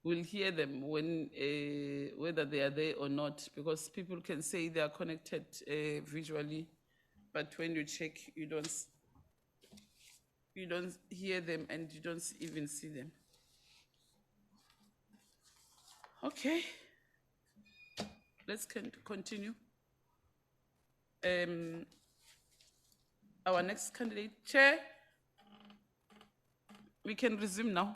we'll hear them when whether they are there or not, because people can say they are connected visually, but when you check, you don't hear them and you don't even see them. Okay, let's continue. Our next candidate, Chair, we can resume now.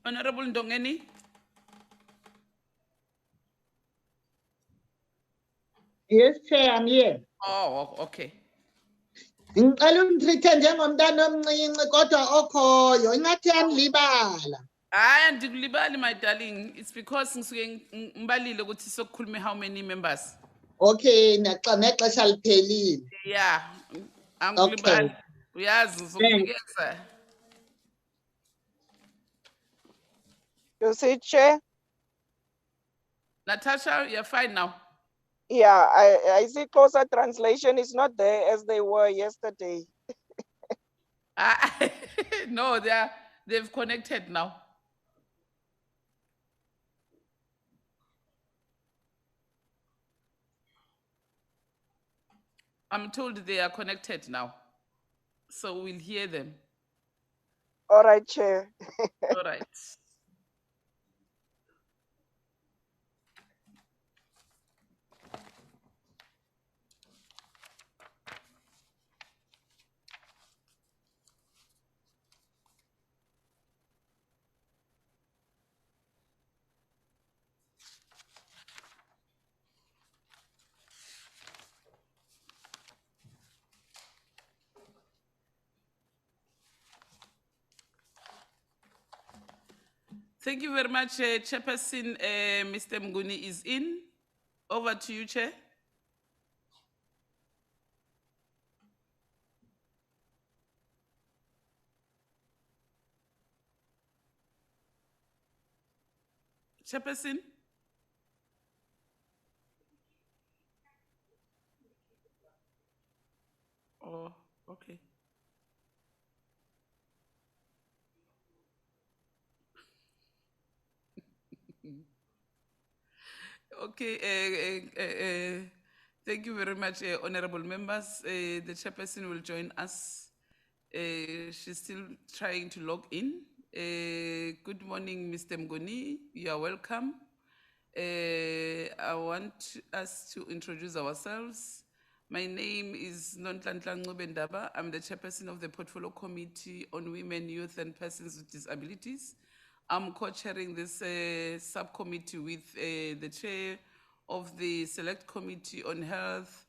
Honorable Ndongeni. Yes, Chair, I'm here. Oh, okay. Ngicela ungitreat njengomntana omncinci kodwa okhoyo ingathi yanilibala. Hayi andikulibali my darling, it's because ngisuke ngibalile ukuthi sokukhuluma how many members. Okay, nexesha liphelile. Yeah, angikulibali. Uyazi uzokunikeza. You see, Chair? Natasha, you're fine now. Yeah, I see closer translation is not there as they were yesterday. No, they've connected now. I'm told they are connected now, so we'll hear them. All right, Chair. All right. Thank you very much, Chairperson. Mr. Mnguni is in. Over to you, Chair. Chairperson? Oh, okay. Okay, thank you very much, honorable members. The chairperson will join us. She's still trying to log in. Good morning, Mr. Mngoni. You are welcome. I want us to introduce ourselves. My name is Nonhlanhla Ncube-Ndaba. I'm the chairperson of the Portfolio Committee on Women, Youth and Persons with Disabilities. I'm co-chairing this subcommittee with the chair of the Select Committee on Health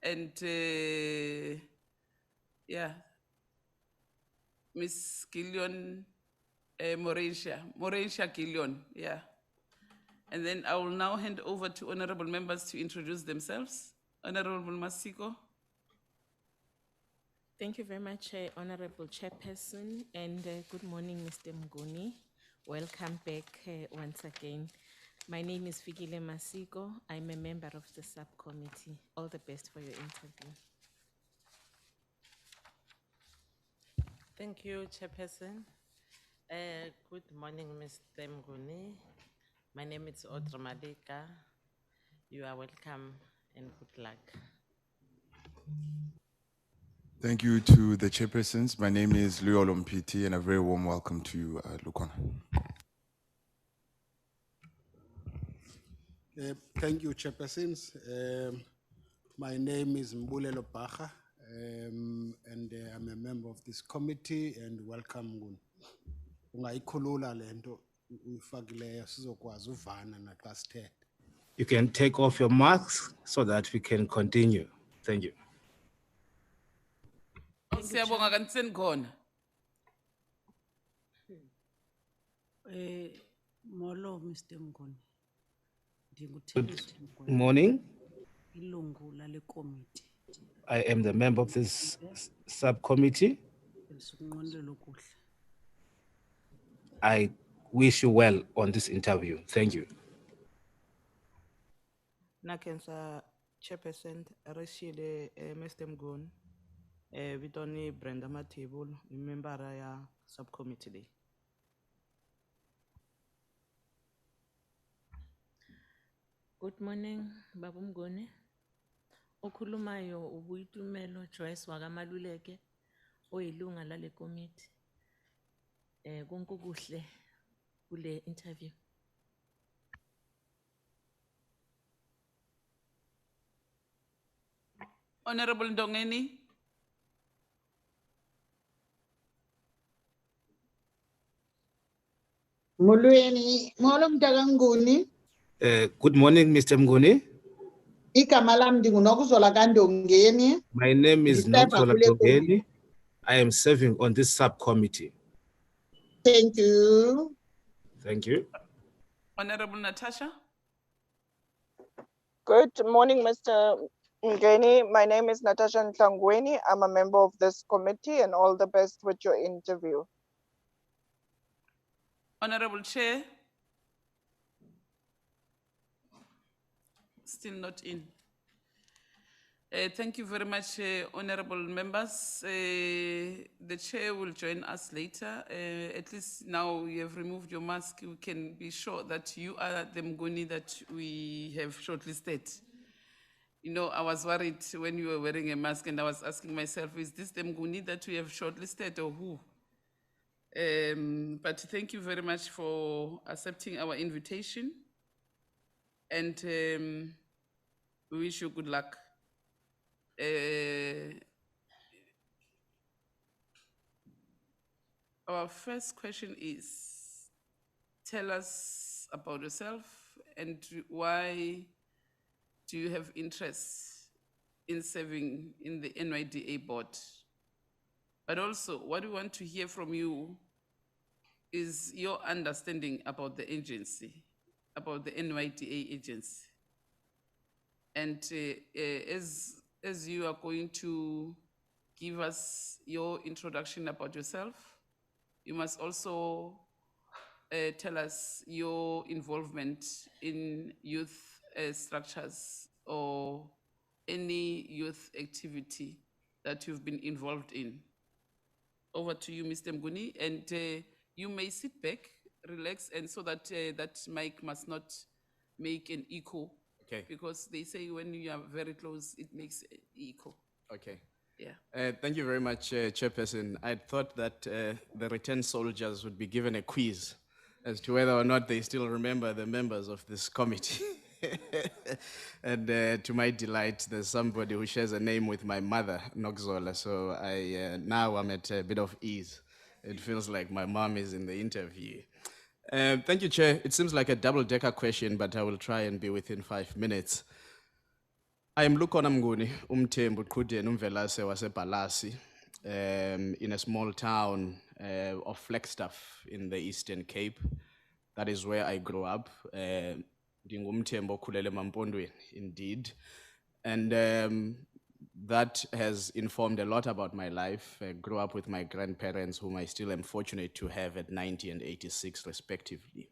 and Miss Gillion Morentia Gillion, yeah. And then I will now hand over to honorable members to introduce themselves. Honorable Masiko. Thank you very much, Honorable Chairperson, and good morning, Mr. Mnguni. Welcome back once again. My name is Fikile Masiko. I'm a member of the subcommittee. All the best for your interview. Thank you, Chairperson. Good morning, Mr. Mnguni. My name is Audrey Madeka. You are welcome and good luck. Thank you to the chairpersons. My name is Louis Olompiti, and a very warm welcome to you, Lukona. Thank you, chairpersons. My name is Mbulelo Bacha, and I'm a member of this committee, and welcome. Ungayikhulula lento uyifakileyo sizokwazi uvana naxa sithetha. You can take off your masks so that we can continue. Thank you. Siyabonga kaniseni khona. Molo, Mr. Mnguni. Good morning. Ilungu lale committee. I am the member of this subcommittee. I wish you well on this interview. Thank you. Nakenza Chairperson, Rashid Mr. Mgon, Vitoni Brenda Matable, member ya subcommittee le. Good morning, Babu Mngoni. Okhulumayo ubuyitumelo Joyce wakamaluleke oyilunga lale committee. Konke kuhle kule interview. Honorable Ndongeni. Molweni, molo mntakanguni. Good morning, Mr. Mnguni. Igama lam ndinguNokuzola kaNdongeni. My name is Ndisebenza Noxola kule Dogeni. I am serving on this subcommittee. Thank you. Thank you. Honorable Natasha. Good morning, Mr. Mgeni. My name is Natasha Ntlangweni. I'm a member of this committee, and all the best with your interview. Honorable Chair. Still not in. Thank you very much, honorable members. The chair will join us later. At least now you have removed your mask, we can be sure that you are the Mngoni that we have shortlisted. You know, I was worried when you were wearing a mask and I was asking myself, is this the Mngoni that we have shortlisted or who? But thank you very much for accepting our invitation. And we wish you good luck. Our first question is, tell us about yourself and why do you have interest in serving in the NYDA board? But also, what we want to hear from you is your understanding about the agency, about the NYDA agency. And as you are going to give us your introduction about yourself, you must also tell us your involvement in youth structures or any youth activity that you've been involved in. Over to you, Mr. Mnguni, and you may sit back, relax, and so that that mic must not make an echo. Okay. Because they say when you are very close, it makes an echo. Okay. Yeah. Thank you very much, Chairperson. I thought that the returned soldiers would be given a quiz as to whether or not they still remember the members of this committee. And to my delight, there's somebody who shares a name with my mother, Noxola, so now I'm at a bit of ease. It feels like my mom is in the interview. Thank you, Chair. It seems like a double-decker question, but I will try and be within 5 minutes. I am Lukona Mnguni, umthembu Qhudeni umvelase waseBhalasi, in a small town of Flagstaff in the Eastern Cape. That is where I grew up. Ndingumthembu okhulele emaMpondweni, indeed. And that has informed a lot about my life. I grew up with my grandparents, whom I still am fortunate to have at 90 and 86 respectively.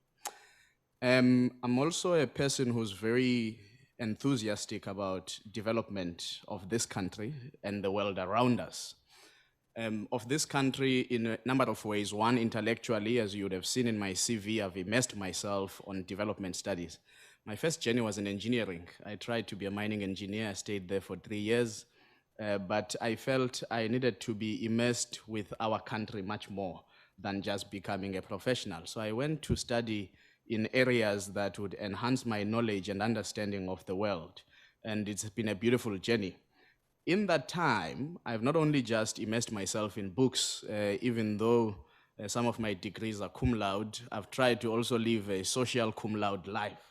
I'm also a person who's very enthusiastic about development of this country and the world around us. Of this country in a number of ways. One, intellectually, as you would have seen in my CV, I've immersed myself on development studies. My first journey was in engineering. I tried to be a mining engineer. I stayed there for 3 years, but I felt I needed to be immersed with our country much more than just becoming a professional. So I went to study in areas that would enhance my knowledge and understanding of the world. And it's been a beautiful journey. In that time, I've not only just immersed myself in books, even though some of my degrees are cum laude, I've tried to also live a social cum laude life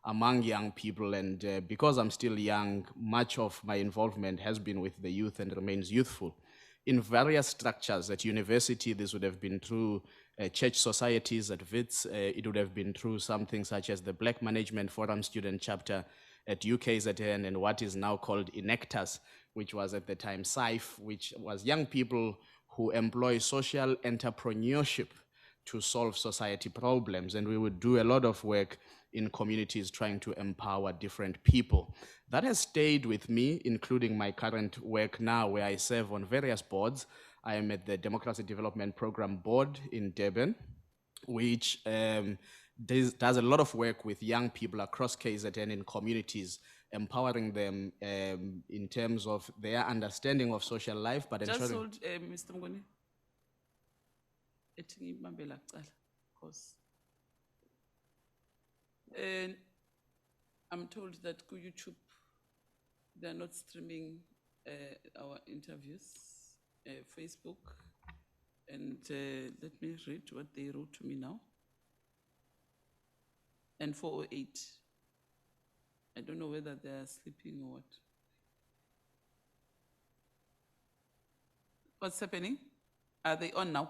among young people. And because I'm still young, much of my involvement has been with the youth and remains youthful. In various structures at university, this would have been through church societies at WITS. It would have been through something such as the Black Management Forum Student Chapter at UKZN and what is now called Enectas, which was at the time SIFE, which was young people who employ social entrepreneurship to solve society problems. And we would do a lot of work in communities trying to empower different people. That has stayed with me, including my current work now, where I serve on various boards. I am at the Democracy Development Program Board in Durban, which does a lot of work with young people across KZN in communities, empowering them in terms of their understanding of social life, but Just ensuring... hold, Mr. Mngoni. Ethi ngibambe la kuqala, because I'm told that ku YouTube they're not streaming our interviews, Facebook, and let me read what they wrote to me now. And 408. I don't know whether they are sleeping or what. What's happening? Are they on now?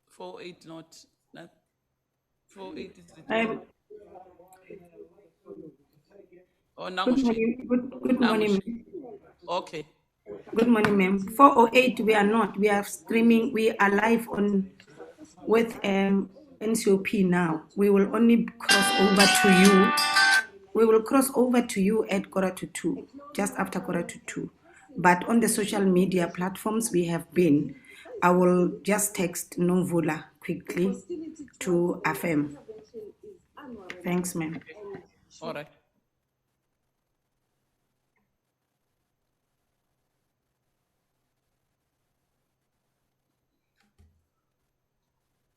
Four eight not 4-8 is written. Oh, now Good she- morning, good now morning. she- Okay. Good morning, ma'am. 408, we are not. We are streaming. We are live on with NCOP now. We will only cross over to you. We will cross over to you at 1:45, just after 1:45. But on the social media platforms we have been, I will just text Novula quickly to affirm. Thanks, ma'am. All right.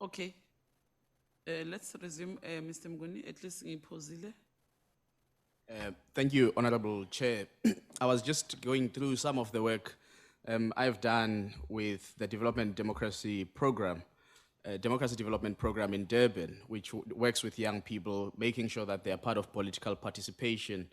Okay. Let's resume, Mr. Mngoni. At least ngipozile. Thank you, Honorable Chair. I was just going through some of the work I've done with the Development Democracy Program, Democracy Development Program in Durban, which works with young people, making sure that they are part of political participation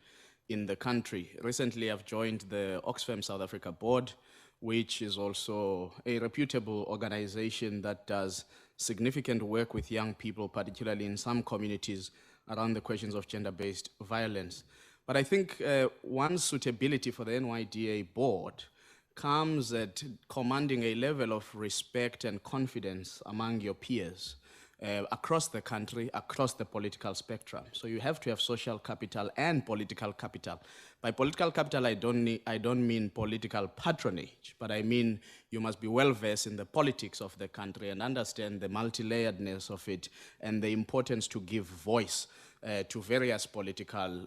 in the country. Recently, I've joined the Oxfam South Africa board, which is also a reputable organization that does significant work with young people, particularly in some communities around the questions of gender-based violence. But I think one suitability for the NYDA board comes at commanding a level of respect and confidence among your peers across the country, across the political spectrum. So you have to have social capital and political capital. By political capital, I don't mean political patronage, but I mean you must be well-versed in the politics of the country and understand the multi-layeredness of it and the importance to give voice to various political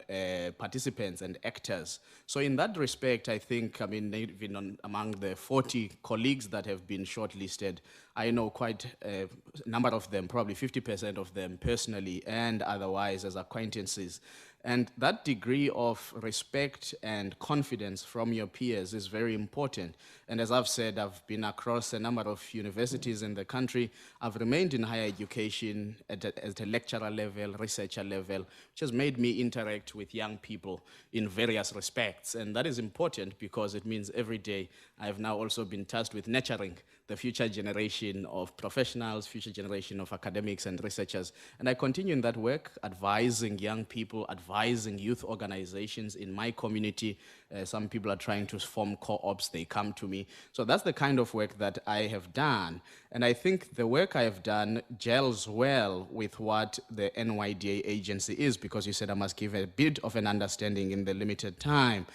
participants and actors. So in that respect, I think, even among the 40 colleagues that have been shortlisted, I know quite a number of them, probably 50% of them personally and otherwise as acquaintances. And that degree of respect and confidence from your peers is very important. And as I've said, I've been across a number of universities in the country. I've remained in higher education at a lecturer level, researcher level, which has made me interact with young people in various respects. And that is important because it means every day I've now also been tasked with nurturing the future generation of professionals, future generation of academics and researchers. And I continue in that work, advising young people, advising youth organizations in my community. Some people are trying to form co-ops, they come to me. So that's the kind of work that I have done. And I think the work I have done gels well with what the NYDA agency is, because you said I must give a bit of an understanding in the limited time.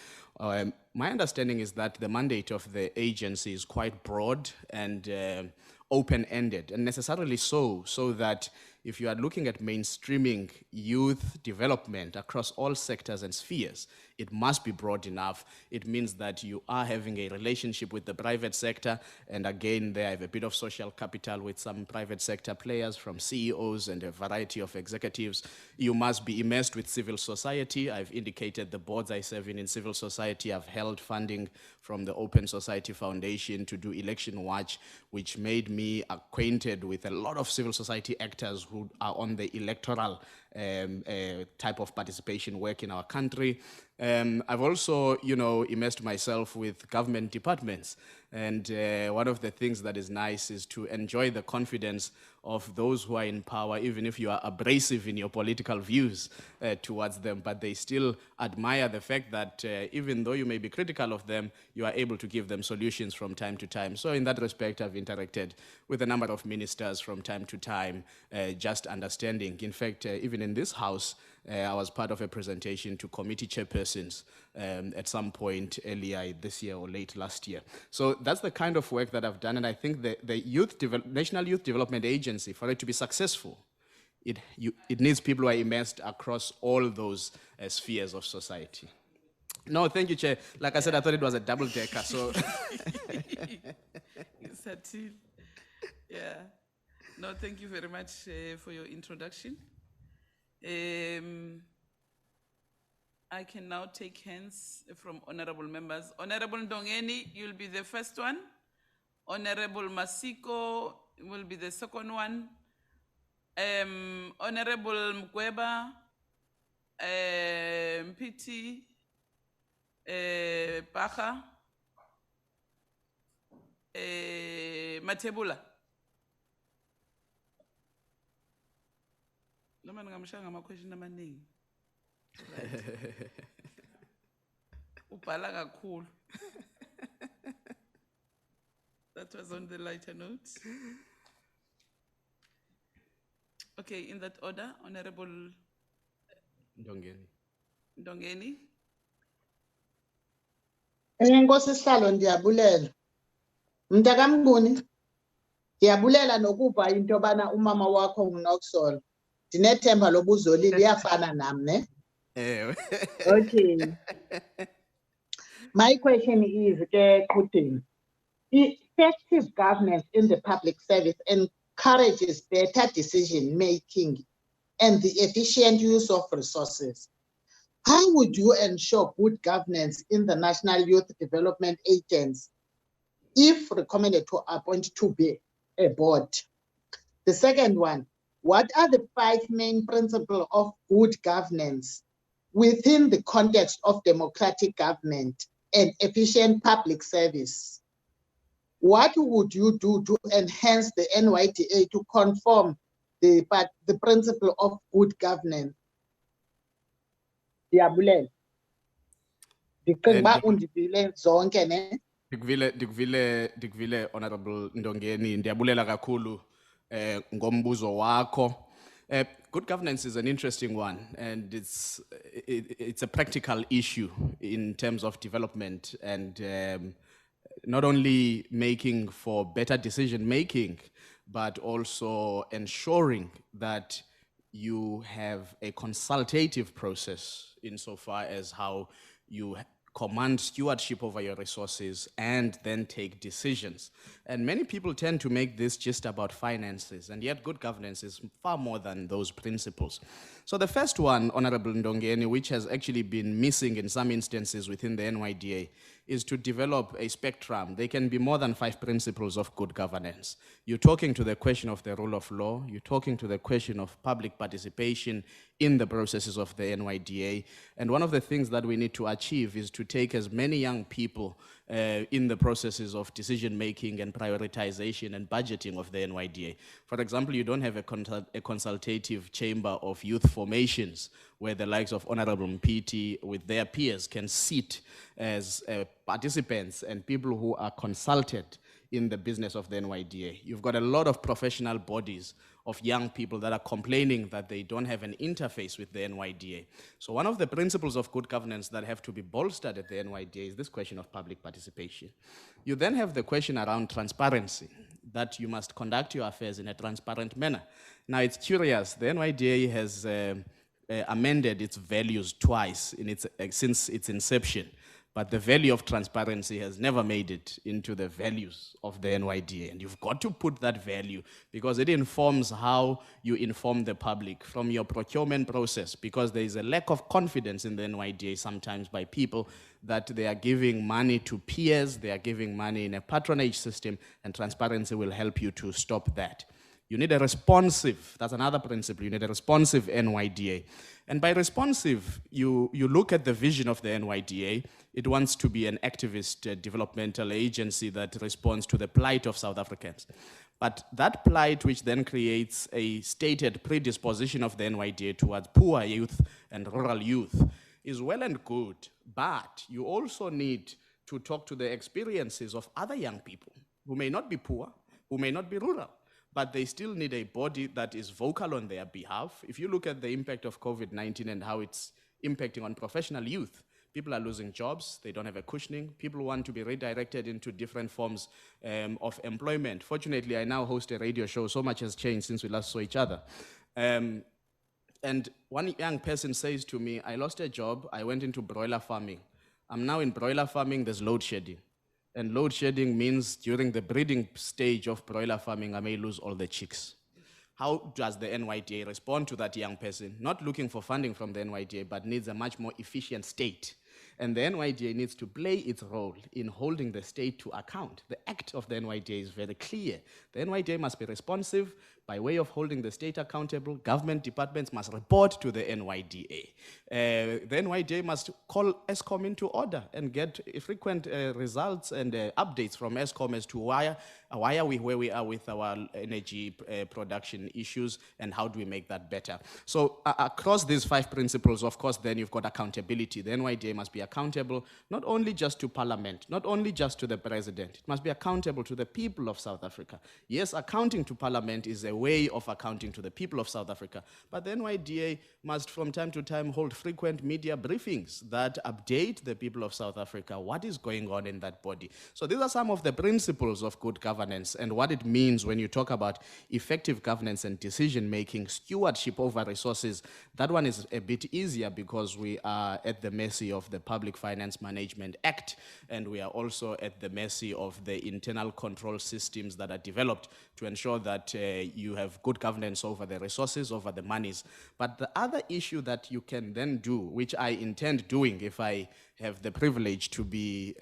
My understanding is that the mandate of the agency is quite broad and open-ended, and necessarily so that if you are looking at mainstreaming youth development across all sectors and spheres, it must be broad enough. It means that you are having a relationship with the private sector, and again, there I have a bit of social capital with some private sector players from CEOs and a variety of executives. You must be immersed with civil society. I've indicated the boards I serve in civil society. I've held funding from the Open Society Foundation to do Election Watch, which made me acquainted with a lot of civil society actors who are on the electoral type of participation work in our country. I've also, immersed myself with government departments. And one of the things that is nice is to enjoy the confidence of those who are in power, even if you are abrasive in your political views towards them, but they still admire the fact that even though you may be critical of them, you are able to give them solutions from time to time. So in that respect, I've interacted with a number of ministers from time to time, just understanding. In fact, even in this house, I was part of a presentation to committee chairpersons at some point earlier this year or late last year. So that's the kind of work that I've done, and I think the National Youth Development Agency, for it to be successful, it needs people who are immersed across all those spheres of society. No, thank you, Chair. Like I said, I thought it was a double-decker, so... Yeah. No, thank you very much for your introduction. I can now take hands from honorable members. Honorable Ndongeni, you'll be the first one. Honorable Masiko will be the second one. Honorable Mkweba, Mpiti, Pacha, Matebula. Noma ngingamshaya ngama-question amaningi. Ubhala kakhulu. That was on the lighter note. Okay, in that order, Honorable Ndongeni. Enkosi sihlalo ndiyabulela. Mntakamnguni, ndiyabulela nokuva into yobana umama wakho nguNoxol. Ndinethemba lobuzoli liyafana nam, ne? Okay. My question is, Putin, effective governance in the public service encourages better decision making and the efficient use of resources. How would you ensure good governance in the National Youth Development Agency if recommended to appoint to be a board? The second one, what are the 5 main principles of good governance within the context of democratic government and efficient public service? What would you do to enhance the NYDA to conform the principle of good governance? Ndiyabulela. Ndicinga uba undivile zonke, ne? Dikvile Honorable Ndongeni, ndiyabulela kakhulu ngombuzo wakho. Good governance is an interesting one, and it's a practical issue in terms of development and not only making for better decision making, but also ensuring that you have a consultative process insofar as how you command stewardship over your resources and then take decisions. And many people tend to make this just about finances, and yet good governance is far more than those principles. So the first one, Honorable Ndongeni, which has actually been missing in some instances within the NYDA, is to develop a spectrum. There can be more than 5 principles of good governance. You're talking to the question of the rule of law, you're talking to the question of public participation in the processes of the NYDA, and one of the things that we need to achieve is to take as many young people in the processes of decision-making and prioritization and budgeting of the NYDA. For example, you don't have a consultative chamber of youth formations where the likes of Honorable Mpiti with their peers can sit as participants and people who are consulted in the business of the NYDA. You've got a lot of professional bodies of young people that are complaining that they don't have an interface with the NYDA. So one of the principles of good governance that have to be bolstered at the NYDA is this question of public participation. You then have the question around transparency, that you must conduct your affairs in a transparent manner. Now it's curious, the NYDA has amended its values twice since its inception. But the value of transparency has never made it into the values of the NYDA. And you've got to put that value because it informs how you inform the public from your procurement process, because there is a lack of confidence in the NYDA sometimes by people that they are giving money to peers, they are giving money in a patronage system, and transparency will help you to stop that. You need a responsive, that's another principle, you need a responsive NYDA. And by responsive, you look at the vision of the NYDA. It wants to be an activist developmental agency that responds to the plight of South Africans. But that plight, which then creates a stated predisposition of the NYDA towards poor youth and rural youth, is well and good, but you also need to talk to the experiences of other young people who may not be poor, who may not be rural, but they still need a body that is vocal on their behalf. If you look at the impact of COVID-19 and how it's impacting on professional youth, people are losing jobs, they don't have a cushioning, people want to be redirected into different forms of employment. Fortunately, I now host a radio show, so much has changed since we last saw each other. And one young person says to me, I lost a job, I went into broiler farming. I'm now in broiler farming, there's load shedding. And load shedding means during the breeding stage of broiler farming, I may lose all the chicks. How does the NYDA respond to that young person? Not looking for funding from the NYDA, but needs a much more efficient state. And the NYDA needs to play its role in holding the state to account. The act of the NYDA is very clear. The NYDA must be responsive by way of holding the state accountable. Government departments must report to the NYDA. The NYDA must call ESCOM into order and get frequent results and updates from ESCOM as to why are we where we are with our energy production issues and how do we make that better. So across these 5 principles, of course, then you've got accountability. The NYDA must be accountable not only just to Parliament, not only just to the President, it must be accountable to the people of South Africa. Yes, accounting to Parliament is a way of accounting to the people of South Africa, but the NYDA must from time to time hold frequent media briefings that update the people of South Africa what is going on in that body. So these are some of the principles of good governance and what it means when you talk about effective governance and decision-making, stewardship over resources. That one is a bit easier because we are at the mercy of the Public Finance Management Act, and we are also at the mercy of the internal control systems that are developed to ensure that you have good governance over the resources, over the monies. But the other issue that you can then do, which I intend doing if I have the privilege to be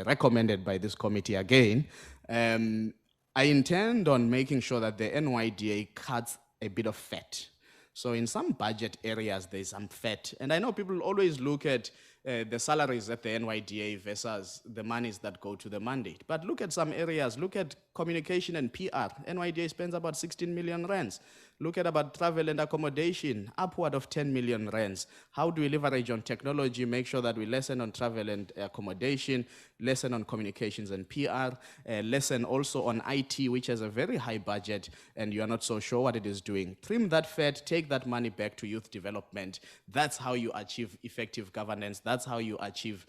recommended by this committee again, I intend on making sure that the NYDA cuts a bit of fat. So in some budget areas, there's some fat. And I know people always look at the salaries at the NYDA versus the monies that go to the mandate. But look at some areas, look at communication and PR. NYDA spends about 16 million rands. Look at about travel and accommodation, upward of 10 million rands. How do we leverage on technology, make sure that we lessen on travel and accommodation, lessen on communications and PR, lessen also on IT, which has a very high budget, and you are not so sure what it is doing. Trim that fat, take that money back to youth development. That's how you achieve effective governance. That's how you achieve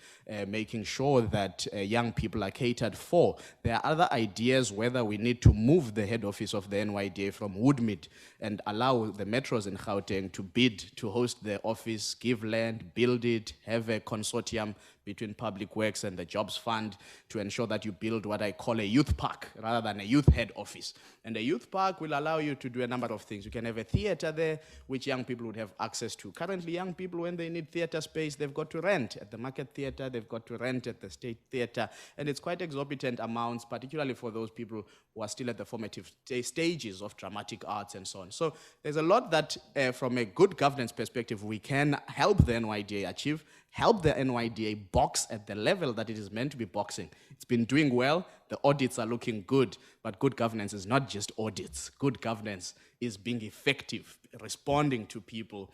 making sure that young people are catered for. There are other ideas whether we need to move the head office of the NYDA from Woodmead and allow the metros in Gauteng to bid to host the office, give land, build it, have a consortium between Public Works and the Jobs Fund to ensure that you build what I call a youth park rather than a youth head office. And a youth park will allow you to do a number of things. You can have a theater there, which young people would have access to. Currently, young people, when they need theater space, they've got to rent at the Market Theater, they've got to rent at the State Theater, and it's quite exorbitant amounts, particularly for those people who are still at the formative stages of dramatic arts and so on. So there's a lot that, from a good governance perspective, we can help the NYDA achieve, help the NYDA box at the level that it is meant to be boxing. It's been doing well, the audits are looking good, but good governance is not just audits. Good governance is being effective, responding to people,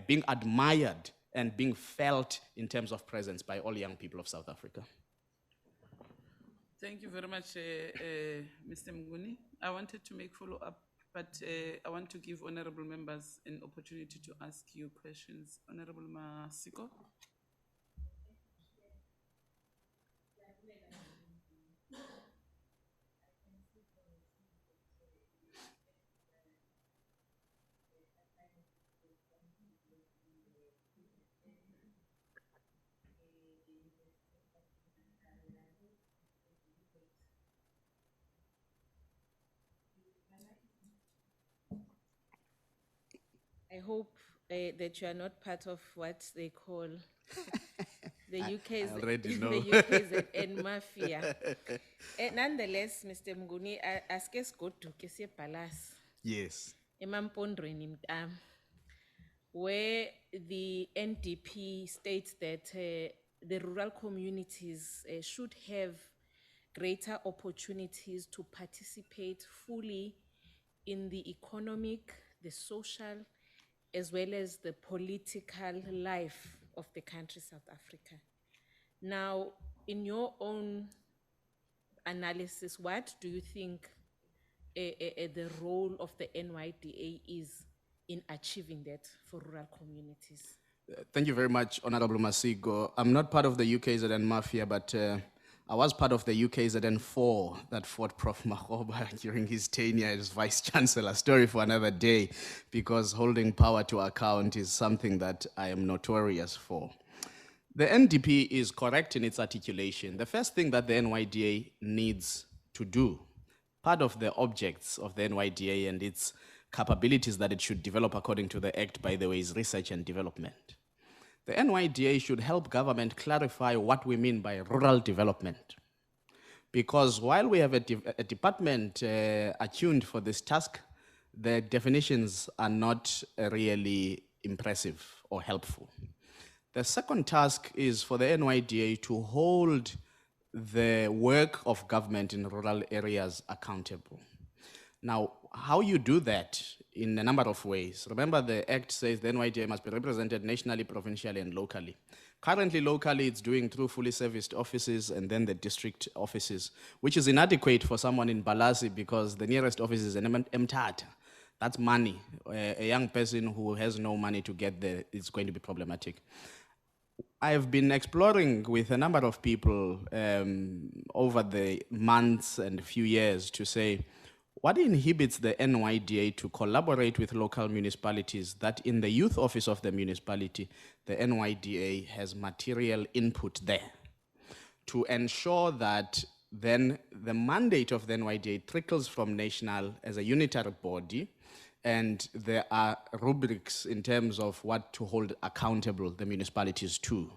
being admired and being felt in terms of presence by all young people of South Africa. Thank you very much, Mr. Mnguni. I wanted to make follow-up, but I want to give honorable members an opportunity to ask you questions. Honorable Masiko. I hope that you are not part of what they call the UK's, already know. the UK's and mafia. Nonetheless, Mr. Mnguni, ask us go to Kese Palace. Yes. Emampondweni Mtam, where the NDP states that the rural communities should have greater opportunities to participate fully in the economic, the social, as well as the political life of the country South Africa. Now, in your own analysis, what do you think the role of the NYDA is in achieving that for rural communities? Thank you very much, Honorable Masigo. I'm not part of the UKZN Mafia, but I was part of the UKZN 4 that fought Prof. Mahoba during his tenure as Vice Chancellor. Story for another day, because holding power to account is something that I am notorious for. The NDP is correct in its articulation. The first thing that the NYDA needs to do, part of the objects of the NYDA and its capabilities that it should develop according to the Act, by the way, is research and development. The NYDA should help government clarify what we mean by rural development. Because while we have a department attuned for this task, the definitions are not really impressive or helpful. The second task is for the NYDA to hold the work of government in rural areas accountable. Now, how you do that in a number of ways. Remember, the Act says the NYDA must be represented nationally, provincially, and locally. Currently, locally, it's doing through fully serviced offices and then the district offices, which is inadequate for someone in Balasi because the nearest office is in Mthatha. That's money. A young person who has no money to get there is going to be problematic. I've been exploring with a number of people over the months and few years to say, what inhibits the NYDA to collaborate with local municipalities that in the youth office of the municipality, the NYDA has material input there to ensure that then the mandate of the NYDA trickles from national as a unitary body, and there are rubrics in terms of what to hold accountable the municipalities to.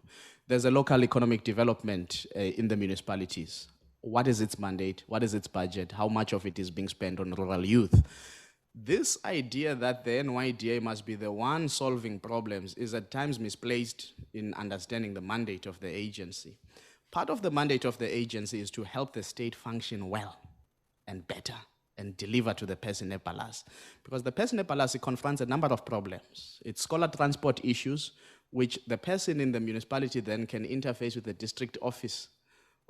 There's a local economic development in the municipalities. What is its mandate? What is its budget? How much of it is being spent on rural youth? This idea that the NYDA must be the one solving problems is at times misplaced in understanding the mandate of the agency. Part of the mandate of the agency is to help the state function well and better and deliver to the person in Palas. Because the person in Palas confronts a number of problems. It's scholar transport issues, which the person in the municipality then can interface with the district office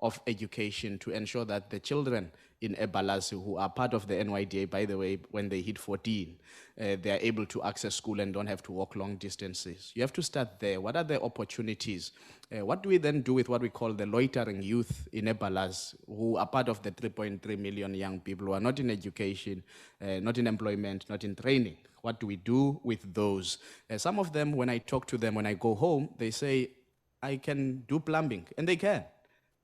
of education to ensure that the children in Ebalasi who are part of the NYDA, by the way, when they hit 14, they are able to access school and don't have to walk long distances. You have to start there. What are the opportunities? What do we then do with what we call the loitering youth in Ebalasi, who are part of the 3.3 million young people who are not in education, not in employment, not in training? What do we do with those? Some of them, when I talk to them, when I go home, they say, I can do plumbing, and they can.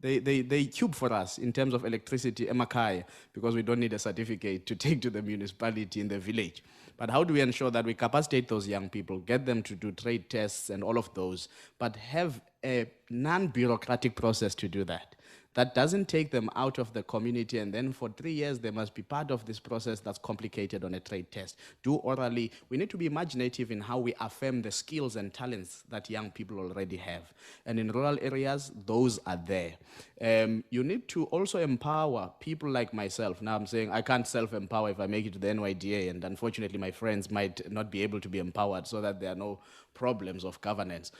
They cube for us in terms of electricity, emakhaya, because we don't need a certificate to take to the municipality in the village. But how do we ensure that we capacitate those young people, get them to do trade tests and all of those, but have a non-bureaucratic process to do that? That doesn't take them out of the community, and then for 3 years they must be part of this process that's complicated on a trade test. Do orally. We need to be imaginative in how we affirm the skills and talents that young people already have. And in rural areas, those are there. You need to also empower people like myself. Now I'm saying I can't self-empower if I make it to the NYDA, and unfortunately my friends might not be able to be empowered so that there are no problems of governance.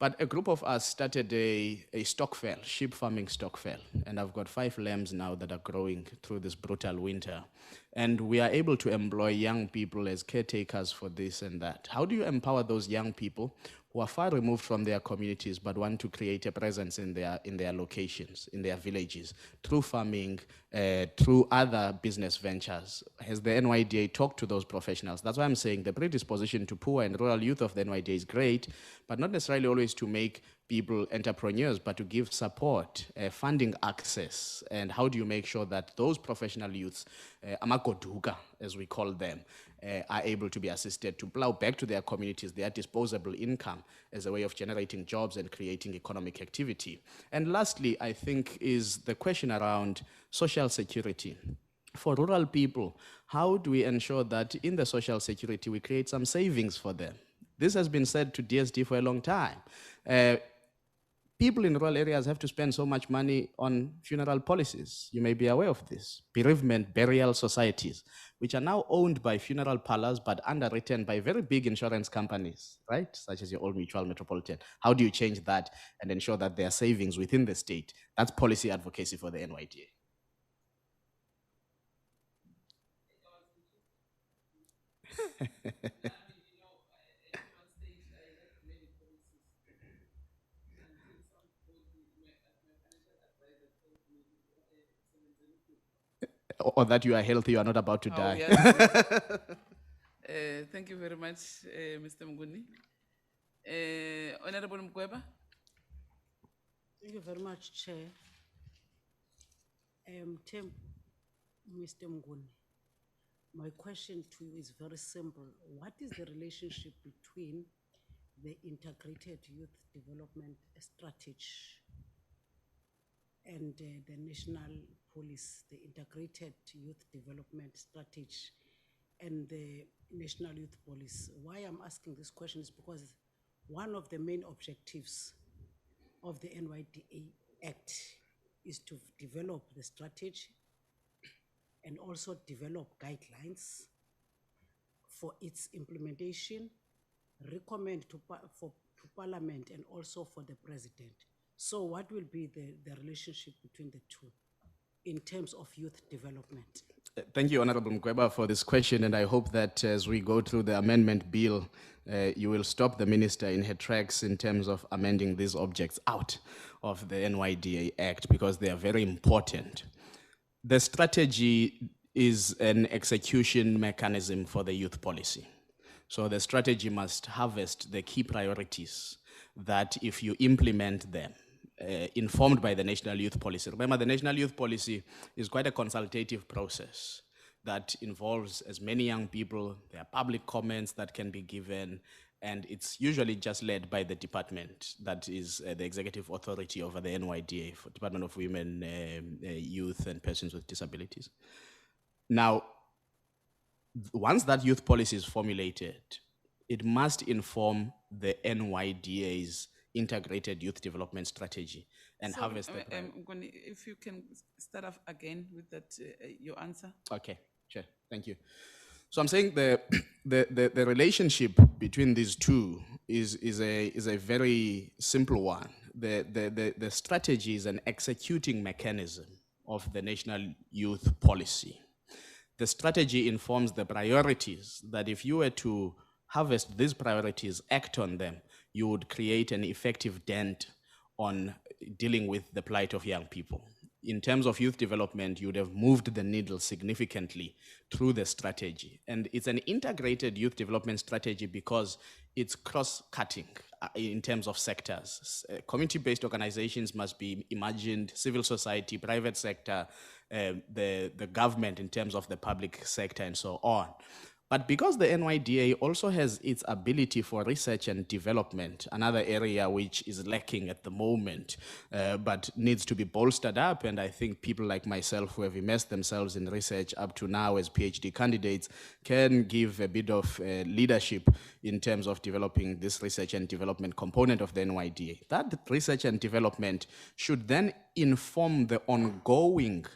But a group of us started a stockfell, sheep farming stockfell. And I've got 5 lambs now that are growing through this brutal winter. And we are able to employ young people as caretakers for this and that. How do you empower those young people who are far removed from their communities but want to create a presence in their locations, in their villages, through farming, through other business ventures? Has the NYDA talked to those professionals? That's why I'm saying the predisposition to poor and rural youth of the NYDA is great, but not necessarily always to make people entrepreneurs, but to give support, funding access. And how do you make sure that those professional youths, amagoduka, as we call them, are able to be assisted to plow back to their communities their disposable income as a way of generating jobs and creating economic activity? And lastly, I think, is the question around social security. for rural people, how do we ensure that in the social security we create some savings for them? This has been said to DSD for a long time. People in rural areas have to spend so much money on funeral policies. You may be aware of this. Bereavement burial societies, which are now owned by funeral parlors but underwritten by very big insurance companies, right? Such as your Old Mutual, Metropolitan. How do you change that and ensure that there are savings within the state? That's policy advocacy for the NYDA. Or that you are healthy, you are not about to die. Yes. Thank you very much, Mr. Mguni. Honorable Mkweba. Thank you very much, Chair. Mr. Mguni, my question to you is very simple. What is the relationship between the Integrated Youth Development Strategy and the National Police, the Integrated Youth Development Strategy and the National Youth Police? Why I'm asking this question is because one of the main objectives of the NYDA Act is to develop the strategy and also develop guidelines for its implementation, recommend to Parliament and also for the President. So what will be the relationship between the two in terms of youth development? Thank you, Honorable Mkweba, for this question, and I hope that as we go through the amendment bill, you will stop the minister in her tracks in terms of amending these objects out of the NYDA Act, because they are very important. The strategy is an execution mechanism for the youth policy. So the strategy must harvest the key priorities that, if you implement them, informed by the National Youth Policy. Remember, the National Youth Policy is quite a consultative process that involves as many young people. There are public comments that can be given, and it's usually just led by the department that is the executive authority over the NYDA, for Department of Women, Youth and Persons with Disabilities. Now, once that youth policy is formulated, it must inform the NYDA's integrated youth development strategy and harvest the Mguni, if you can start off again with that, your answer. Okay, sure, thank you. So I'm saying the relationship between these two is a very simple one. The strategy is an executing mechanism of the National Youth Policy. The strategy informs the priorities that, if you were to harvest these priorities, act on them, you would create an effective dent on dealing with the plight of young people. In terms of youth development, you would have moved the needle significantly through the strategy. And it's an integrated youth development strategy because it's cross-cutting in terms of sectors. Community-based organizations must be imagined, civil society, private sector, the government in terms of the public sector and so on. But because the NYDA also has its ability for research and development, another area which is lacking at the moment, but needs to be bolstered up, and I think people like myself who have immersed themselves in research up to now as PhD candidates can give a bit of leadership in terms of developing this research and development component of the NYDA. That research and development should then inform the ongoing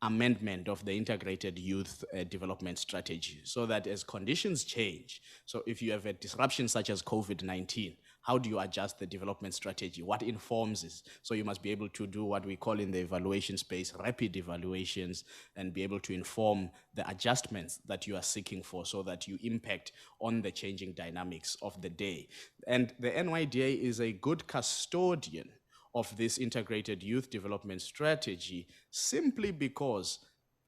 amendment of the integrated youth development strategy, so that as conditions change, so if you have a disruption such as COVID-19, how do you adjust the development strategy? What informs this? So you must be able to do what we call in the evaluation space, rapid evaluations, and be able to inform the adjustments that you are seeking for, so that you impact on the changing dynamics of the day. And the NYDA is a good custodian of this integrated youth development strategy, simply because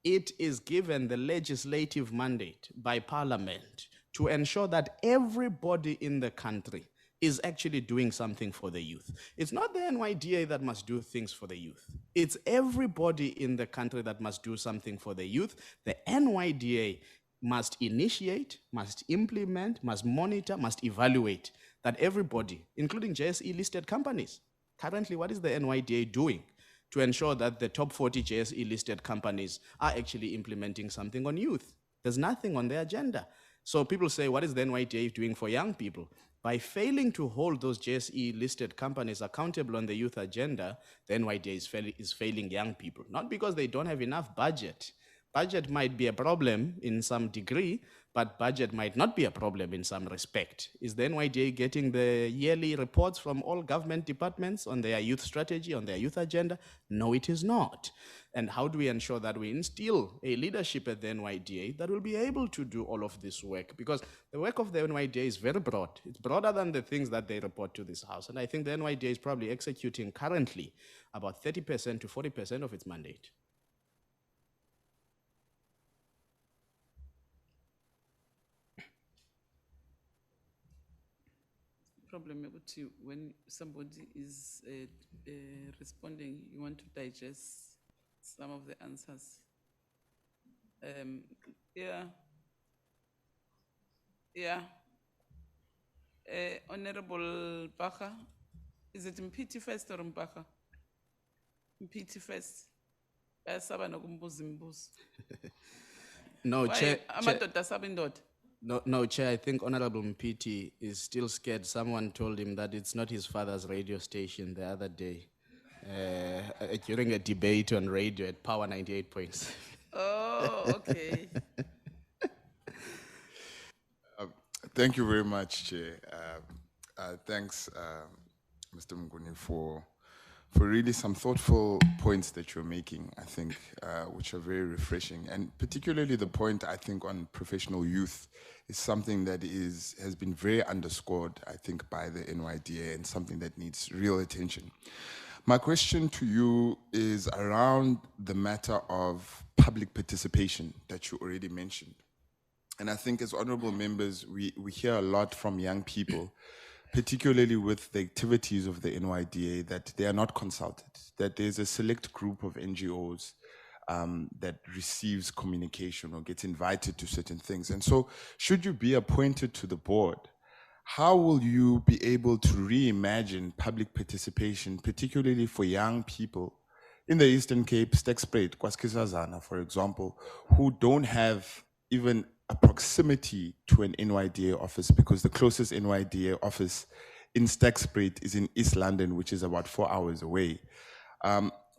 it is given the legislative mandate by Parliament to ensure that everybody in the country is actually doing something for the youth. It's not the NYDA that must do things for the youth. It's everybody in the country that must do something for the youth. The NYDA must initiate, must implement, must monitor, must evaluate that everybody, including JSE listed companies. Currently, what is the NYDA doing to ensure that the top 40 JSE listed companies are actually implementing something on youth. There's nothing on their agenda. So people say, what is the NYDA doing for young people? By failing to hold those JSE listed companies accountable on the youth agenda, the NYDA is failing young people. Not because they don't have enough budget. Budget might be a problem in some degree, but budget might not be a problem in some respect. Is the NYDA getting the yearly reports from all government departments on their youth strategy, on their youth agenda? No, it is not. And how do we ensure that we instill a leadership at the NYDA that will be able to do all of this work? Because the work of the NYDA is very broad. It's broader than the things that they report to this house. And I think the NYDA is probably executing currently about 30% to 40% of its mandate. Problem ukuthi when somebody is responding, you want to digest some of the answers. Honorable Bacher, is it Mpiti first or Mpaka? Mpiti first. Bayasaba nokumbuza imibuzo. No, Why? Chair. Amadoda asaba indoda. No, Chair, I think Honorable Mpiti is still scared. Someone told him that it's not his father's radio station the other day during a debate on radio at Power 98.7. Oh, okay. Thank you very much, Chair. Thanks, Mr. Mnguni, for really some thoughtful points that you're making, I think, which are very refreshing. And particularly the point, I think, on professional youth is something that has been very underscored, I think, by the NYDA and something that needs real attention. My question to you is around the matter of public participation that you already mentioned. And I think as honorable members, we hear a lot from young people, particularly with the activities of the NYDA, that they are not consulted, that there's a select group of NGOs that receives communication or gets invited to certain things. And so should you be appointed to the board, how will you be able to reimagine public participation, particularly for young people in the Eastern Cape, Stekspruit, KwaZulu-Natal, for example, who don't have even a proximity to an NYDA office, because the closest NYDA office in Stekspruit is in East London, which is about 4 hours away.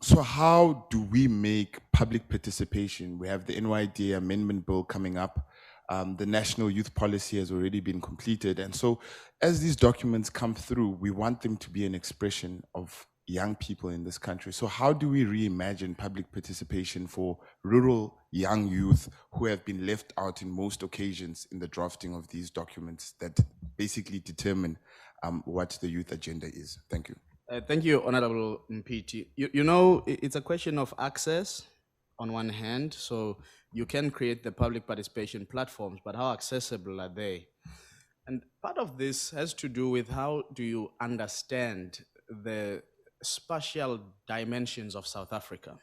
So how do we make public participation? We have the NYDA amendment bill coming up. The National Youth Policy has already been completed. And so as these documents come through, we want them to be an expression of young people in this country. So how do we reimagine public participation for rural young youth who have been left out in most occasions in the drafting of these documents that basically determine what the youth agenda is? Thank you. Thank you, Honorable Mpiti. You know, it's a question of access on one hand. So you can create the public participation platforms, but how accessible are they? And part of this has to do with how do you understand the spatial dimensions of South Africa.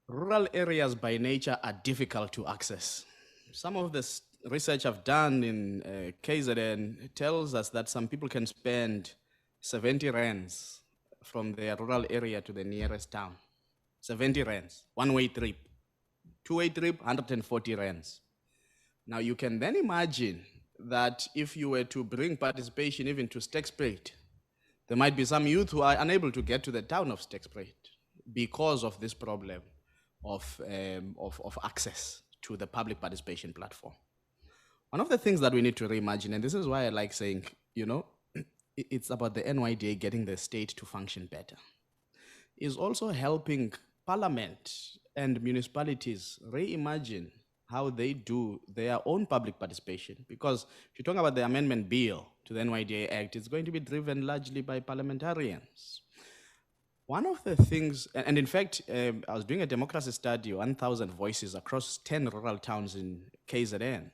Rural areas by nature are difficult to access. Some of the research I've done in KZN tells us that some people can spend 70 rands from their rural area to the nearest town. 70 rands, one-way trip. Two-way trip, 140 rands. Now you can then imagine that if you were to bring participation even to Stekspruit, there might be some youth who are unable to get to the town of Stekspruit because of this problem of access to the public participation platform. One of the things that we need to reimagine, and this is why I like saying, you know, it's about the NYDA getting the state to function better, is also helping Parliament and municipalities reimagine how they do their own public participation. Because if you talk about the amendment bill to the NYDA Act, it's going to be driven largely by parliamentarians. One of the things, and in fact, I was doing a democracy study, 1,000 voices across 10 rural towns in KZN.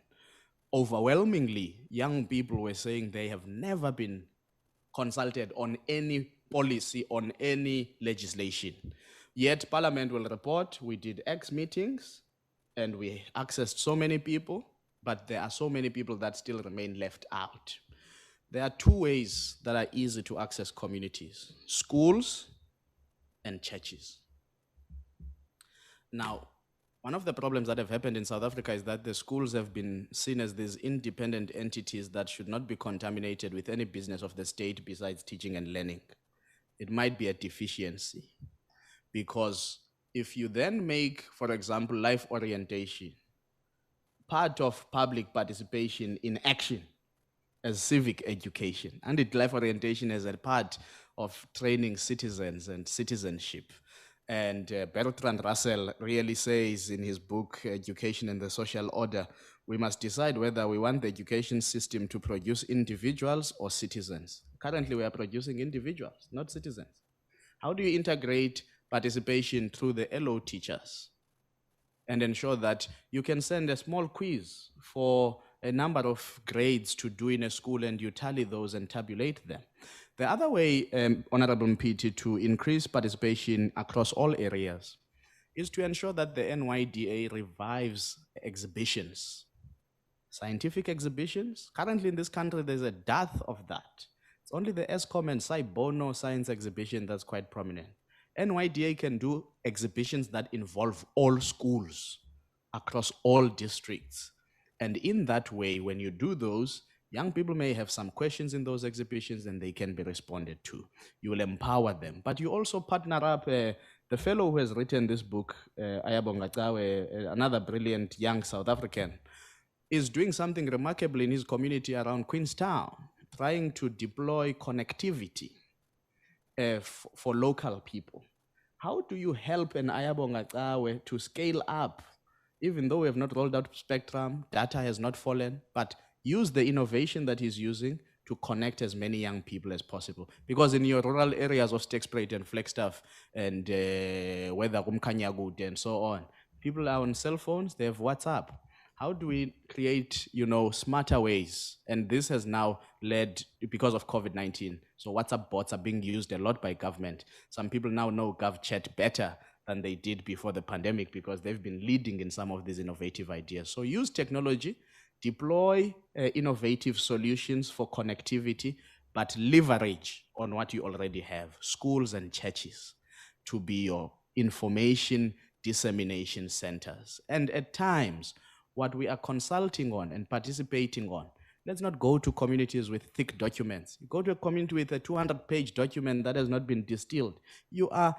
Overwhelmingly, young people were saying they have never been consulted on any policy, on any legislation. Yet Parliament will report, we did X meetings, and we accessed so many people, but there are so many people that still remain left out. There are two ways that are easy to access communities: schools and churches. Now, one of the problems that have happened in South Africa is that the schools have been seen as these independent entities that should not be contaminated with any business of the state besides teaching and learning. It might be a deficiency, because if you then make, for example, life orientation part of public participation in action as civic education, and life orientation as a part of training citizens and citizenship. And Bertrand Russell really says in his book, Education and the Social Order, we must decide whether we want the education system to produce individuals or citizens. Currently, we are producing individuals, not citizens. How do you integrate participation through the LO teachers and ensure that you can send a small quiz for a number of grades to do in a school, and you tally those and tabulate them? The other way, Honorable Mpiti, to increase participation across all areas is to ensure that the NYDA revives exhibitions, scientific exhibitions. Currently in this country, there's a dearth of that. It's only the ESCOM and Saibono science exhibition that's quite prominent. NYDA can do exhibitions that involve all schools across all districts. And in that way, when you do those, young people may have some questions in those exhibitions and they can be responded to. You will empower them. But you also partner up, the fellow who has written this book, Ayabonga Tawe, another brilliant young South African, is doing something remarkable in his community around Queenstown, trying to deploy connectivity for local people. How do you help an Ayabonga Tawe to scale up, even though we have not rolled out spectrum, data has not fallen, but use the innovation that he's using to connect as many young people as possible? Because in your rural areas of Stexprate and Flagstaff and Weather Kumkanyagud and so on, people are on cell phones, they have WhatsApp. How do we create, smarter ways? And this has now led, because of COVID-19, so WhatsApp bots are being used a lot by government. Some people now know GovChat better than they did before the pandemic because they've been leading in some of these innovative ideas. So use technology, deploy innovative solutions for connectivity, but leverage on what you already have, schools and churches, to be your information dissemination centers. And at times, what we are consulting on and participating on, let's not go to communities with thick documents. You go to a community with a 200-page document that has not been distilled. You are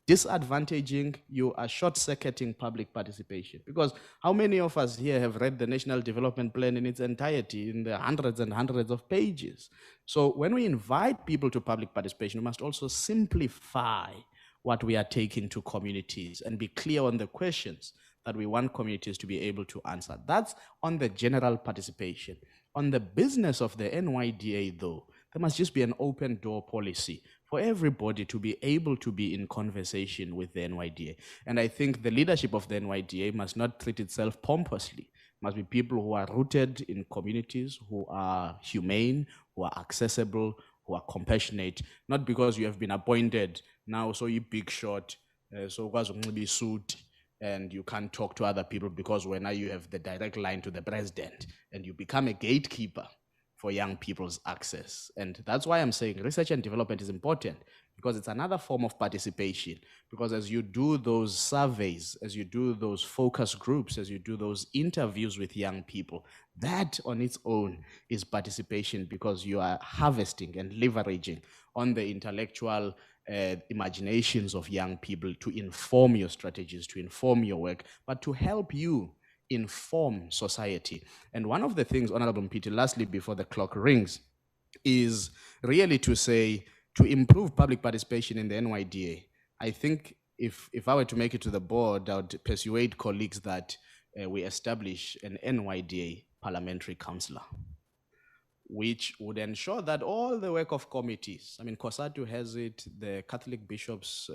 disadvantaging, you are short-circuiting public participation. Because how many of us here have read the National Development Plan in its entirety, in the hundreds and hundreds of pages? So when we invite people to public participation, we must also simplify what we are taking to communities and be clear on the questions that we want communities to be able to answer. That's on the general participation. On the business of the NYDA, though, there must just be an open door policy for everybody to be able to be in conversation with the NYDA. And I think the leadership of the NYDA must not treat itself pompously. It must be people who are rooted in communities, who are humane, who are accessible, who are compassionate, not because you have been appointed now, so you big shot, so be suit, and you can't talk to other people because now you have the direct line to the president and you become a gatekeeper for young people's access. And that's why I'm saying research and development is important, because it's another form of participation. Because as you do those surveys, as you do those focus groups, as you do those interviews with young people, that on its own is participation, because you are harvesting and leveraging on the intellectual imaginations of young people to inform your strategies, to inform your work, but to help you inform society. And one of the things, Honorable Mpiti, lastly, before the clock rings, is really to say, to improve public participation in the NYDA. I think if I were to make it to the board, I would persuade colleagues that we establish an NYDA parliamentary councillor, which would ensure that all the work of committees, I mean, COSATU has it, the Catholic Bishops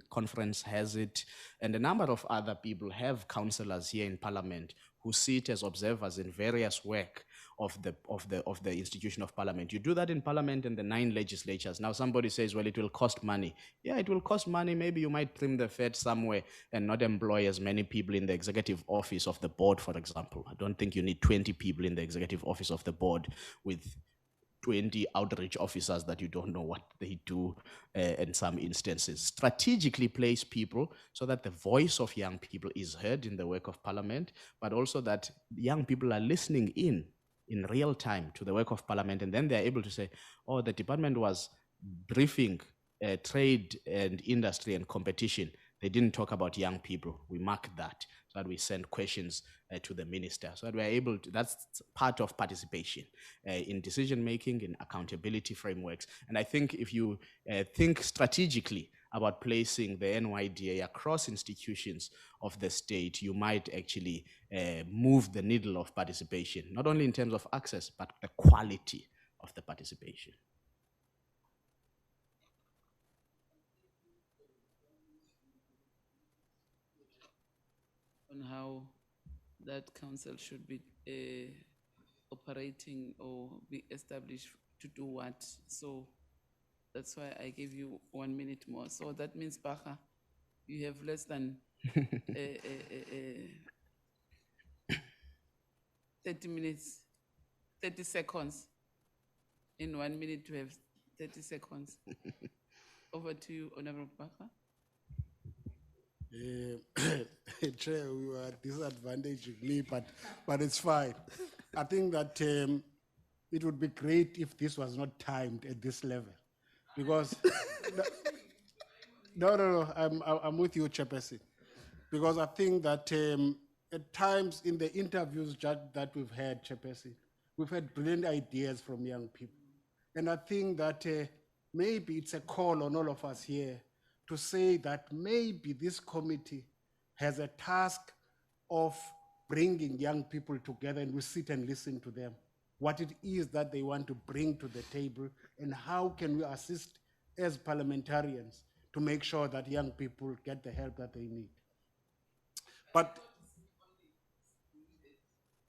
Conference has it, and a number of other people have councillors here in Parliament who sit as observers in various work of the institution of Parliament. You do that in Parliament and the 9 legislatures. Now somebody says, well, it will cost money. Yeah, it will cost money. Maybe you might trim the fat somewhere and not employ as many people in the executive office of the board, for example. I don't think you need 20 people in the executive office of the board with 20 outreach officers that you don't know what they do in some instances. Strategically place people so that the voice of young people is heard in the work of parliament, but also that young people are listening in real time to the work of parliament, and then they're able to say, oh, the department was briefing trade and industry and competition. They didn't talk about young people. We mark that so that we send questions to the minister, so that we're able to, that's part of participation in decision making, in accountability frameworks. And I think if you think strategically about placing the NYDA across institutions of the state, you might actually move the needle of participation, not only in terms of access, but the quality of the participation. On how that council should be operating or be established to do what. So that's why I gave you 1 minute more. So that means, Baha, you have less than 30 minutes, 30 seconds. In 1 minute, to have 30 seconds. Over to you, Honorable Baha. Chair, we were disadvantaging me, but it's fine. I think that it would be great if this was not timed at this level, because no, I'm with you, Chairperson, because I think that at times in the interviews that we've had, Chairperson, we've had brilliant ideas from young people, and I think that maybe it's a call on all of us here to say that maybe this committee has a task of bringing young people together, and we sit and listen to them, what it is that they want to bring to the table, and how can we assist as parliamentarians to make sure that young people get the help that they need. But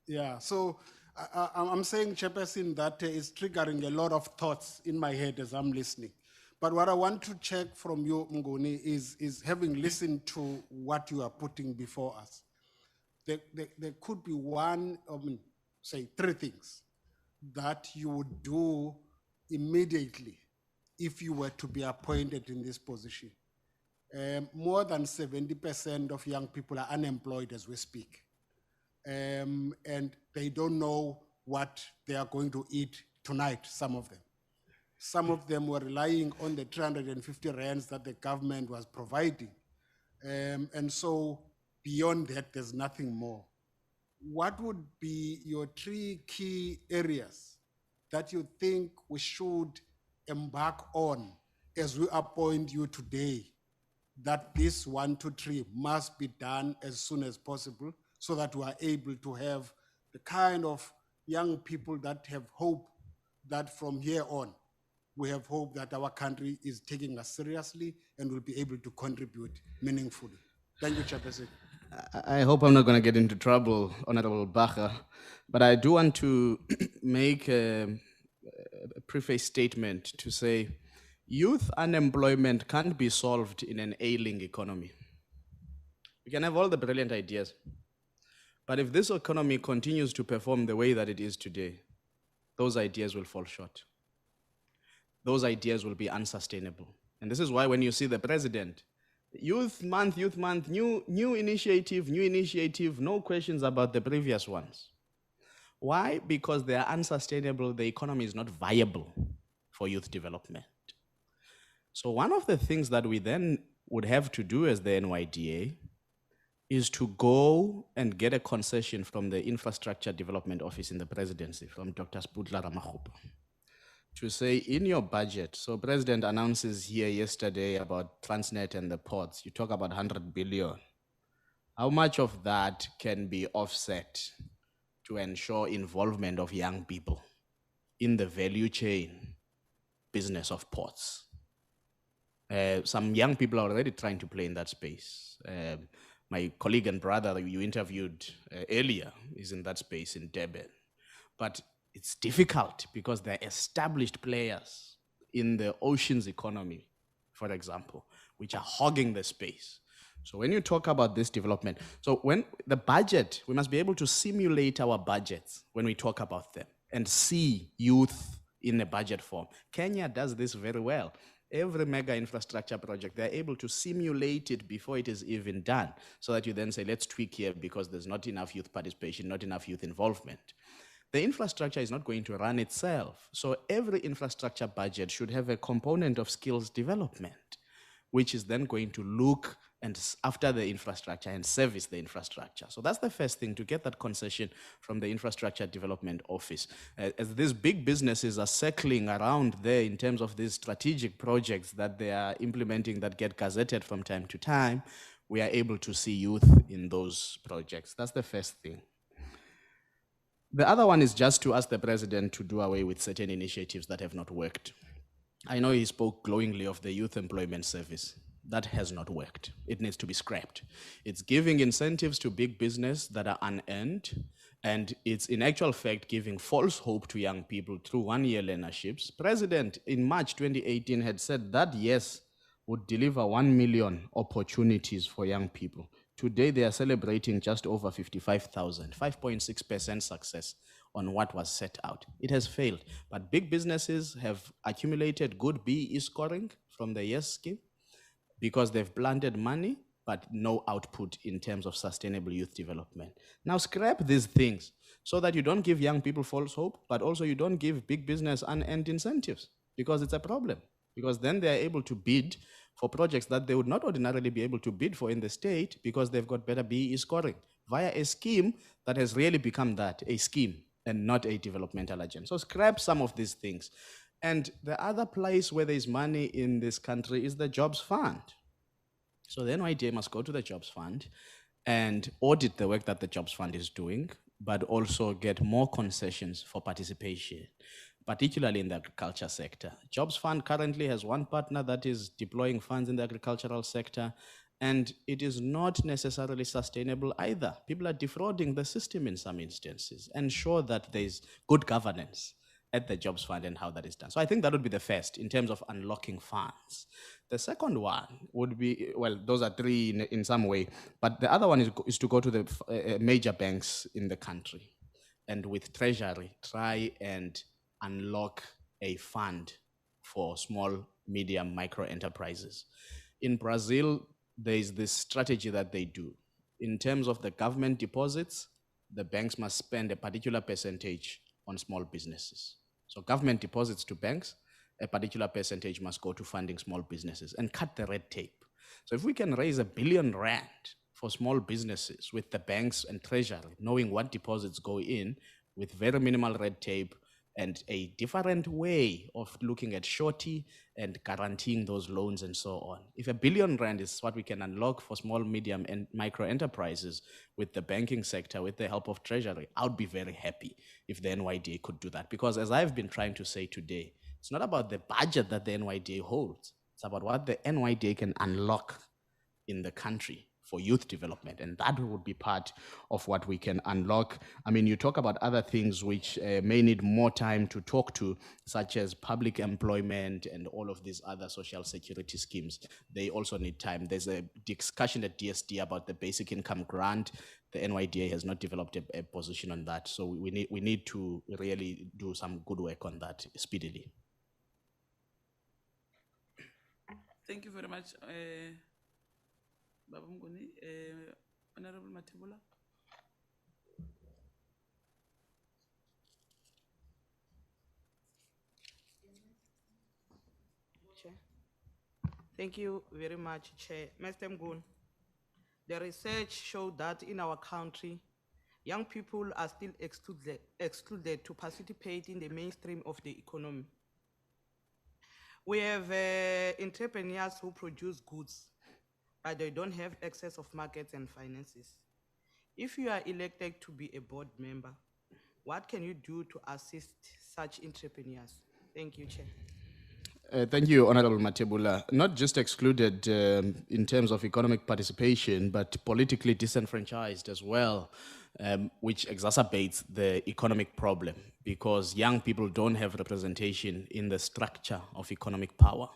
yeah, so I'm saying, Chairperson, that is triggering a lot of thoughts in my head as I'm listening. But what I want to check from you, Ngoni, is having listened to what you are putting before us, there could be say 3 things that you would do immediately if you were to be appointed in this position. More than 70% of young people are unemployed as we speak. And they don't know what they are going to eat tonight, some of them. Some of them were relying on the 350 rands that the government was providing. And so beyond that, there's nothing more. What would be your 3 key areas that you think we should embark on as we appoint you today, that this 1, 2, 3 must be done as soon as possible, so that we are able to have the kind of young people that have hope that from here on, we have hope that our country is taking us seriously and will be able to contribute meaningfully. Thank you, Chairperson. I hope I'm not going to get into trouble, Honorable Bacher, but I do want to make a preface statement to say youth unemployment can't be solved in an ailing economy. We can have all the brilliant ideas, but if this economy continues to perform the way that it is today, those ideas will fall short. Those ideas will be unsustainable. And this is why when you see the president, Youth month, new initiative, no questions about the previous ones. Why? Because they are unsustainable. The economy is not viable for youth development. So one of the things that we then would have to do as the NYDA is to go and get a concession from the Infrastructure Development Office in the presidency, from Dr. Spudla Ramachupa, to say in your budget, so President announces here yesterday about Transnet and the ports, you talk about 100 billion. How much of that can be offset to ensure involvement of young people in the value chain business of ports? Some young people are already trying to play in that space. My colleague and brother that you interviewed earlier is in that space in Durban. But it's difficult because they're established players in the oceans economy, for example, which are hogging the space. So when you talk about this development, so when the budget, we must be able to simulate our budgets when we talk about them and see youth in a budget form. Kenya does this very well. Every mega infrastructure project, they're able to simulate it before it is even done, so that you then say, let's tweak here because there's not enough youth participation, not enough youth involvement. The infrastructure is not going to run itself. So every infrastructure budget should have a component of skills development, which is then going to look and after the infrastructure and service the infrastructure. So that's the first thing, to get that concession from the Infrastructure Development Office. As these big businesses are circling around there in terms of these strategic projects that they are implementing that get gazetted from time to time, we are able to see youth in those projects. That's the first thing. The other one is just to ask the president to do away with certain initiatives that have not worked. I know he spoke glowingly of the Youth Employment Service. That has not worked. It needs to be scrapped. It's giving incentives to big business that are unearned, and it's in actual fact giving false hope to young people through one-year learnerships. President in March 2018 had said that yes, would deliver 1 million opportunities for young people. Today they are celebrating just over 55,000, 5.6% success on what was set out. It has failed, but big businesses have accumulated good BE scoring from the YES scheme because they've planted money, but no output in terms of sustainable youth development. Now scrap these things so that you don't give young people false hope, but also you don't give big business unearned incentives, because it's a problem. Because then they are able to bid for projects that they would not ordinarily be able to bid for in the state because they've got better BE scoring via a scheme that has really become that, a scheme and not a developmental agenda. So scrap some of these things. And the other place where there's money in this country is the Jobs Fund. So the NYDA must go to the Jobs Fund and audit the work that the Jobs Fund is doing, but also get more concessions for participation, particularly in the agriculture sector. Jobs Fund currently has one partner that is deploying funds in the agricultural sector, and it is not necessarily sustainable either. People are defrauding the system in some instances. Ensure that there's good governance at the Jobs Fund and how that is done. So I think that would be the first in terms of unlocking funds. The second one would be, well, those are three in some way, but the other one is to go to the major banks in the country and with Treasury, try and unlock a fund for small, medium, micro enterprises. In Brazil, there is this strategy that they do. In terms of the government deposits, the banks must spend a particular percentage on small businesses. So government deposits to banks, a particular percentage must go to funding small businesses and cut the red tape. So if we can raise R1 billion for small businesses with the banks and Treasury, knowing what deposits go in with very minimal red tape and a different way of looking at shorty and guaranteeing those loans and so on. If R1 billion is what we can unlock for small, medium, and micro enterprises with the banking sector, with the help of Treasury, I would be very happy if the NYDA could do that. Because as I've been trying to say today, it's not about the budget that the NYDA holds. It's about what the NYDA can unlock in the country for youth development, and that would be part of what we can unlock. I mean, you talk about other things which may need more time to talk to, such as public employment and all of these other social security schemes. They also need time. There's a discussion at DSD about the basic income grant. The NYDA has not developed a position on that, so we need to really do some good work on that speedily. Thank you very much. Baba Mnguni, Honorable Matebula. Chair. Thank you very much, Chair. Mr. Mgun, the research showed that in our country, young people are still excluded to participate in the mainstream of the economy. We have entrepreneurs who produce goods, but they don't have access of markets and finances. If you are elected to be a board member, what can you do to assist such entrepreneurs? Thank you, Chair. Thank you, Honorable Matebula. Not just excluded in terms of economic participation, but politically disenfranchised as well, which exacerbates the economic problem because young people don't have representation in the structure of economic power.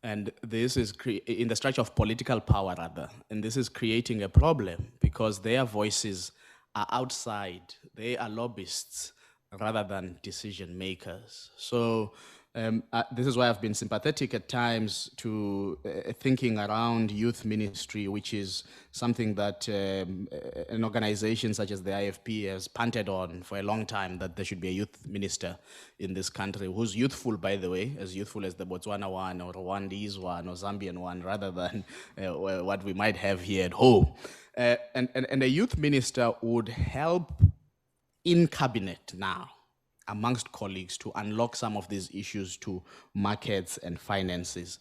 And this is in the structure of political power, rather. And this is creating a problem because their voices are outside. They are lobbyists. rather than decision makers. So this is why I've been sympathetic at times to thinking around youth ministry, which is something that an organization such as the IFP has punted on for a long time, that there should be a youth minister in this country who's youthful, by the way, as youthful as the Botswana one or Rwandese one or Zambian one, rather than what we might have here at home. And a youth minister would help in cabinet now amongst colleagues to unlock some of these issues to markets and finances.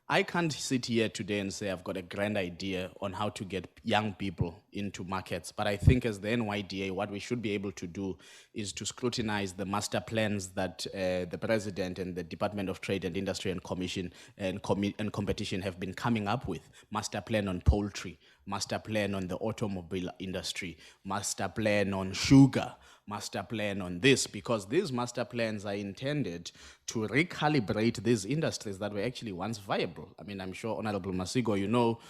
I can't sit here today and say I've got a grand idea on how to get young people into markets, but I think as the NYDA, what we should be able to do is to scrutinize the master plans that the President and the Department of Trade and Industry and Commission and Competition have been coming up with. Master plan on poultry, master plan on the automobile industry, master plan on sugar, master plan on this, because these master plans are intended to recalibrate these industries that were actually once viable. I mean, I'm sure Honorable Masigo, you know,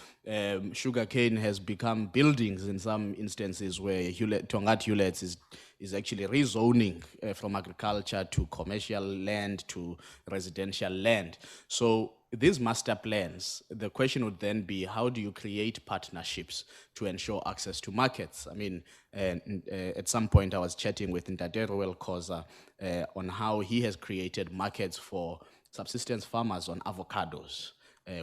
sugarcane has become buildings in some instances where Tongat Hewlett is actually rezoning from agriculture to commercial land to residential land. So these master plans, the question would then be, how do you create partnerships to ensure access to markets? I mean, at some point I was chatting with Ndade Roel Koza on how he has created markets for subsistence farmers on avocados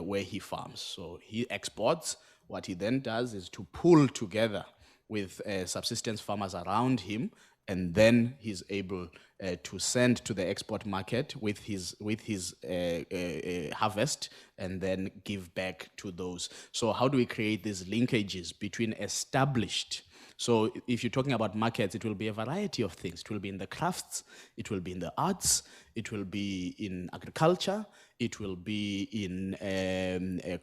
where he farms. So he exports. What he then does is to pull together with subsistence farmers around him, and then he's able to send to the export market with his harvest, and then give back to those. So how do we create these linkages between established? So if you're talking about markets, it will be a variety of things. It will be in the crafts, it will be in the arts, it will be in agriculture, it will be in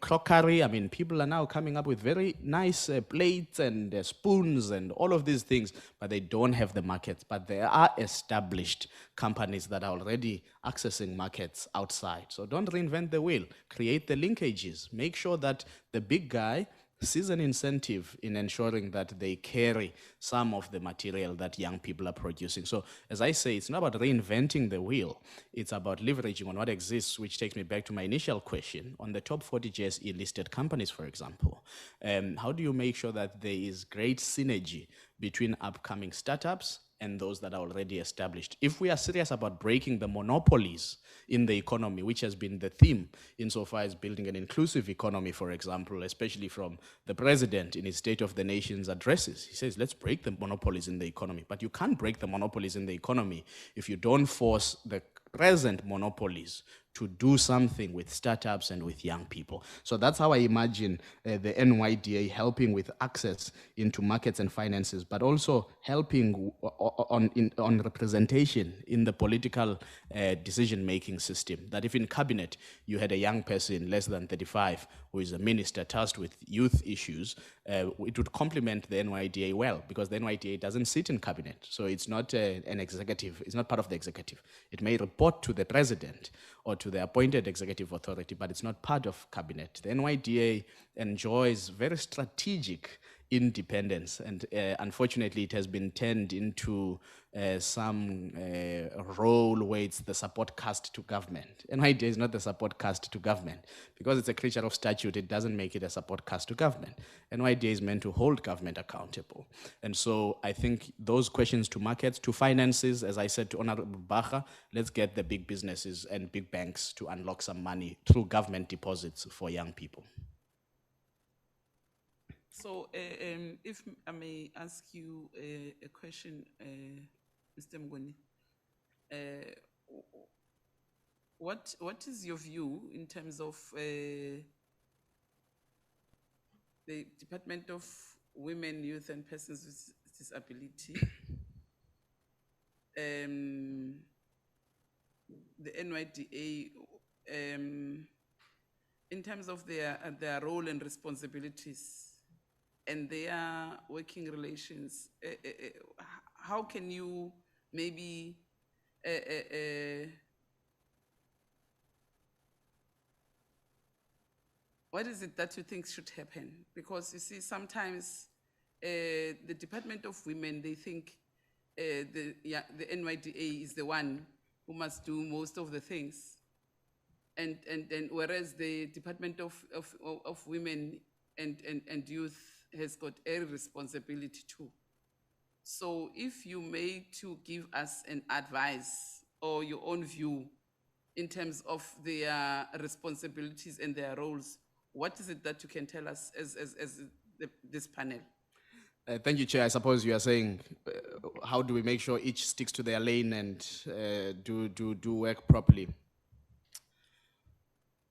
crockery. I mean, people are now coming up with very nice plates and spoons and all of these things, but they don't have the markets. But there are established companies that are already accessing markets outside. So don't reinvent the wheel. Create the linkages. Make sure that the big guy sees an incentive in ensuring that they carry some of the material that young people are producing. So as I say, it's not about reinventing the wheel. It's about leveraging on what exists, which takes me back to my initial question on the top 40 JSE listed companies, for example. How do you make sure that there is great synergy between upcoming startups and those that are already established? If we are serious about breaking the monopolies in the economy, which has been the theme insofar as building an inclusive economy, for example, especially from the President in his State of the Nation's addresses. He says, let's break the monopolies in the economy. But you can't break the monopolies in the economy if you don't force the present monopolies to do something with startups and with young people. So that's how I imagine the NYDA helping with access into markets and finances, but also helping on representation in the political decision-making system. That if in cabinet you had a young person less than 35 who is a minister tasked with youth issues, it would complement the NYDA well, because the NYDA doesn't sit in cabinet. So it's not an executive, it's not part of the executive. It may report to the president or to the appointed executive authority, but it's not part of cabinet. The NYDA enjoys very strategic independence, and unfortunately it has been turned into some role where it's the support caste to government. NYDA is not the support caste to government. Because it's a creature of statute, it doesn't make it a support caste to government. NYDA is meant to hold government accountable. And so I think those questions to markets, to finances, as I said to Honorable Bacha, let's get the big businesses and big banks to unlock some money through government deposits for young people. So if I may ask you a question, Mr. Mgoni, what is your view in terms of the Department of Women, Youth and Persons with Disability, the NYDA, in terms of their role and responsibilities and their working relations? How can you maybe what is it that you think should happen? Because you see, sometimes the Department of Women, they think the NYDA is the one who must do most of the things. And whereas the Department of Women and Youth has got a responsibility too. So if you may to give us an advice or your own view in terms of their responsibilities and their roles, what is it that you can tell us as this panel? Thank you, Chair. I suppose you are saying, how do we make sure each sticks to their lane and do work properly?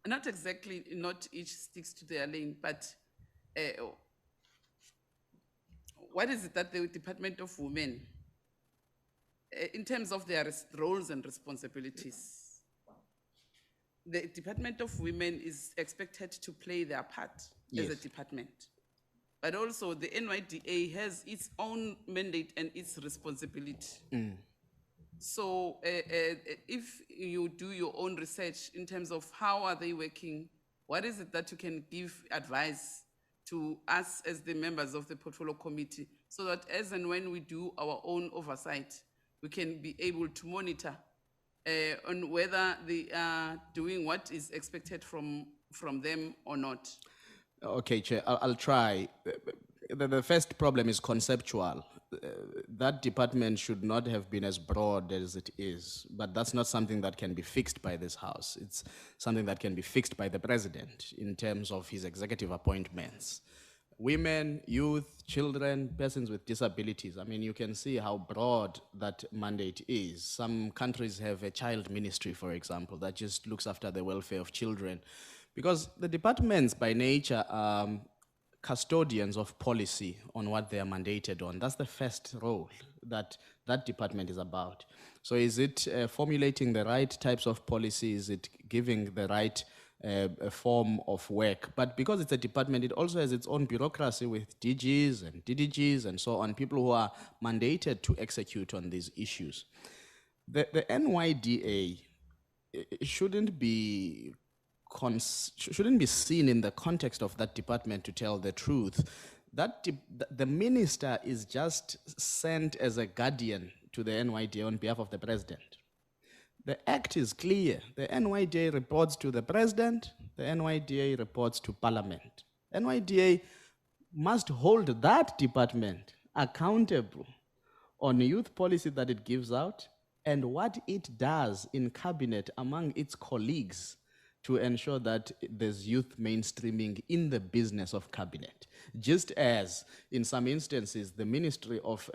Not exactly, not each sticks to their lane, but what is it that the Department of Women, in terms of their roles and responsibilities, the Department of Women is expected to play their part as a Yes. department. But also the NYDA has its own mandate and its responsibility. So if you do your own research in terms of how are they working, what is it that you can give advice to us as the members of the portfolio committee, so that as and when we do our own oversight, we can be able to monitor on whether they are doing what is expected from them or not. Okay, Chair, I'll try. The first problem is conceptual. That department should not have been as broad as it is, but that's not something that can be fixed by this House. It's something that can be fixed by the President in terms of his executive appointments. Women, youth, children, persons with disabilities. I mean, you can see how broad that mandate is. Some countries have a child ministry, for example, that just looks after the welfare of children. Because the departments by nature are custodians of policy on what they are mandated on. That's the first role that that department is about. So is it formulating the right types of policy? Is it giving the right form of work? But because it's a department, it also has its own bureaucracy with DGs and DDGs and so on, people who are mandated to execute on these issues. The NYDA shouldn't be seen in the context of that department, to tell the truth. The minister is just sent as a guardian to the NYDA on behalf of the president. The act is clear. The NYDA reports to the president, the NYDA reports to parliament. NYDA must hold that department accountable on youth policy that it gives out and what it does in cabinet among its colleagues to ensure that there's youth mainstreaming in the business of cabinet. Just as in some instances, the Ministry of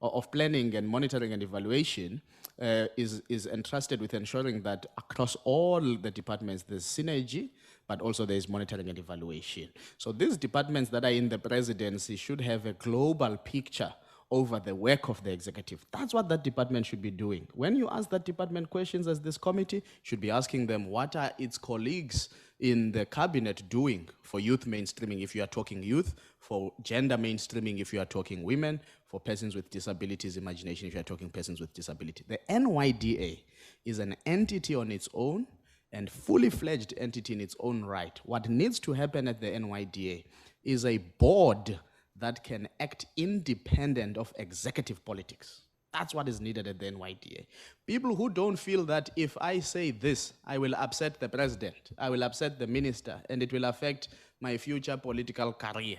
of Planning and Monitoring and Evaluation is entrusted with ensuring that across all the departments, there's synergy, but also there's monitoring and evaluation. So these departments that are in the presidency should have a global picture over the work of the executive. That's what that department should be doing. When you ask that department questions as this committee, should be asking them what are its colleagues in the cabinet doing for youth mainstreaming if you are talking youth, for gender mainstreaming if you are talking women, for persons with disabilities imagination if you are talking persons with disability. The NYDA is an entity on its own and fully fledged entity in its own right. What needs to happen at the NYDA is a board that can act independent of executive politics. That's what is needed at the NYDA. People who don't feel that if I say this, I will upset the president, I will upset the minister, and it will affect my future political career.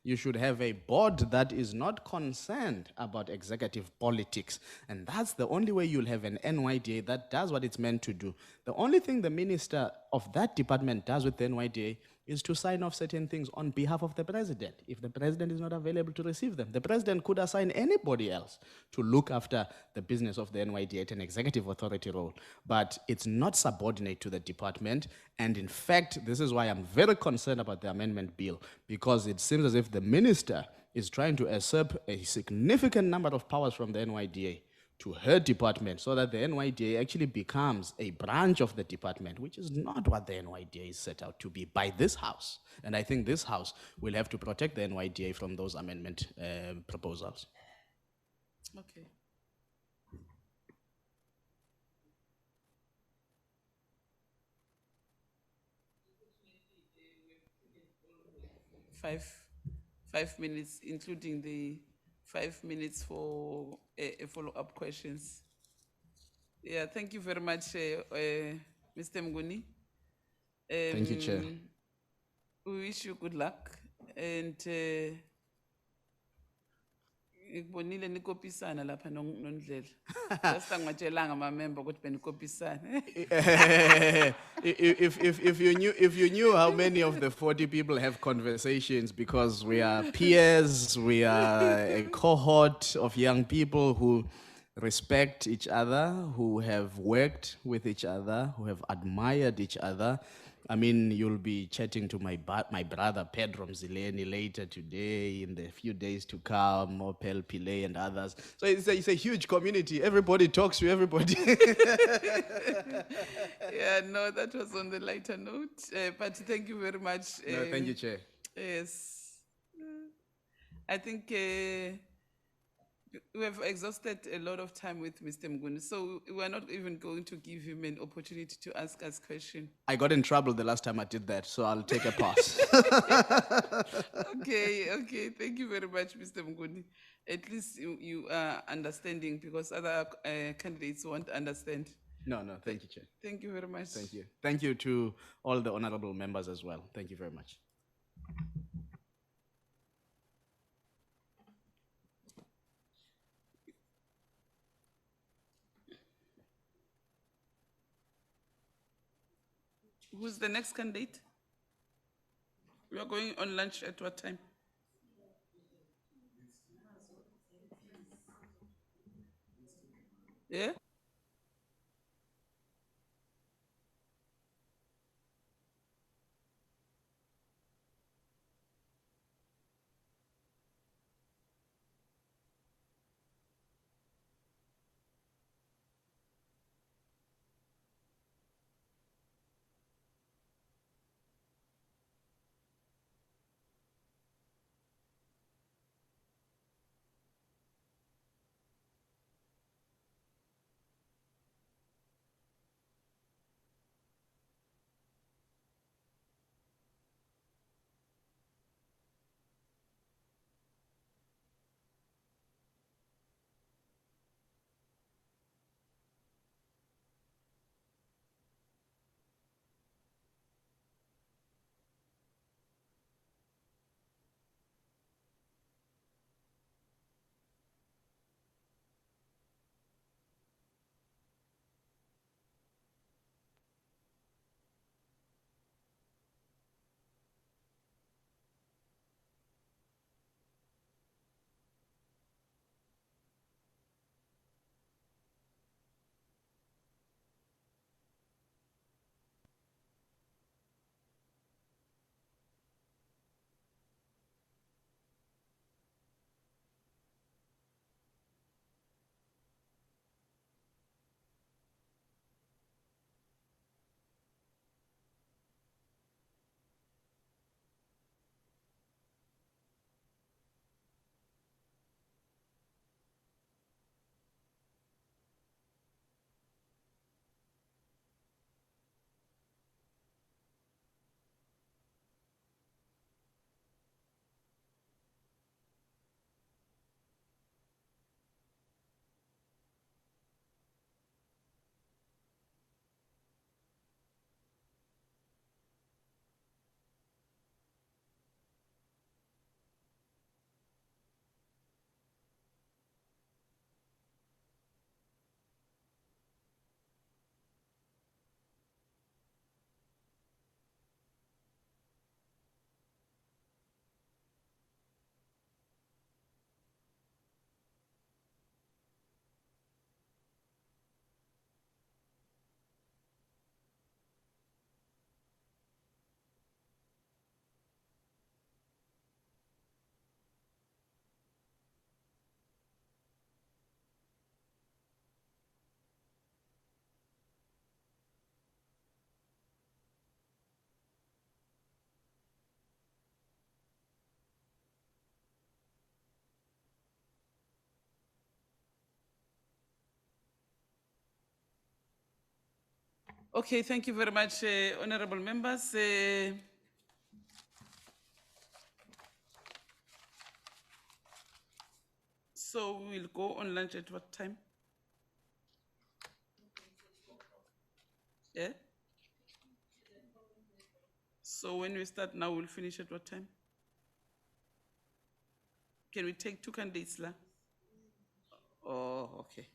You should have a board that is not concerned about executive politics. And that's the only way you'll have an NYDA that does what it's meant to do. The only thing the minister of that department does with the NYDA is to sign off certain things on behalf of the president. If the president is not available to receive them, the president could assign anybody else to look after the business of the NYDA at an executive authority role. But it's not subordinate to the department. And in fact, this is why I'm very concerned about the amendment bill, because it seems as if the minister is trying to usurp a significant number of powers from the NYDA to her department, so that the NYDA actually becomes a branch of the department, which is not what the NYDA is set out to be by this House. And I think this House will have to protect the NYDA from those amendment proposals. Okay. Five minutes, including the 5 minutes for follow-up questions. Yeah, thank you very much, Mr. Mguni. Thank you, Chair. We wish you good luck and ngibonile nikopisana lapha noNdlela. Just angwatshelanga ma-member ukuthi benikopisana. If you knew how many of the 40 people have conversations, because we are peers, we are a cohort of young people who respect each other, who have worked with each other, who have admired each other. I mean, you'll be chatting to my brother Pedro Mzileni later today, in the few days to come, Opel Pile and others. So it's a huge community. Everybody talks to everybody. Yeah, no, that was on the lighter note. But thank you very much. No, thank you, Chair. Yes. I think we have exhausted a lot of time with Mr. Mguni, so we're not even going to give him an opportunity to ask us questions. I got in trouble the last time I did that, so I'll take a pass. Okay, thank you very much, Mr. Mguni. At least you are understanding, because other candidates won't understand. No, thank you, Chair. Thank you very much. Thank you. Thank you to all the honorable members as well. Thank you very much. Who's the next candidate? We are going on lunch at what time? Yeah? Okay, thank you very much, honorable members. So we'll go on lunch at what time? Yeah? So when we start now, we'll finish at what time? Can we take 2 candidates, La? Oh, okay.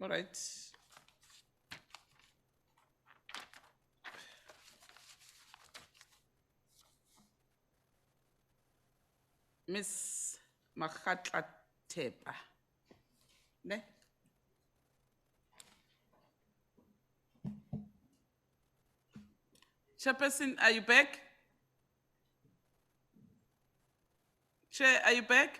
All right. Miss Makhatla Tepa. Ne? Chairperson, are you back? Chair, are you back?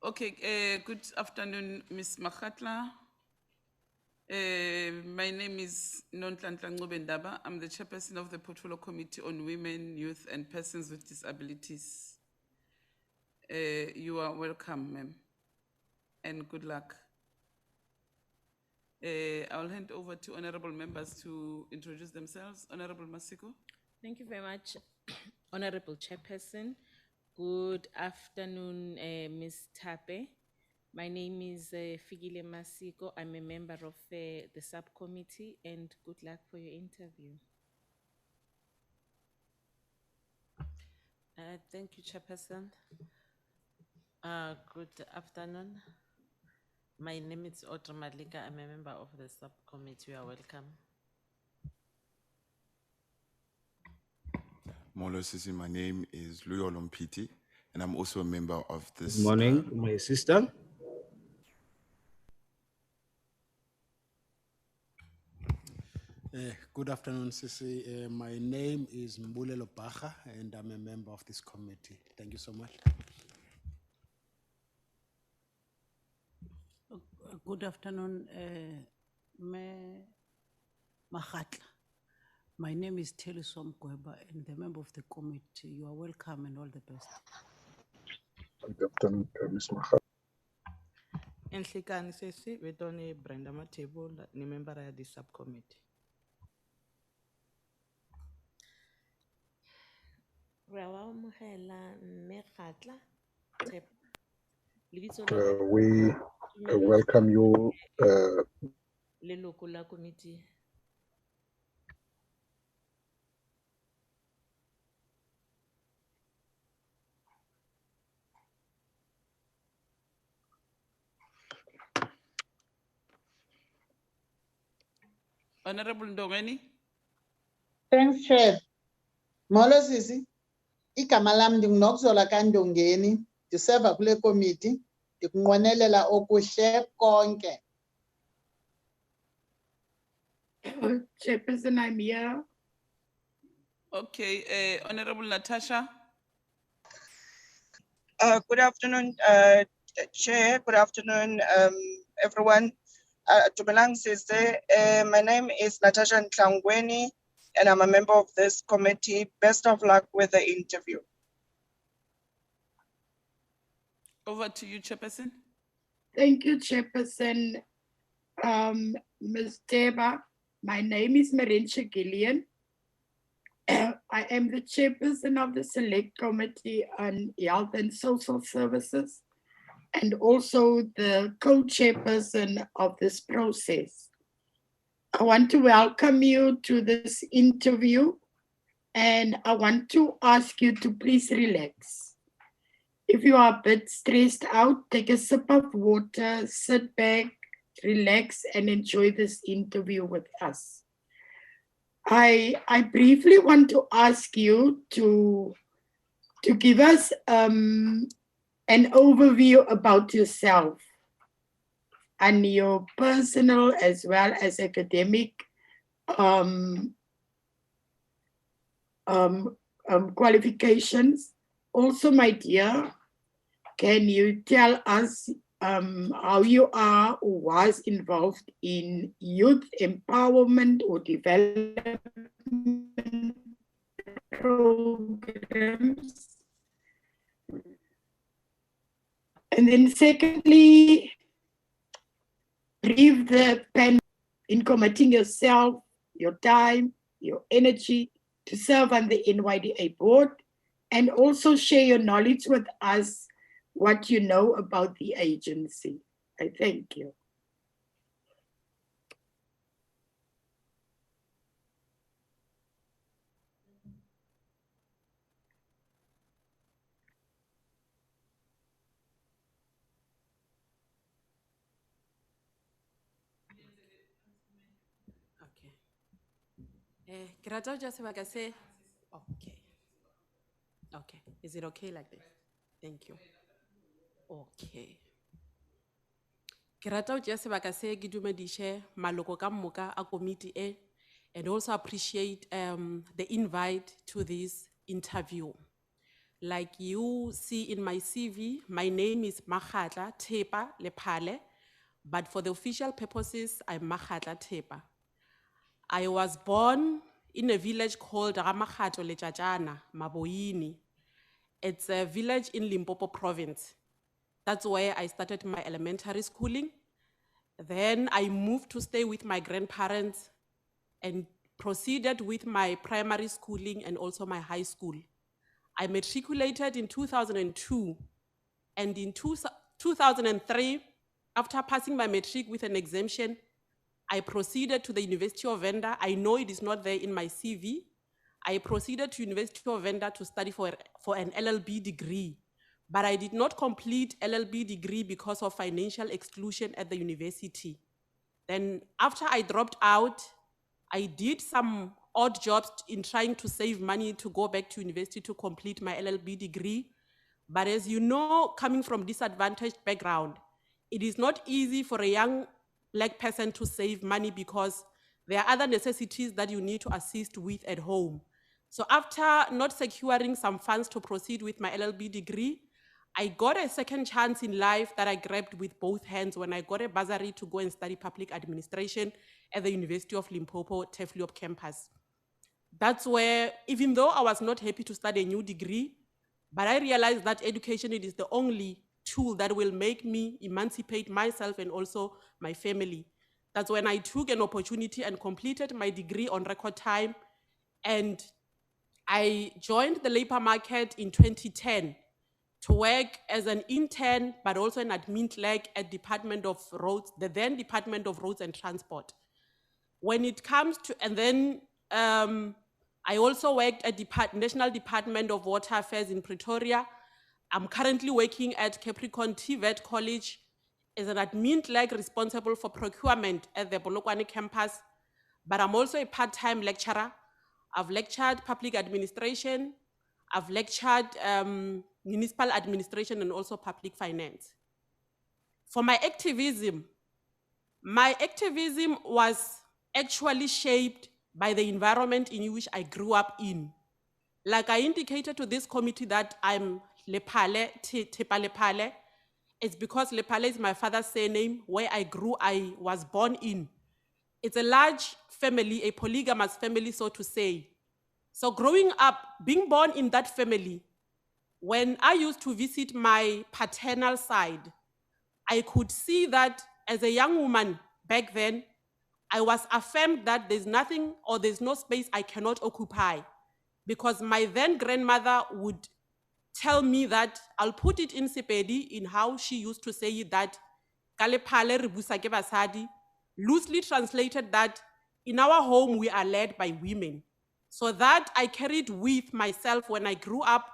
Okay, good afternoon, Ms. Makhatla. My name is Nonhlanhla Ncubendaba. I'm the chairperson of the Portfolio Committee on Women, Youth, and Persons with Disabilities. You are welcome, ma'am, and good luck. I'll hand over to honorable members to introduce themselves. Honorable Masiko. Thank you very much, Honorable Chairperson. Good afternoon, Ms. Tape. My name is Figile Masiko. I'm a member of the subcommittee, and good luck for your interview. Thank you, Chairperson. Good afternoon. My name is Audrey Madlika. I'm a member of the subcommittee. You are welcome. Molo Sisi, my name is Luyo Lompiti, and I'm also a member of this. Good morning, my sister. Good afternoon, Sisi. My name is Mbulelo Baha, and I'm a member of this committee. Thank you so much. Good afternoon, Makhatla. My name is Telisom Gweba, and the member of the committee. You are welcome and all the best. Good afternoon, Ms. Makhatla. Enhlikani sesi vetoni Brenda Matebo ni member ya this subcommittee. We welcome you. Leloko la committee. Honorable Ndongeni. Thanks, Chair. Molo Sisi, igama lam ndinguNokzola kaNdongeni, ndiserva kule committee, ndikunqwenelela okuhle konke. Chairperson, I'm here. Okay, Honorable Natasha. Good afternoon, Chair. Good afternoon, everyone. Dumelang Sisi. My name is Natasha Ntlangweni, and I'm a member of this committee. Best of luck with the interview. Over to you, Chairperson. Thank you, Chairperson. Ms. Deba, my name is Marincha Gillian. I am the chairperson of the Select Committee on Health and Social Services, and also the co-chairperson of this process. I want to welcome you to this interview, and I want to ask you to please relax. If you are a bit stressed out, take a sip of water, sit back, relax, and enjoy this interview with us. I briefly want to ask you to give us an overview about yourself and your personal as well as academic qualifications. Also, my dear, can you tell us how you are or was involved in youth empowerment or development programs? And then secondly, brief the pen in committing yourself, your time, your energy to serve on the NYDA board, and also share your knowledge with us, what you know about the agency. I thank you. Okay. Ke rata ho tjha sebaka se. Okay. Okay. Is it okay like this? Thank you. Okay. Ke rata ho tjha sebaka se ke dumedishe maloko ka moka a committee e, and also appreciate the invite to this interview. Like you see in my CV, my name is Makgatla Thepa Lepale, but for the official purposes, I'm Makgatla Thepa. I was born in a village called Ramakgato Lechachana, Maboini. It's a village in Limpopo province. That's where I started my elementary schooling. Then I moved to stay with my grandparents and proceeded with my primary schooling and also my high school. I matriculated in 2002, and in 2003, after passing my matric with an exemption, I proceeded to the University of Venda. I know it is not there in my CV. I proceeded to University of Venda to study for an LLB degree, but I did not complete LLB degree because of financial exclusion at the university. Then after I dropped out, I did some odd jobs in trying to save money to go back to university to complete my LLB degree. But as you know, coming from disadvantaged background, it is not easy for a young Black person to save money because there are other necessities that you need to assist with at home. So after not securing some funds to proceed with my LLB degree, I got a second chance in life that I grabbed with both hands when I got a bursary to go and study public administration at the University of Limpopo, Tefliop campus. That's where, even though I was not happy to study a new degree, but I realized that education it is the only tool that will make me emancipate myself and also my family. That's when I took an opportunity and completed my degree on record time. And I joined the labor market in 2010 to work as an intern, but also an admin clerk at Department of Roads, the then Department of Roads and Transport. When it comes to, and then I also worked at National Department of Water Affairs in Pretoria. I'm currently working at Capricorn TVET College as an admin clerk responsible for procurement at the Polokwane campus, but I'm also a part-time lecturer. I've lectured public administration, I've lectured municipal administration and also public finance. For my activism was actually shaped by the environment in which I grew up in. Like I indicated to this committee that I'm Lepale, Thepa Lepale, it's because Lepale is my father's surname, where I was born in. It's a large family, a polygamous family, so to say. So growing up, being born in that family, when I used to visit my paternal side, I could see that as a young woman back then, I was affirmed that there's nothing or there's no space I cannot occupy, because my then grandmother would tell me that, I'll put it in Sepedi in how she used to say it, that "Kalepale re busa ke basadi," loosely translated that in our home we are led by women. So that I carried with myself when I grew up.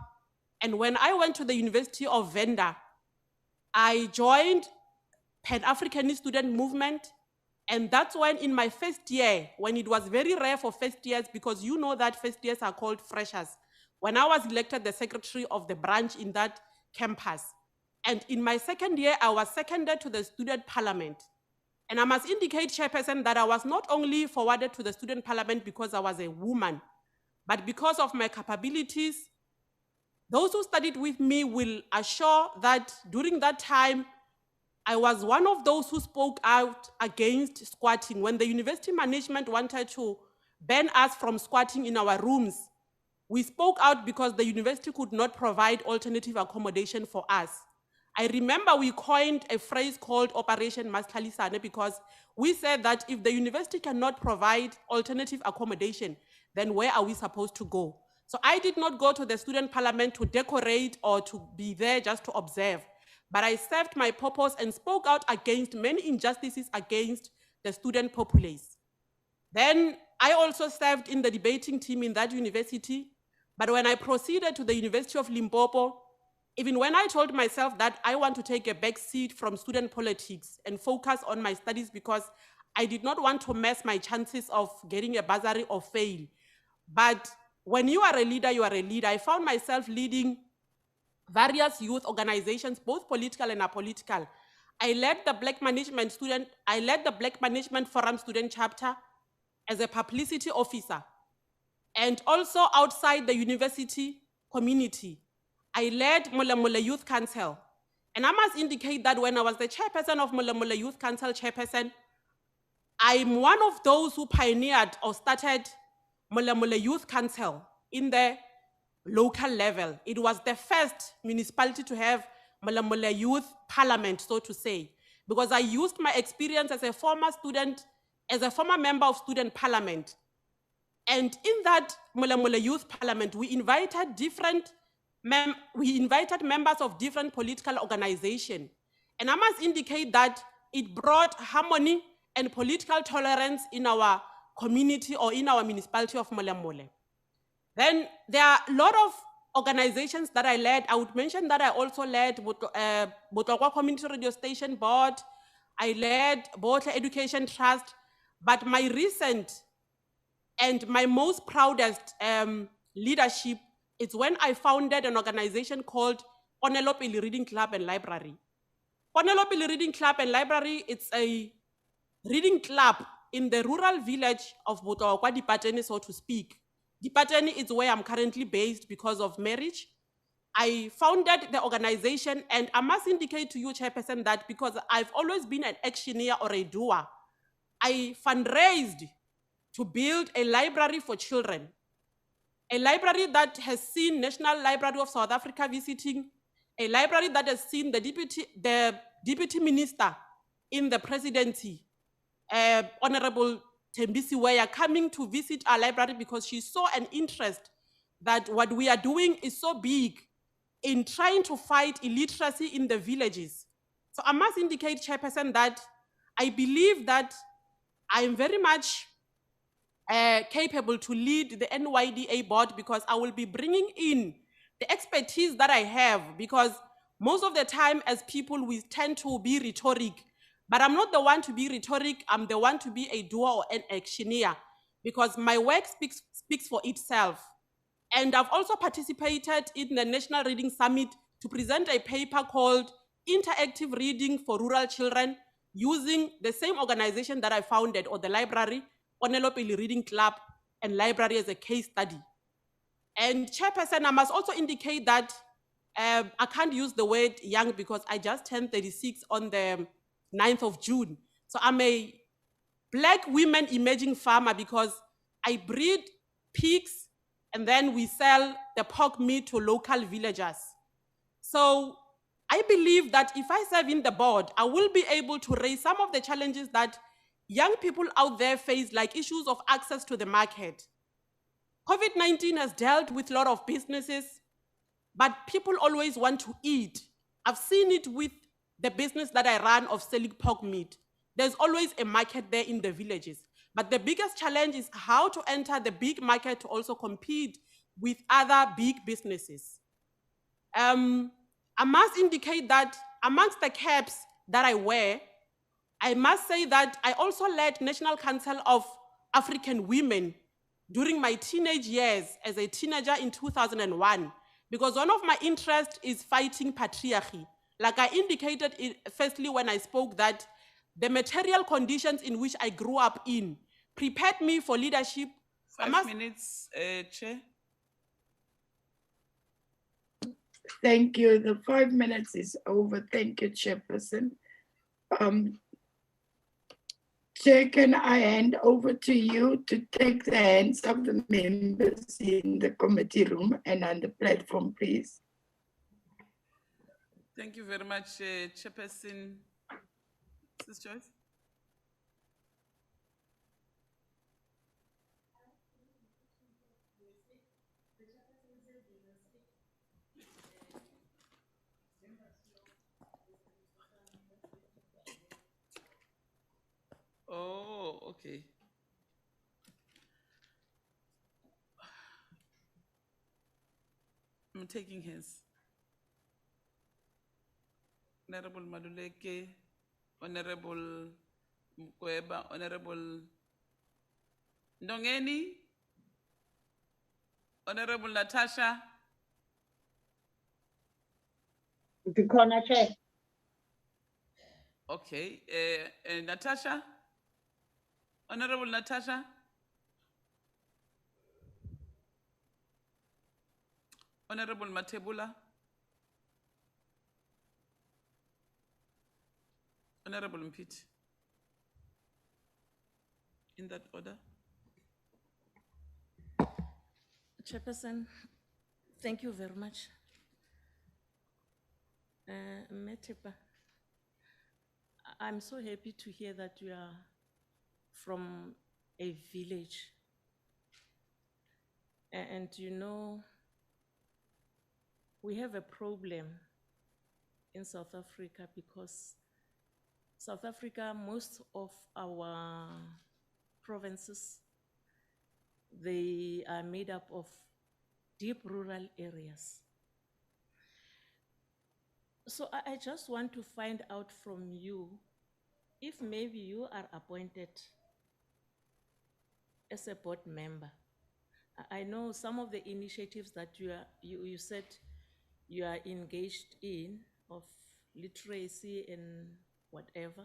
And when I went to the University of Venda, I joined Pan-Africanist student movement. And that's when in my first year, when it was very rare for first years, because you know that first years are called freshers, when I was elected the secretary of the branch in that campus. And in my second year, I was seconded to the student parliament. And I must indicate, Chairperson, that I was not only forwarded to the student parliament because I was a woman, but because of my capabilities. Those who studied with me will assure that during that time, I was one of those who spoke out against squatting. When the university management wanted to ban us from squatting in our rooms, we spoke out because the university could not provide alternative accommodation for us. I remember we coined a phrase called Operation Maskhalisane, because we said that if the university cannot provide alternative accommodation, then where are we supposed to go? So I did not go to the student parliament to decorate or to be there just to observe, but I served my purpose and spoke out against many injustices against the student populace. Then I also served in the debating team in that university, but when I proceeded to the University of Limpopo, even when I told myself that I want to take a back seat from student politics and focus on my studies because I did not want to mess my chances of getting a bursary or fail. But when you are a leader, you are a leader. I found myself leading various youth organizations, both political and apolitical. I led the Black Management Forum student chapter as a publicity officer. And also outside the university community, I led Mula Youth Council. And I must indicate that when I was the chairperson of Mula Youth Council chairperson, I'm one of those who pioneered or started Mula Youth Council in the local level. It was the first municipality to have Mula Youth Parliament, so to say, because I used my experience as a former student, as a former member of student parliament. And in that Mula Youth Parliament, we invited members of different political organizations. And I must indicate that it brought harmony and political tolerance in our community or in our municipality of Mula. Then there are a lot of organizations that I led. I would mention that I also led Botlokwa Community Radio Station Board. I led Botla Education Trust. But my recent and my most proudest leadership is when I founded an organization called Ponelopele Reading Club and Library. Ponelopele Reading Club and Library, it's a reading club in the rural village of Botlokwa Dipateni, so to speak. Dipateni is where I'm currently based because of marriage. I founded the organization, and I must indicate to you, Chairperson, that because I've always been an actioneer or a doer, I fundraised to build a library for children. A library that has seen National Library of South Africa visiting, a library that has seen the deputy minister in the presidency, Honorable Tembisi Weya, coming to visit our library because she saw an interest that what we are doing is so big in trying to fight illiteracy in the villages. So I must indicate, Chairperson, that I believe that I am very much capable to lead the NYDA board because I will be bringing in the expertise that I have, because most of the time as people we tend to be rhetoric, but I'm not the one to be rhetoric, I'm the one to be a doer or an actioneer because my work speaks for itself. And I've also participated in the National Reading Summit to present a paper called Interactive Reading for Rural Children using the same organization that I founded, or the library, Ponelopele Reading Club and Library, as a case study. And Chairperson, I must also indicate that I can't use the word young because I just turned 36 on the 9th of June. So I'm a Black women emerging farmer because I breed pigs and then we sell the pork meat to local villagers. So I believe that if I serve in the board, I will be able to raise some of the challenges that young people out there face, like issues of access to the market. COVID-19 has dealt with a lot of businesses, but people always want to eat. I've seen it with the business that I run of selling pork meat. There's always a market there in the villages. But the biggest challenge is how to enter the big market to also compete with other big businesses. I must indicate that amongst the caps that I wear, I must say that I also led National Council of African Women during my teenage years as a teenager in 2001, because one of my interests is fighting patriarchy. Like I indicated firstly when I spoke, that the material conditions in which I grew up in prepared me for leadership. 5 minutes, Chair. Thank you. The 5 minutes is over. Thank you, Chairperson. Chair, can I hand over to you to take the hands of the members in the committee room and on the platform, please? Thank you very much, Chairperson. Mrs. Joyce. Okay. I'm taking hands. Honorable Maduleke, Honorable Mkweba, Honorable Ndongeni, Honorable Natasha, The corner chair. okay, Natasha, Honorable Natasha, Honorable Matebula, Honorable Mpit. In that order. Chairperson, thank you very much. Metepa, I'm so happy to hear that you are from a village. And you know, we have a problem in South Africa because South Africa, most of our provinces, they are made up of deep rural areas. So I just want to find out from you if maybe you are appointed as a board member. I know some of the initiatives that you said you are engaged in of literacy and whatever.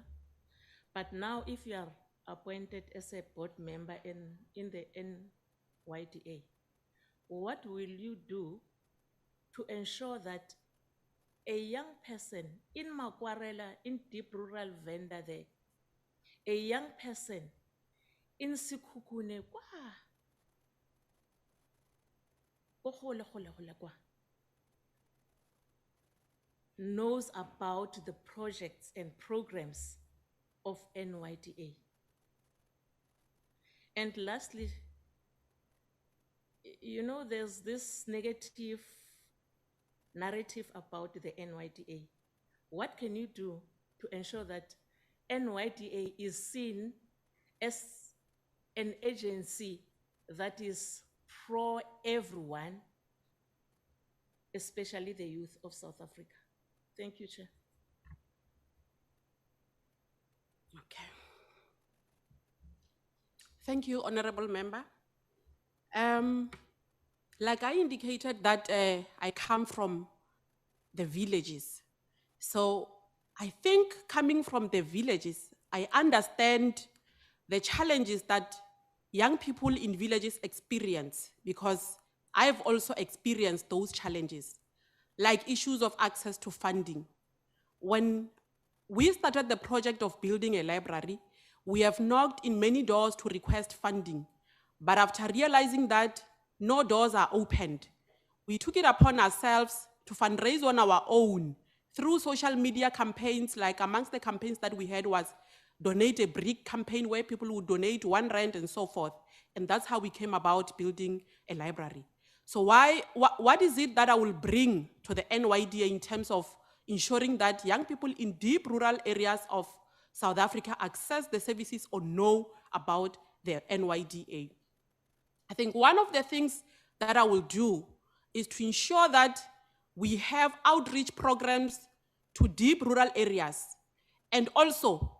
But now if you are appointed as a board member in the NYDA, what will you do to ensure that a young person in Makwarela, in deep rural Venda there, a young person in Sikukune, knows about the projects and programs of NYDA? And lastly, you know, there's this negative narrative about the NYDA. What can you do to ensure that NYDA is seen as an agency that is pro everyone, especially the youth of South Africa? Thank you, Chair. Okay. Thank you, Honorable Member. Like I indicated that I come from the villages. So I think coming from the villages, I understand the challenges that young people in villages experience because I've also experienced those challenges, like issues of access to funding. When we started the project of building a library, we have knocked in many doors to request funding. But after realizing that no doors are opened, we took it upon ourselves to fundraise on our own through social media campaigns. Like amongst the campaigns that we had was Donate a Brick campaign, where people would donate R1 and so forth. And that's how we came about building a library. So what is it that I will bring to the NYDA in terms of ensuring that young people in deep rural areas of South Africa access the services or know about the NYDA? I think one of the things that I will do is to ensure that we have outreach programs to deep rural areas. And also,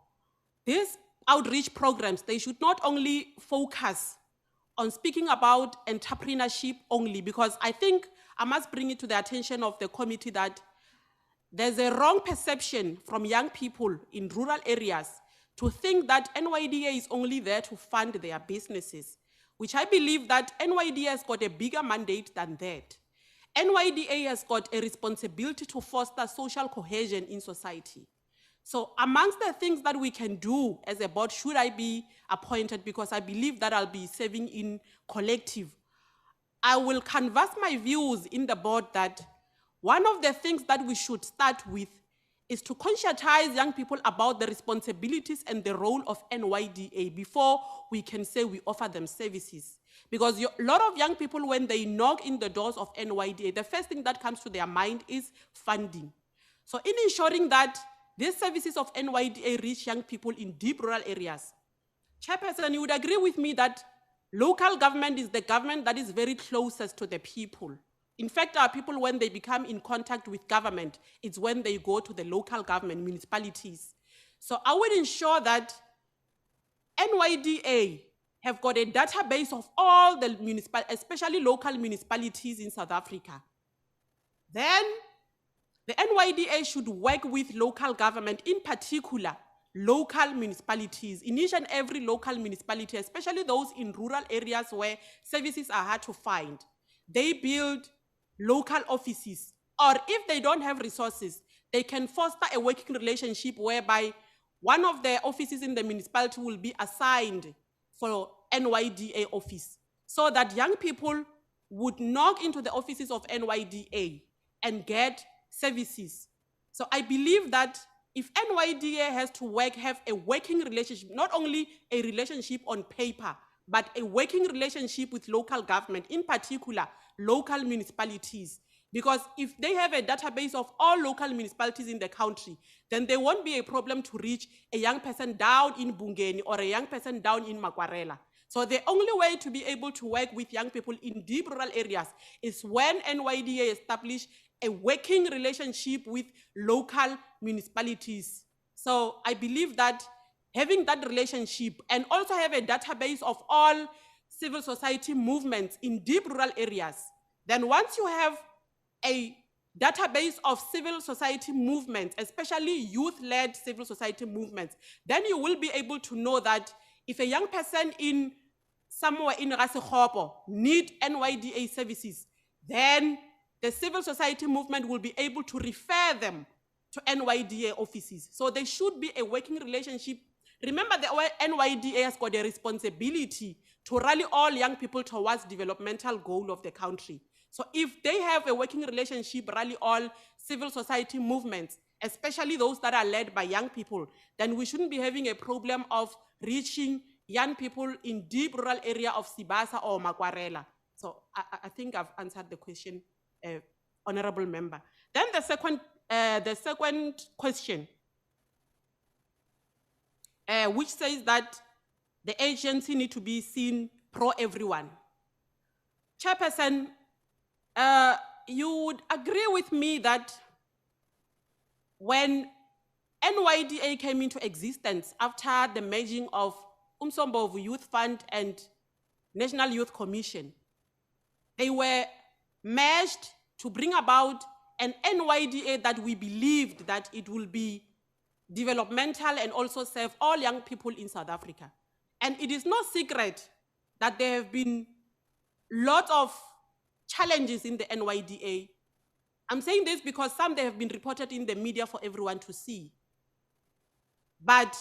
these outreach programs, they should not only focus on speaking about entrepreneurship only, because I think I must bring it to the attention of the committee that there's a wrong perception from young people in rural areas to think that NYDA is only there to fund their businesses, which I believe that NYDA has got a bigger mandate than that. NYDA has got a responsibility to foster social cohesion in society. So amongst the things that we can do as a board, should I be appointed, because I believe that I'll be serving in collective, I will canvass my views in the board that one of the things that we should start with is to conscientize young people about the responsibilities and the role of NYDA before we can say we offer them services. Because a lot of young people, when they knock in the doors of NYDA, the first thing that comes to their mind is funding. So in ensuring that these services of NYDA reach young people in deep rural areas, Chairperson, you would agree with me that local government is the government that is very closest to the people. In fact, our people, when they become in contact with government, it's when they go to the local government, municipalities. So I would ensure that NYDA have got a database of all the especially local municipalities in South Africa. Then the NYDA should work with local government, in particular, local municipalities, in each and every local municipality, especially those in rural areas where services are hard to find. They build local offices, or if they don't have resources, they can foster a working relationship whereby one of the offices in the municipality will be assigned for NYDA office, so that young people would knock into the offices of NYDA and get services. So I believe that if NYDA has to have a working relationship, not only a relationship on paper, but a working relationship with local government, in particular, local municipalities. Because if they have a database of all local municipalities in the country, then there won't be a problem to reach a young person down in Bungeni or a young person down in Makwarela. So the only way to be able to work with young people in deep rural areas is when NYDA establish a working relationship with local municipalities. So I believe that having that relationship and also have a database of all civil society movements in deep rural areas, then once you have a database of civil society movements, especially youth-led civil society movements, then you will be able to know that if a young person in somewhere in Rasekgopo need NYDA services, then the civil society movement will be able to refer them to NYDA offices. So there should be a working relationship. Remember, the NYDA has got a responsibility to rally all young people towards developmental goal of the country. So if they have a working relationship, rally all civil society movements, especially those that are led by young people, then we shouldn't be having a problem of reaching young people in deep rural area of Sibasa or Makwarela. So I think I've answered the question, Honorable Member. Then the second question, which says that the agency need to be seen pro everyone. Chairperson, you would agree with me that when NYDA came into existence after the merging of Umsombovu Youth Fund and National Youth Commission, they were merged to bring about an NYDA that we believed that it will be developmental and also serve all young people in South Africa. And it is no secret that there have been lots of challenges in the NYDA. I'm saying this because some they have been reported in the media for everyone to see. But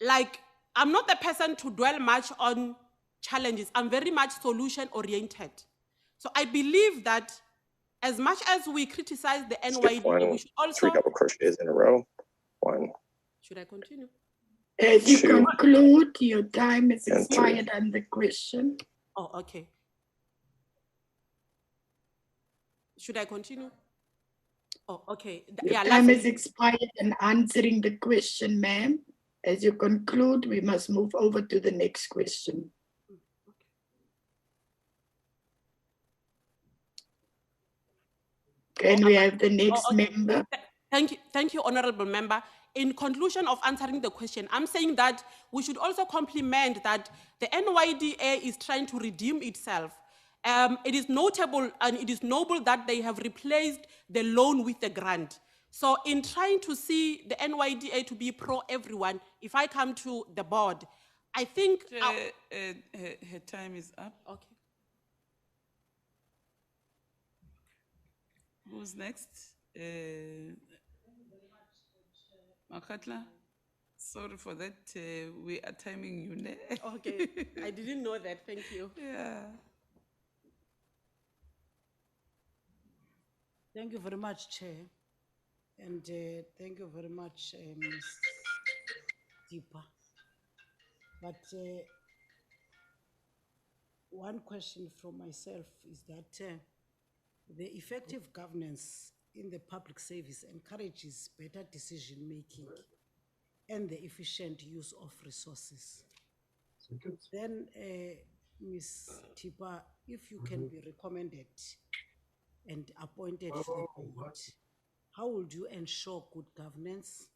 like, I'm not the person to dwell much on challenges. I'm very much solution oriented. So I believe that as much as we criticize the NYDA, we should also— 3 double crochets in a row. 1. Should I continue? As you 2, conclude, your time is and 3. expired on the question. Oh, okay. Should I continue? Oh, okay. Your time is expired in answering the question, ma'am. As you conclude, we must move over to the next question. Can we have the next member? Thank you, Honorable Member. In conclusion of answering the question, I'm saying that we should also compliment that the NYDA is trying to redeem itself. It is notable and it is noble that they have replaced the loan with the grant. So in trying to see the NYDA to be pro everyone, if I come to the board, I think— her time is up. Okay. Who's next? Makatla? Sorry for that. We are timing you now. Okay, I didn't know that. Thank you. Yeah. Thank you very much, Chair. And thank you very much, Ms. Deepa. But one question from myself is that the effective governance in the public service encourages better decision-making and the efficient use of resources. Then, Ms. Tipa, if you can be recommended and appointed to the board, how would you ensure good governance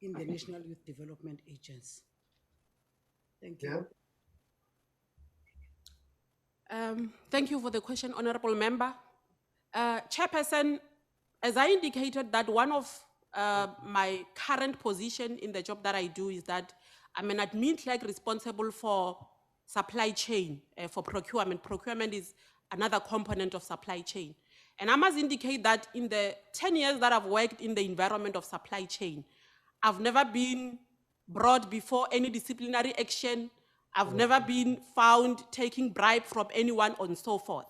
in the National Youth Development Agency? Thank you. Thank you for the question, Honorable Member. Chairperson, as I indicated that one of my current position in the job that I do is that I'm an admin clerk responsible for supply chain, for procurement. Procurement is another component of supply chain. And I must indicate that in the 10 years that I've worked in the environment of supply chain, I've never been brought before any disciplinary action. I've never been found taking bribe from anyone and so forth.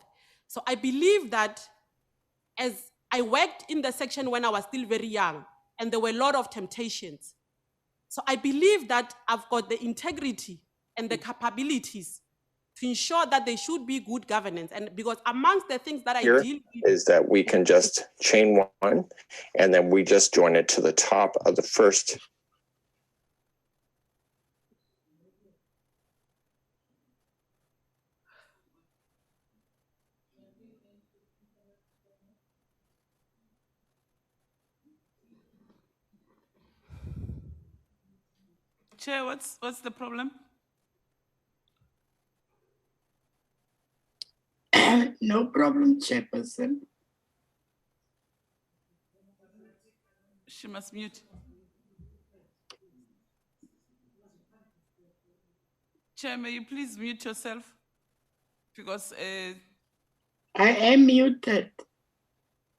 So I believe that as I worked in the section when I was still very young, and there were a lot of temptations. So I believe that I've got the integrity and the capabilities to ensure that there should be good governance. And because amongst the things that I Here deal with is that we can just chain one, and then we just join it to the top of the first. Chair, what's the problem? No problem, Chairperson. She must mute. Chair, may you please mute yourself? Because, I am muted.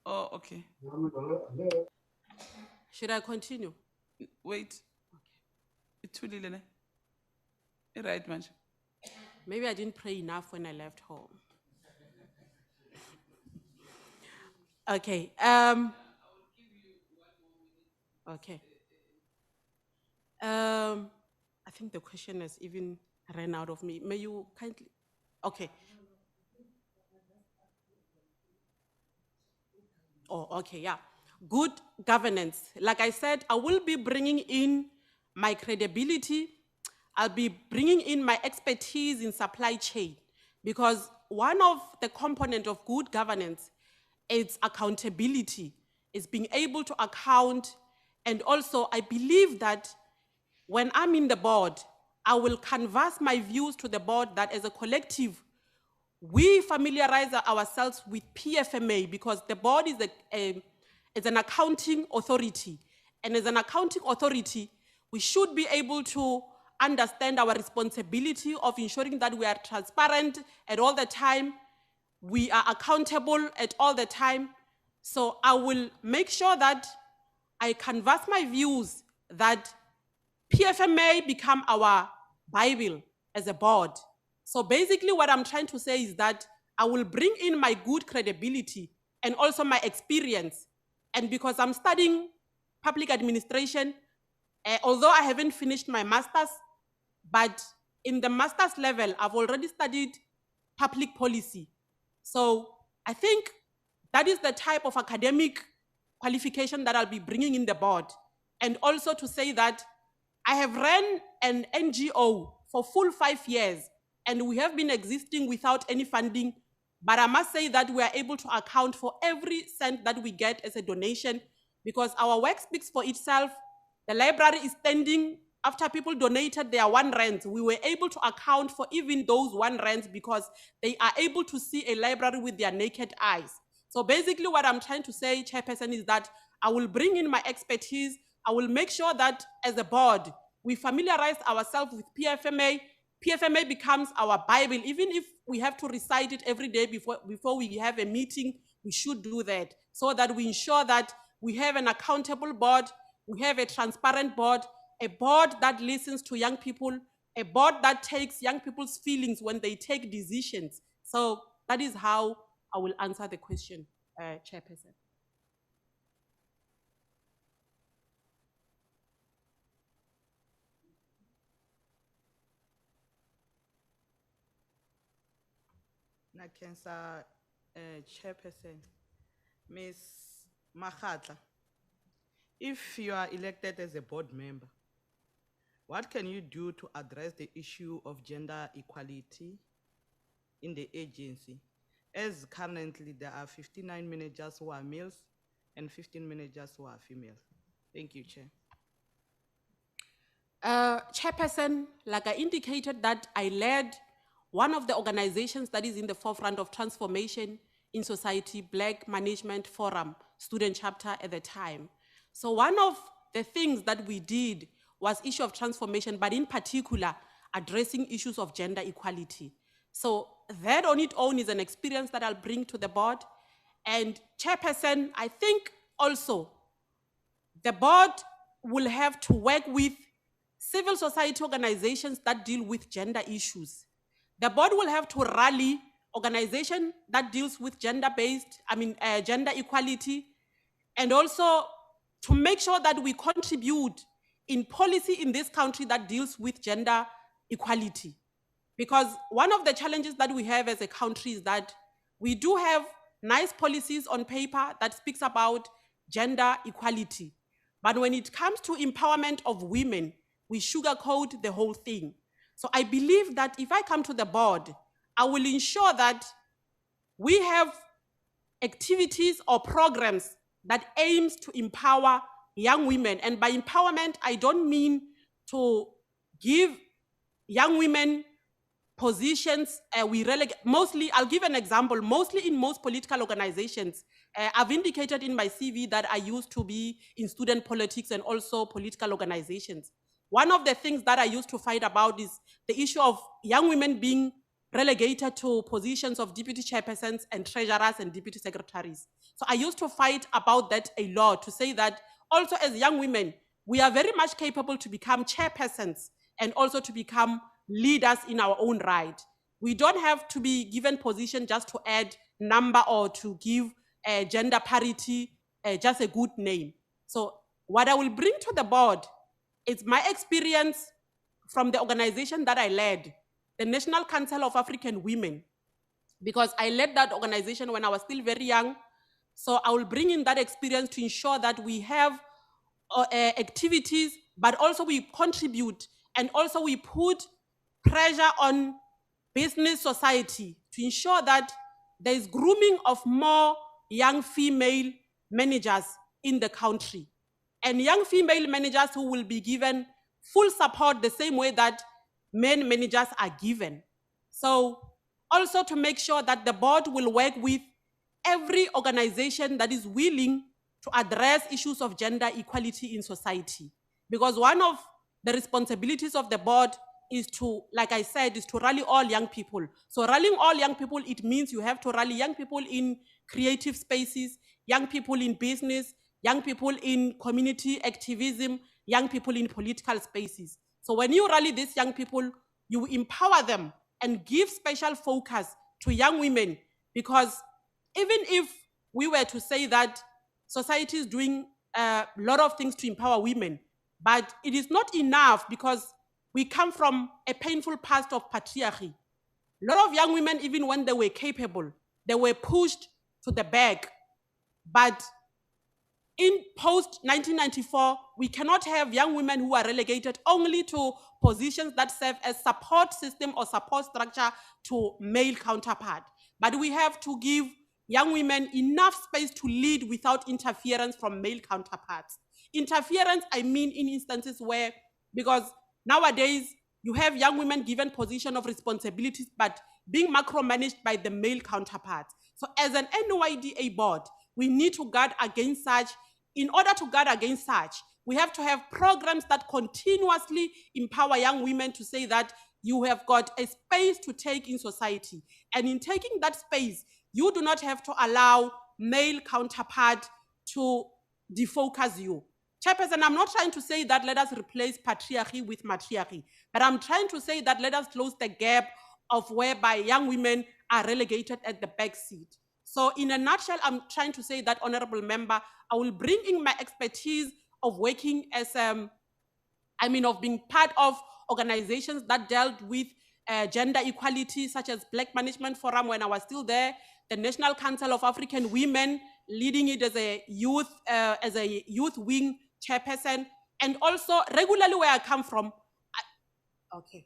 oh, okay. Should I continue? Wait. It's too little. Right, man. Maybe I didn't pray enough when I left home. Okay. Okay. I think the question has even ran out of me. May you kindly? Okay. Oh, okay, yeah. Good governance. Like I said, I will be bringing in my credibility. I'll be bringing in my expertise in supply chain, because one of the components of good governance is accountability, is being able to account. And also, I believe that when I'm in the board, I will canvass my views to the board that as a collective, we familiarize ourselves with PFMA, because the board is an accounting authority. And as an accounting authority, we should be able to understand our responsibility of ensuring that we are transparent at all the time, we are accountable at all the time. So I will make sure that I canvass my views that PFMA become our Bible as a board. So basically what I'm trying to say is that I will bring in my good credibility and also my experience. And because I'm studying public administration, although I haven't finished my master's, but in the master's level, I've already studied public policy. So I think that is the type of academic qualification that I'll be bringing in the board. And also to say that I have ran an NGO for full 5 years, and we have been existing without any funding. But I must say that we are able to account for every cent that we get as a donation, because our work speaks for itself. The library is standing after people donated their R1. We were able to account for even those R1 because they are able to see a library with their naked eyes. So basically what I'm trying to say, Chairperson, is that I will bring in my expertise. I will make sure that as a board, we familiarize ourselves with PFMA. PFMA becomes our Bible. Even if we have to recite it every day before we have a meeting, we should do that so that we ensure that we have an accountable board, we have a transparent board, a board that listens to young people, a board that takes young people's feelings when they take decisions. So that is how I will answer the question, Chairperson. Nakensa Chairperson, Ms. Makhatla, if you are elected as a board member What can you do to address the issue of gender equality in the agency? As currently there are 59 managers who are males and 15 managers who are females. Thank you, Chair. Chairperson, like I indicated that I led one of the organizations that is in the forefront of transformation in society, Black Management Forum, student chapter at the time. So one of the things that we did was issue of transformation, but in particular, addressing issues of gender equality. So that on its own is an experience that I'll bring to the board. And Chairperson, I think also the board will have to work with civil society organizations that deal with gender issues. The board will have to rally organization that deals with gender-based, gender equality, and also to make sure that we contribute in policy in this country that deals with gender equality. Because one of the challenges that we have as a country is that we do have nice policies on paper that speaks about gender equality. But when it comes to empowerment of women, we sugarcoat the whole thing. So I believe that if I come to the board, I will ensure that we have activities or programs that aims to empower young women. And by empowerment, I don't mean to give young women positions we relegate. Mostly, I'll give an example, mostly in most political organizations, I've indicated in my CV that I used to be in student politics and also political organizations. One of the things that I used to fight about is the issue of young women being relegated to positions of deputy chairpersons and treasurers and deputy secretaries. So I used to fight about that a lot, to say that also as young women, we are very much capable to become chairpersons and also to become leaders in our own right. We don't have to be given position just to add number or to give gender parity just a good name. So what I will bring to the board is my experience from the organization that I led, the National Council of African Women, because I led that organization when I was still very young. So I will bring in that experience to ensure that we have activities, but also we contribute and also we put pressure on business society to ensure that there is grooming of more young female managers in the country, and young female managers who will be given full support the same way that men managers are given. So also to make sure that the board will work with every organization that is willing to address issues of gender equality in society. Because one of the responsibilities of the board is to, like I said, is to rally all young people. So rallying all young people, it means you have to rally young people in creative spaces, young people in business, young people in community activism, young people in political spaces. So when you rally these young people, you empower them and give special focus to young women, because even if we were to say that society is doing a lot of things to empower women, but it is not enough, because we come from a painful past of patriarchy. A lot of young women, even when they were capable, they were pushed to the back. But in post-1994, we cannot have young women who are relegated only to positions that serve as support system or support structure to male counterpart. But we have to give young women enough space to lead without interference from male counterparts. Interference, I mean in instances where, because nowadays you have young women given position of responsibilities, but being micromanaged by the male counterparts. So as an NYDA board, we need to guard against such. In order to guard against such, we have to have programs that continuously empower young women to say that you have got a space to take in society. And in taking that space, you do not have to allow male counterpart to defocus you. Chairperson, I'm not trying to say that let us replace patriarchy with matriarchy, but I'm trying to say that let us close the gap of whereby young women are relegated at the back seat. So in a nutshell, I'm trying to say that, honorable member, I will bring in my expertise of working as, of being part of organizations that dealt with gender equality, such as Black Management Forum when I was still there, the National Council of African Women, leading it as a youth wing chairperson, and also regularly where I come from, Okay.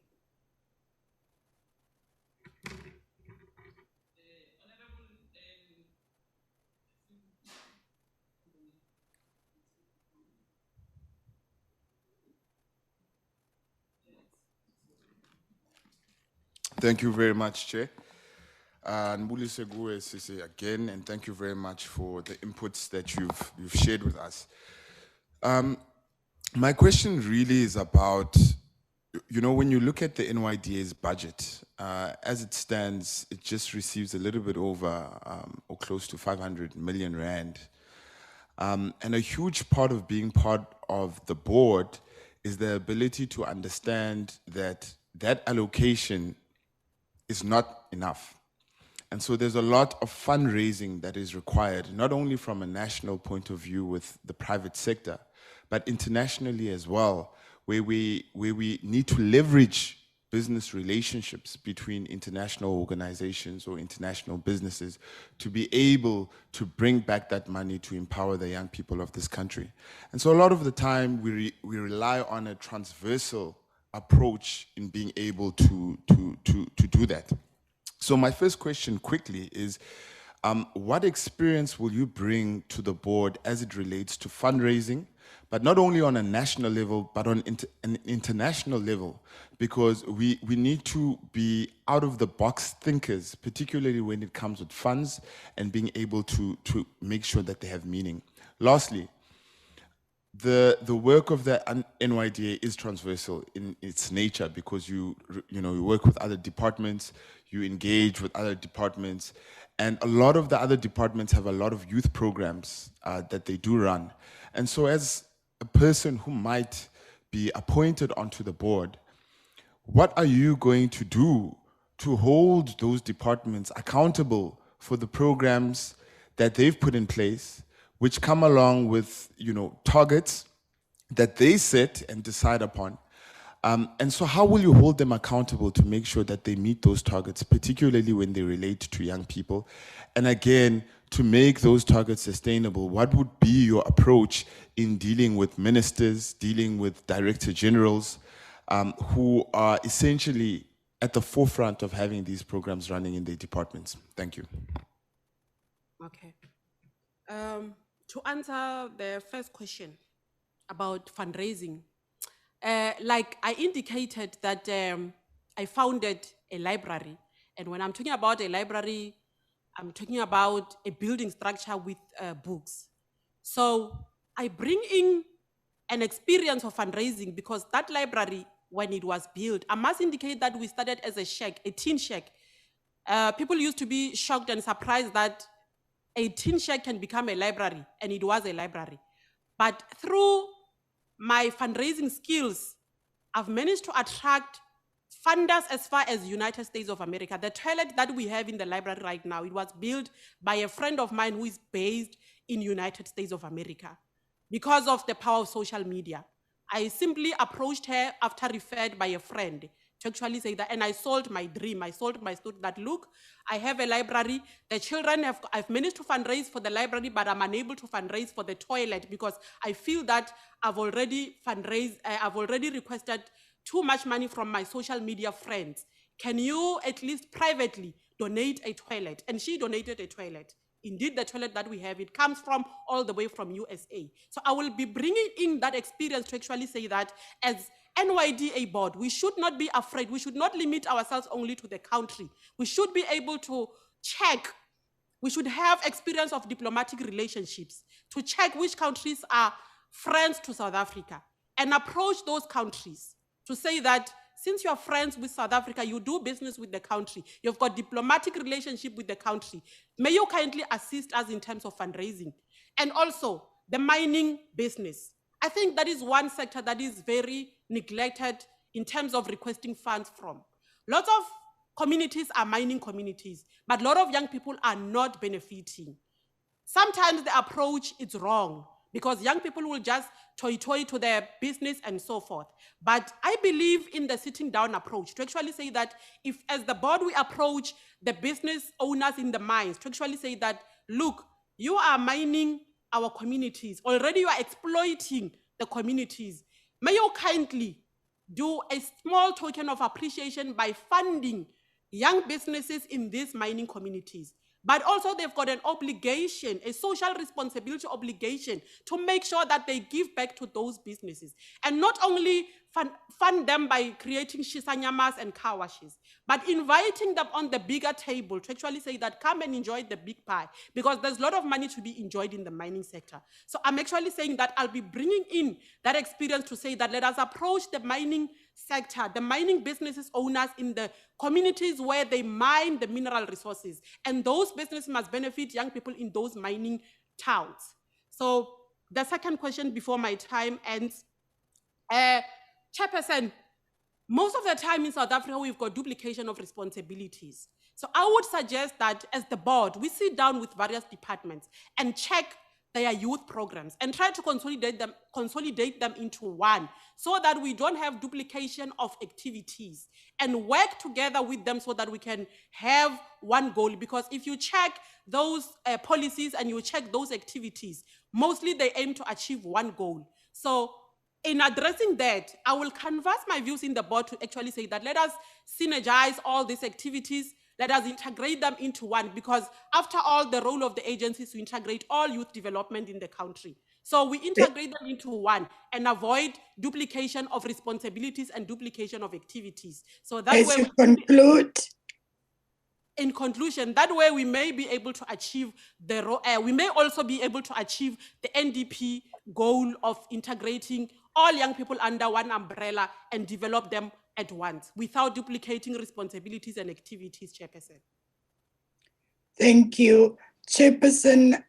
Thank you very much, Chair. Mbulise Guwe Sisi again, and thank you very much for the inputs that you've shared with us. My question really is about, you know, when you look at the NYDA's budget, as it stands, it just receives a little bit over or close to 500 million rand. And a huge part of being part of the board is the ability to understand that that allocation is not enough. And so there's a lot of fundraising that is required, not only from a national point of view with the private sector, but internationally as well, where we need to leverage business relationships between international organizations or international businesses to be able to bring back that money to empower the young people of this country. And so a lot of the time we rely on a transversal approach in being able to do that. So my first question quickly is, what experience will you bring to the board as it relates to fundraising, but not only on a national level, but on an international level? Because we need to be out-of-the-box thinkers, particularly when it comes with funds and being able to make sure that they have meaning. Lastly, the work of the NYDA is transversal in its nature, because you work with other departments, you engage with other departments, and a lot of the other departments have a lot of youth programs that they do run. And so as a person who might be appointed onto the board, what are you going to do to hold those departments accountable for the programs that they've put in place, which come along with, targets that they set and decide upon? And so how will you hold them accountable to make sure that they meet those targets, particularly when they relate to young people? And again, to make those targets sustainable, what would be your approach in dealing with ministers, dealing with director generals, who are essentially at the forefront of having these programs running in their departments? Thank you. Okay. To answer the first question about fundraising, like I indicated that I founded a library. And when I'm talking about a library, I'm talking about a building structure with books. So I bring in an experience of fundraising, because that library, when it was built, I must indicate that we started as a shack, a tin shack. People used to be shocked and surprised that a tin shack can become a library, and it was a library. But through my fundraising skills, I've managed to attract funders as far as United States of America. The toilet that we have in the library right now, it was built by a friend of mine who is based in United States of America. Because of the power of social media, I simply approached her after referred by a friend to actually say that, and I sold my dream. I sold my story that, look, I have a library. The children I've managed to fundraise for the library, but I'm unable to fundraise for the toilet because I feel that I've already fundraised, I've already requested too much money from my social media friends. Can you at least privately donate a toilet? And she donated a toilet. Indeed, the toilet that we have, it comes from all the way from USA. So I will be bringing in that experience to actually say that as NYDA board, we should not be afraid. We should not limit ourselves only to the country. We should be able to check. We should have experience of diplomatic relationships to check which countries are friends to South Africa and approach those countries to say that since you are friends with South Africa, you do business with the country, you've got diplomatic relationship with the country, may you kindly assist us in terms of fundraising. And also the mining business. I think that is one sector that is very neglected in terms of requesting funds from. Lots of communities are mining communities, but a lot of young people are not benefiting. Sometimes the approach is wrong because young people will just toy to their business and so forth. But I believe in the sitting down approach to actually say that if as the board we approach the business owners in the mines to actually say that, look, you are mining our communities. Already you are exploiting the communities. May you kindly do a small token of appreciation by funding young businesses in these mining communities. But also they've got an obligation, a social responsibility obligation to make sure that they give back to those businesses. And not only fund them by creating shisanyamas and car washes, but inviting them on the bigger table to actually say that come and enjoy the big pie, because there's a lot of money to be enjoyed in the mining sector. So I'm actually saying that I'll be bringing in that experience to say that let us approach the mining sector, the mining businesses owners in the communities where they mine the mineral resources. And those businesses must benefit young people in those mining towns. So the second question before my time ends, Chairperson, most of the time in South Africa, we've got duplication of responsibilities. So I would suggest that as the board, we sit down with various departments and check their youth programs and try to consolidate them into one, so that we don't have duplication of activities, and work together with them so that we can have one goal. Because if you check those policies and you check those activities, mostly they aim to achieve one goal. So in addressing that, I will canvass my views in the board to actually say that let us synergize all these activities, let us integrate them into one, because after all, the role of the agency is to integrate all youth development in the country. So we integrate them into one and avoid duplication of responsibilities and duplication of activities. So that As way, you conclude. In conclusion, that way we may be able to achieve we may also be able to achieve the NDP goal of integrating all young people under one umbrella and develop them at once without duplicating responsibilities and activities, Chairperson. Thank you, Chairperson.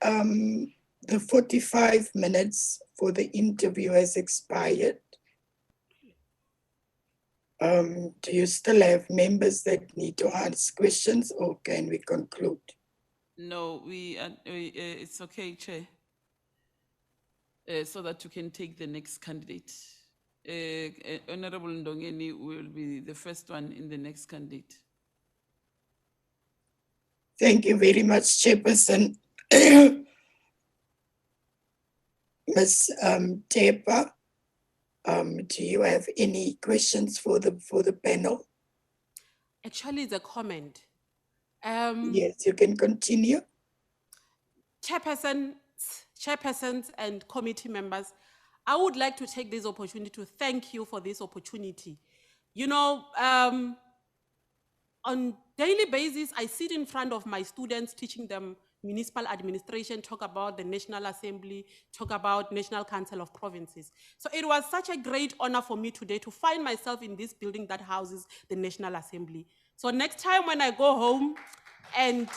The 45 minutes for the interview has expired. Do you still have members that need to ask questions, or can we conclude? No, it's okay, Chair. So that you can take the next candidate. Honorable Ndongeni will be the first one in the next candidate. Thank you very much, Chairperson. Ms. Tepa, do you have any questions for the panel? Actually, it's a comment. Yes, you can continue. Chairpersons and committee members, I would like to take this opportunity to thank you for this opportunity. You know, on daily basis, I sit in front of my students, teaching them municipal administration, talk about the National Assembly, talk about National Council of Provinces. So it was such a great honor for me today to find myself in this building that houses the National Assembly. So next time when I go home and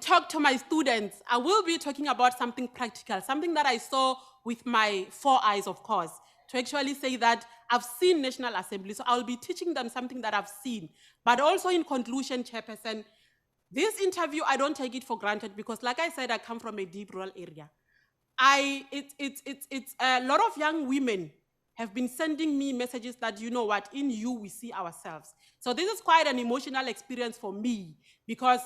talk to my students, I will be talking about something practical, something that I saw with my 4 eyes, of course, to actually say that I've seen National Assembly. So I'll be teaching them something that I've seen. But also in conclusion, Chairperson, this interview, I don't take it for granted because like I said, I come from a deep rural area. It's a lot of young women have been sending me messages that, you know what, in you we see ourselves. So this is quite an emotional experience for me because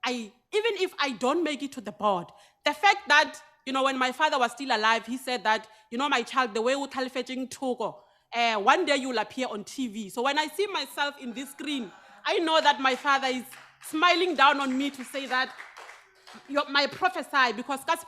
even if I don't make it to the board, the fact that, you know, when my father was still alive, he said that, you know, my child, the way we talfetching Togo, one day you'll appear on TV. So when I see myself in this screen, I know that my father is smiling down on me to say that my prophesy, because what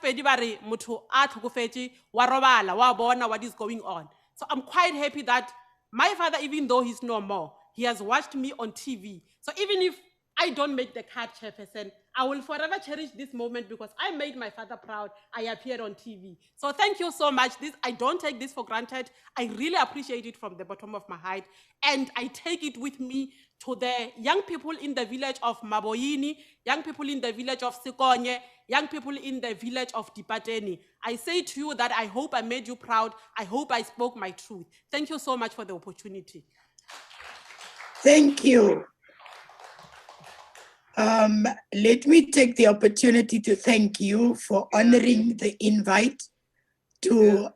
is going on. So I'm quite happy that my father, even though he's no more, he has watched me on TV. So even if I don't make the card, Chairperson, I will forever cherish this moment because I made my father proud. I appeared on TV. So thank you so much. I don't take this for granted. I really appreciate it from the bottom of my heart. And I take it with me to the young people in the village of Maboyini, young people in the village of Sikonye, young people in the village of Dipateni. I say to you that I hope I made you proud. I hope I spoke my truth. Thank you so much for the opportunity. Thank you. Let me take the opportunity to thank you for honoring the invite to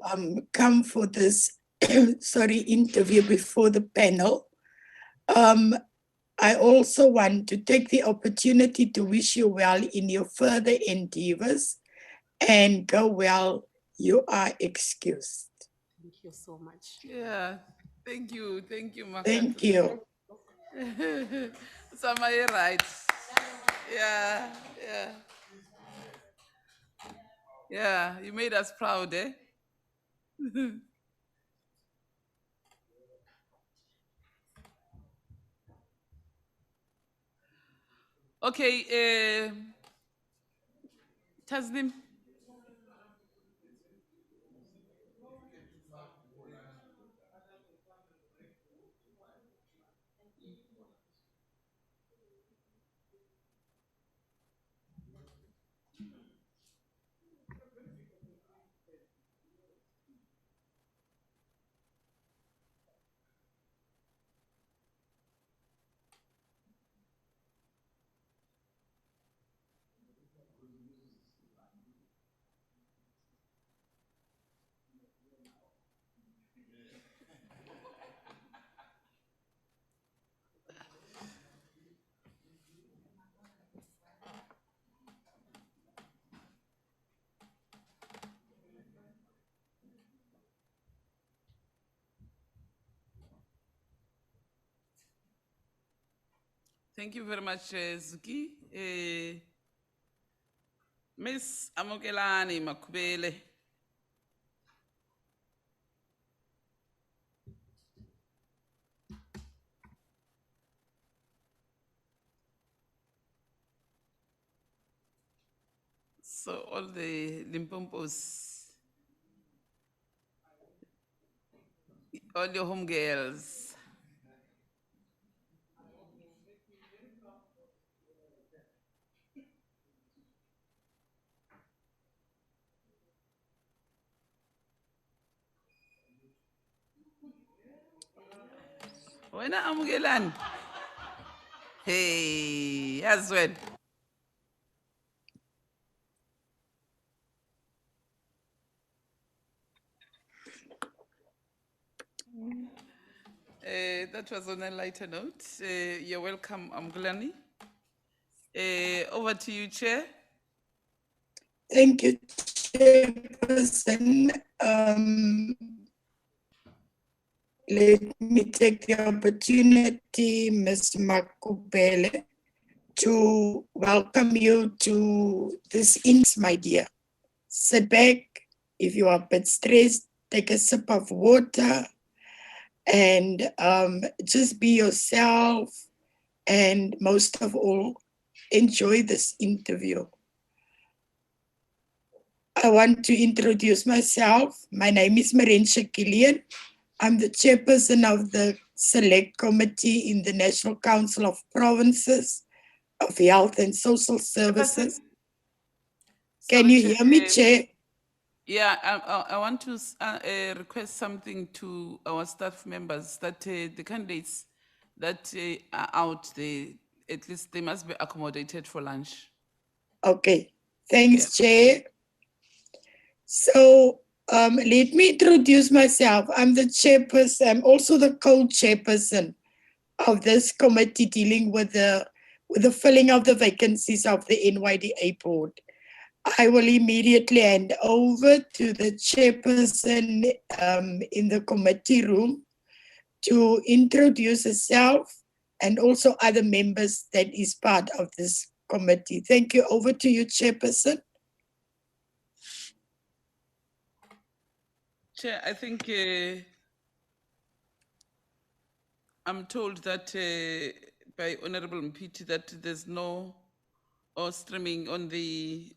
come for this interview before the panel. I also want to take the opportunity to wish you well in your further endeavors and go well. You are excused. Thank you so much. Yeah, thank you, Thank you. Somebody right. Yeah, yeah, yeah. You made us proud, eh? Okay, Tasnim. Thank you very much, Zuki. Miss Amokelani Makubele. So all the Limpompos, all your home girls. When Amokelani. Hey, as well. That was on a lighter note. You're welcome, Amgulani. Over to you, Chair. Thank you, Chairperson. Let me take the opportunity, Ms. Makubele, to welcome you to this my dear. Sit back. If you are a bit stressed, take a sip of water and just be yourself. And most of all, enjoy this interview. I want to introduce myself. My name is Marinsha Gillian. I'm the chairperson of the Select Committee in the National Council of Provinces of Health and Social Services. Can Sorry, you hear me, Chair? Yeah, I want to request something to our staff members that the candidates that are out, at least they must be accommodated for lunch. Okay, thanks, Chair. So let me introduce myself. I'm the chairperson, I'm also the co-chairperson of this committee dealing with the filling of the vacancies of the NYDA board. I will immediately hand over to the chairperson in the committee room to introduce herself and also other members that is part of this committee. Thank you. Over to you, chairperson. Chair, I think I'm told that by Honorable Mpiti that there's no streaming on the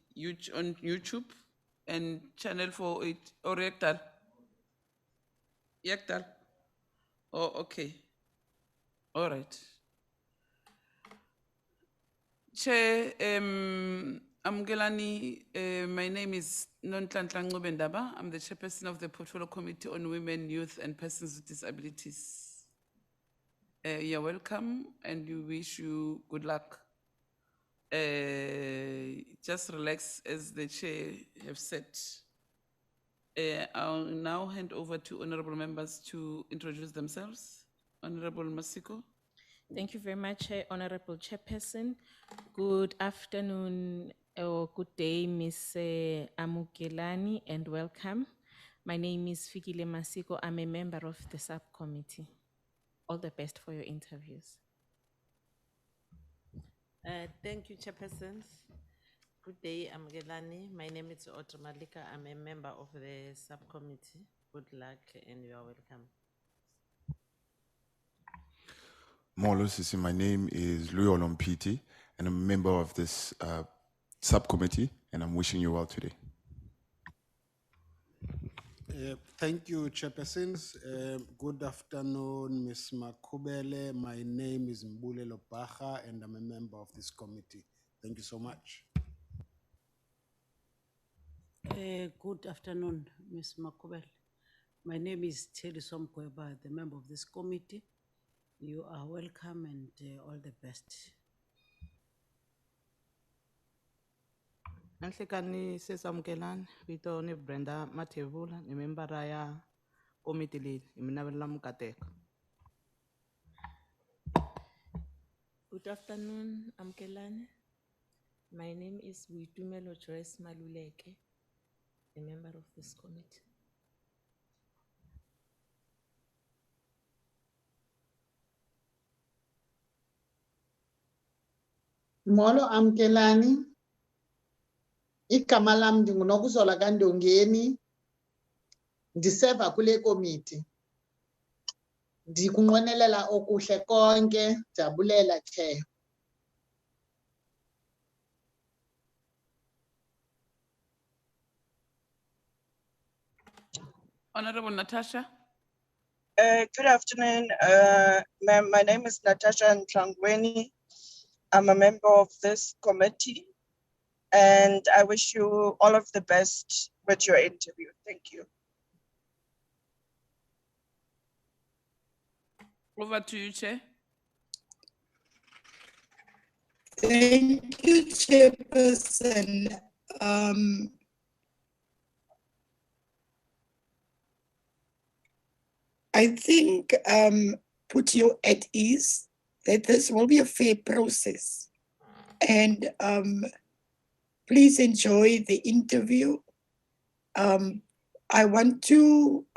on YouTube and channel 48 or Yaktal. Yaktal. Oh, okay. All right. Chair, Amgelani, my name is Nonhlanhla Ncubendaba. I'm the chairperson of the Portfolio Committee on Women, Youth and Persons with Disabilities. You're welcome and we wish you good luck. Just relax as the chair have said. I'll now hand over to honorable members to introduce themselves. Honorable Masiko. Thank you very much, Honorable Chairperson. Good afternoon or good day, Ms. Amukelani, and welcome. My name is Fikile Masiko. I'm a member of the subcommittee. All the best for your interviews. Thank you, Chairpersons. Good day, Amgelani. My name is Otto Malika. I'm a member of the subcommittee. Good luck and you are welcome. Molo Sisi, my name is Louis Olompiti, and I'm a member of this subcommittee, and I'm wishing you well today. Thank you, Chairpersons. Good afternoon, Ms. Makubele. My name is Mbulelo Baha, and I'm a member of this committee. Thank you so much. Good afternoon, Ms. Makubel. My name is Terry Somkweba, the member of this committee. You are welcome and all the best. Nanhlekani sesamkelani vito ni Brenda Matevula ni member ya committee lead mina vela mukateko. Good afternoon, Amkelane. My name is Witumelo Joyce Maluleke, a member of this committee. Molo Amkelani. Igama lam ndinguNokuzola kaNdongeni. Ndiseva kule committee. Ndikunqwenelela okuhle konke, jabulela Chair. Honorable Natasha. Good afternoon, ma'am. My name is Natasha Ntlangweni. I'm a member of this committee, and I wish you all of the best with your interview. Thank you. Over to you, Chair. Thank you, Chairperson. I think put you at ease that this will be a fair process. And please enjoy the interview. I want you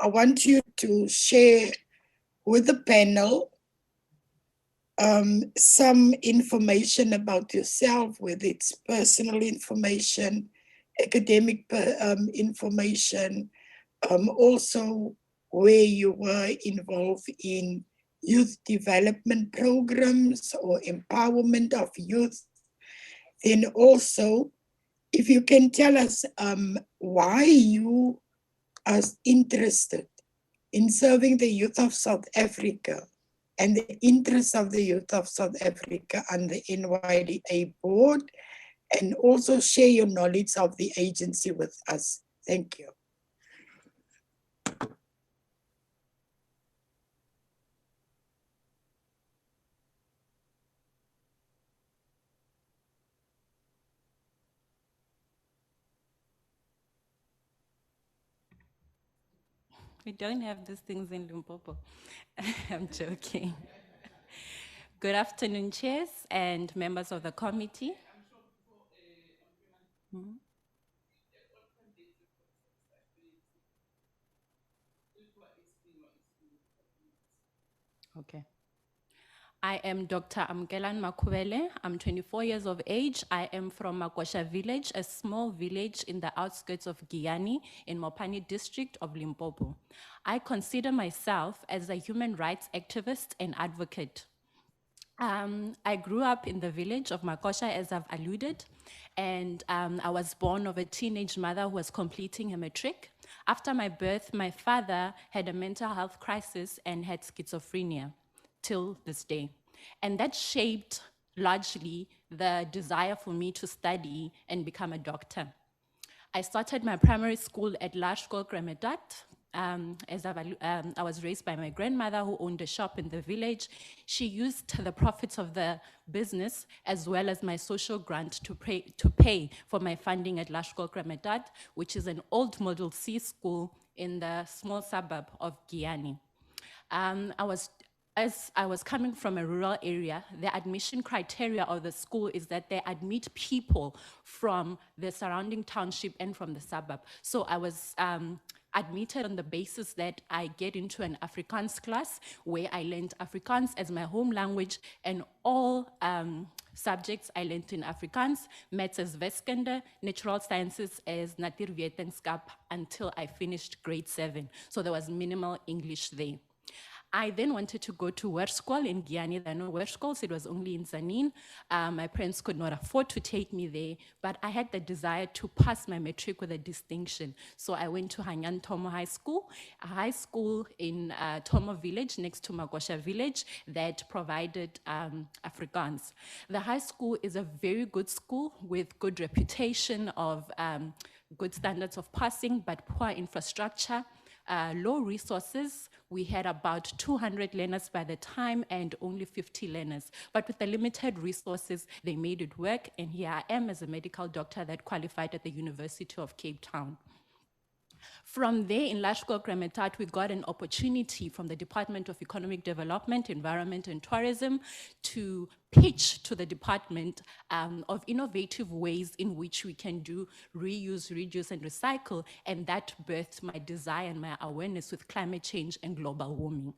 to share with the panel some information about yourself, whether it's personal information, academic information, also where you were involved in youth development programs or empowerment of youth. Then also, if you can tell us why you are interested in serving the youth of South Africa and the interests of the youth of South Africa and the NYDA board, and also share your knowledge of the agency with us. Thank you. We don't have these things in Limpopo. I'm joking. Good afternoon, chairs and members of the committee. Okay. I am Dr. Amkelan Makubele. I'm 24 years of age. I am from Makosha village, a small village in the outskirts of Giyani in Mopani district of Limpopo. I consider myself as a human rights activist and advocate. I grew up in the village of Makosha, as I've alluded, and I was born of a teenage mother who was completing her matric. After my birth, my father had a mental health crisis and had schizophrenia till this day. And that shaped largely the desire for me to study and become a doctor. I started my primary school at Lashkol Kremedat. I was raised by my grandmother who owned a shop in the village. She used the profits of the business as well as my social grant to pay for my funding at Lashkol Kremedat, which is an old Model C school in the small suburb of Giyani. as I was coming from a rural area, the admission criteria of the school is that they admit people from the surrounding township and from the suburb. So I was admitted on the basis that I get into an Afrikaans class where I learned Afrikaans as my home language, and all subjects I learned in Afrikaans, maths as wiskunde, natural sciences as natuurwetenskap, until I finished grade 7. So there was minimal English there. I then wanted to go to Hoërskool in Guyana. There are no Hoërskools, it was only in Zanin. My parents could not afford to take me there, but I had the desire to pass my matric with a distinction. So I went to Hanyan Tomo High School, a high school in Tomo village next to Magosha village that provided Afrikaans. The high school is a very good school with good reputation of good standards of passing, but poor infrastructure. Low resources. We had about 200 learners by the time and only 50 learners. But with the limited resources, they made it work. And here I am as a medical doctor that qualified at the University of Cape Town. From there, in Lashko Kremetat, we got an opportunity from the Department of Economic Development, Environment and Tourism to pitch to the department of innovative ways in which we can do reuse, reduce, and recycle, and that birthed my desire and my awareness with climate change and global warming.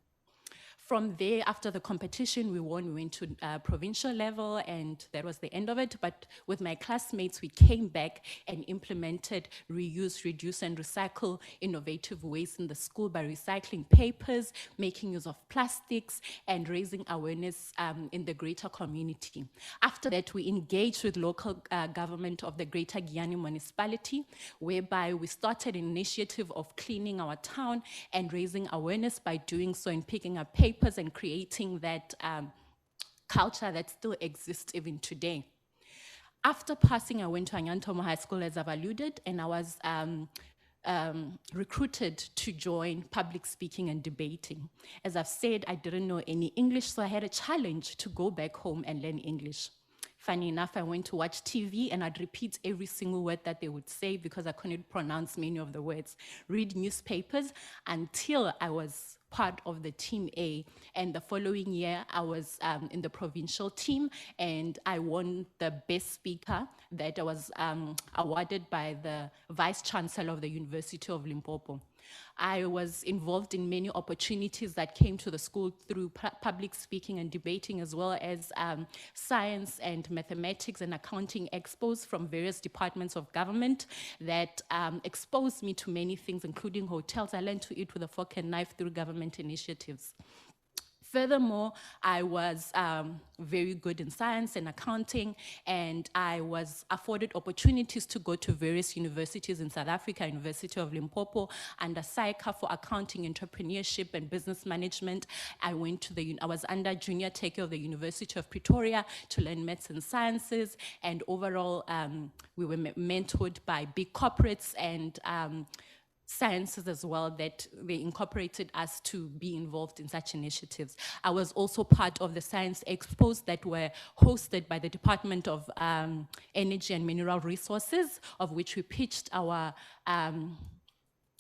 From there, after the competition we won, we went to provincial level, and that was the end of it. But with my classmates, we came back and implemented reuse, reduce, and recycle innovative ways in the school by recycling papers, making use of plastics, and raising awareness in the greater community. After that, we engaged with local government of the Greater Guyana municipality, whereby we started an initiative of cleaning our town and raising awareness by doing so and picking up papers and creating that culture that still exists even today. After passing, I went to Anyantomo High School, as I've alluded, and I was recruited to join public speaking and debating. As I've said, I didn't know any English, so I had a challenge to go back home and learn English. Funny enough, I went to watch TV and I'd repeat every single word that they would say because I couldn't pronounce many of the words. Read newspapers until I was part of the Team A. And the following year, I was in the provincial team, and I won the best speaker that I was awarded by the Vice Chancellor of the University of Limpopo. I was involved in many opportunities that came to the school through public speaking and debating, as well as science and mathematics and accounting expos from various departments of government that exposed me to many things, including hotels. I learned to eat with a fork and knife through government initiatives. Furthermore, I was very good in science and accounting, and I was afforded opportunities to go to various universities in South Africa, University of Limpopo, under SAICA for accounting, entrepreneurship, and business management. I was under junior tech of the University of Pretoria to learn maths and sciences, and overall, we were mentored by big corporates and sciences as well, that they incorporated us to be involved in such initiatives. I was also part of the science expos that were hosted by the Department of Energy and Mineral Resources, of which we pitched our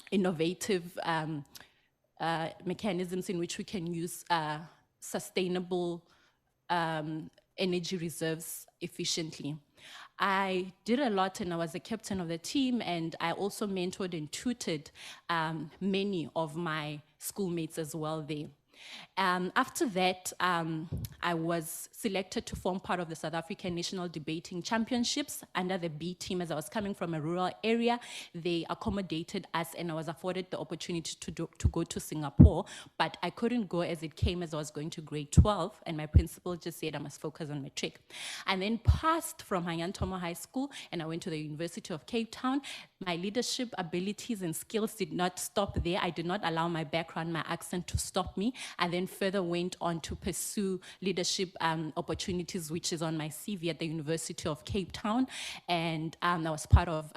innovative mechanisms in which we can use sustainable energy reserves efficiently. I did a lot, and I was the captain of the team, and I also mentored and tutored many of my schoolmates as well there. After that, I was selected to form part of the South African National Debating Championships under the B team. As I was coming from a rural area, they accommodated us, and I was afforded the opportunity to go to Singapore, but I couldn't go as it came, as I was going to grade 12, and my principal just said I must focus on matric. And then passed from Hanyantomo High School, and I went to the University of Cape Town. My leadership abilities and skills did not stop there. I did not allow my background, my accent to stop me. I then further went on to pursue leadership opportunities, which is on my CV at the University of Cape Town. And I was part of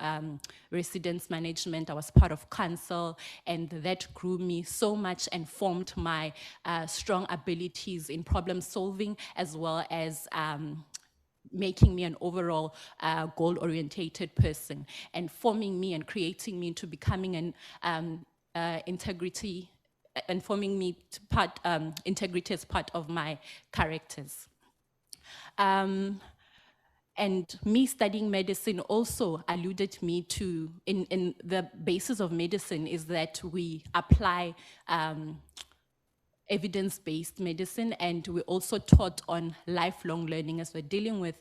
residence management, I was part of council, and that grew me so much and formed my strong abilities in problem solving, as well as making me an overall goal-orientated person, and forming me and creating me into becoming an integrity informing me to integrity as part of my characters. And me studying medicine also alluded me to, in the basis of medicine is that we apply evidence-based medicine, and we also taught on lifelong learning. As we're dealing with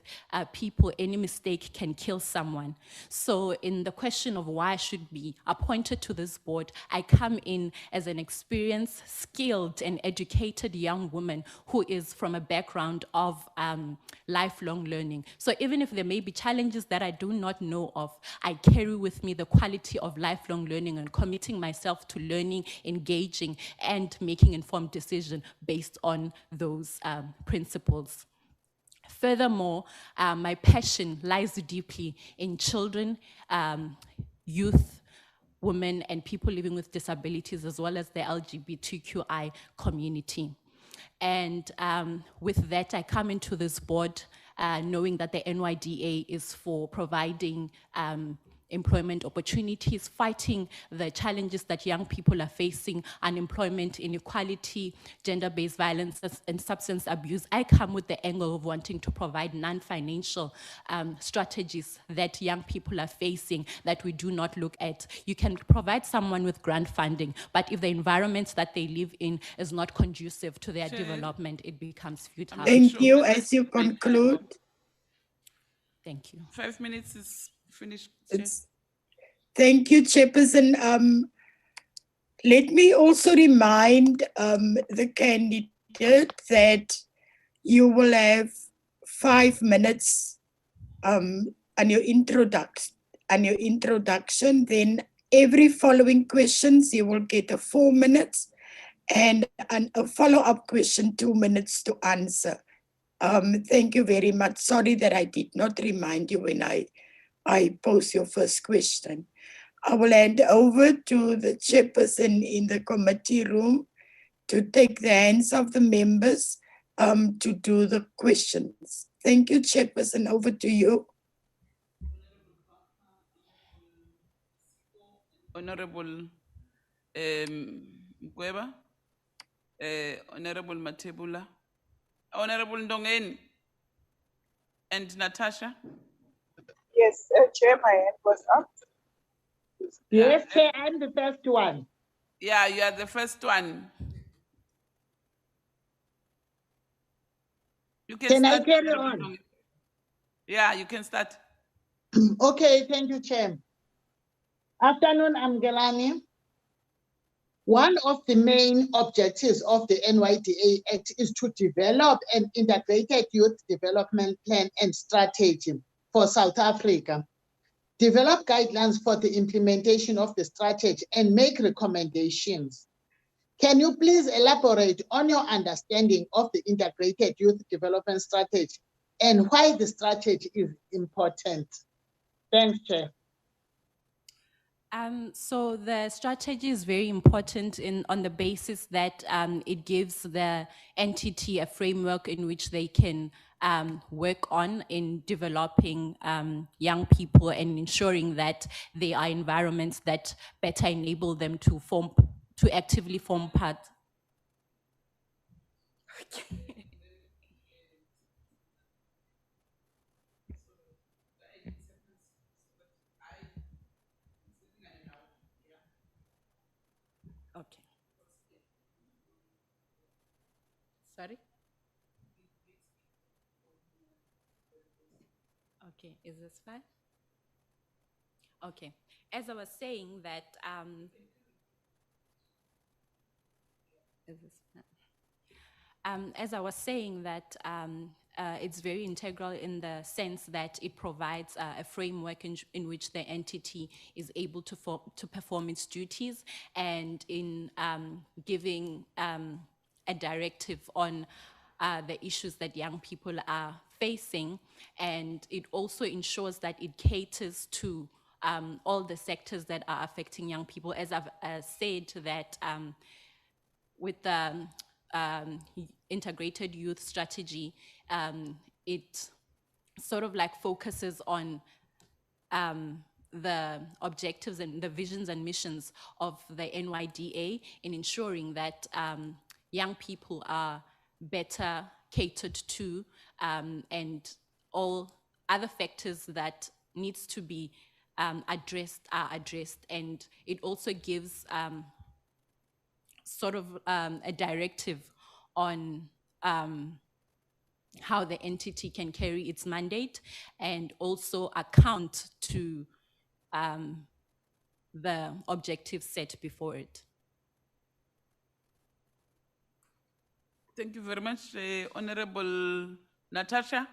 people, any mistake can kill someone. So in the question of why I should be appointed to this board, I come in as an experienced, skilled, and educated young woman who is from a background of lifelong learning. So even if there may be challenges that I do not know of, I carry with me the quality of lifelong learning and committing myself to learning, engaging, and making informed decisions based on those principles. Furthermore, my passion lies deeply in children, youth, women, and people living with disabilities, as well as the LGBTQI community. And with that, I come into this board knowing that the NYDA is for providing employment opportunities, fighting the challenges that young people are facing, unemployment, inequality, gender-based violence, and substance abuse. I come with the angle of wanting to provide non-financial strategies that young people are facing that we do not look at. You can provide someone with grant funding, but if the environment that they live in is not conducive to their development, it becomes futile. Thank you. As you conclude. Thank you. 5 minutes is finished. Thank you, Chairperson. Let me also remind the candidate that you will have 5 minutes on your introduction. Then every following questions you will get 4 minutes, and a follow-up question 2 minutes to answer. Thank you very much. Sorry that I did not remind you when I pose your first question. I will hand over to the chairperson in the committee room to take the hands of the members to do the questions. Thank you, Chairperson. Over to you. Honorable Mkweba, Honorable Matebula, Honorable Ndongeni, and Natasha. Yes, Chair, my hand was up. Yes, Chair, I'm the first one. Yeah, you are the first one. You Can I start, carry Honorable on? Ndongeni. Yeah, you can start. Okay, thank you, Chair. Afternoon, Amgelani. One of the main objectives of the NYDA Act is to develop an integrated youth development plan and strategy for South Africa, develop guidelines for the implementation of the strategy, and make recommendations. Can you please elaborate on your understanding of the integrated youth development strategy and why the strategy is important? Thanks, Chair. So the strategy is very important on the basis that it gives the entity a framework in which they can work on in developing young people and ensuring that they are environments that better enable them to actively form part. Okay. Sorry? Okay, is this fine? Okay, as I was saying that, is this fine? As I was saying that it's very integral in the sense that it provides a framework in which the entity is able to perform its duties, and in giving a directive on the issues that young people are facing, and it also ensures that it caters to all the sectors that are affecting young people. As I've said that with the integrated youth strategy, it sort of like focuses on the objectives and the visions and missions of the NYDA in ensuring that young people are better catered to, and all other factors that needs to be addressed are addressed. And it also gives sort of a directive on how the entity can carry its mandate and also account to the objectives set before it. Thank you very much, Honorable Natasha.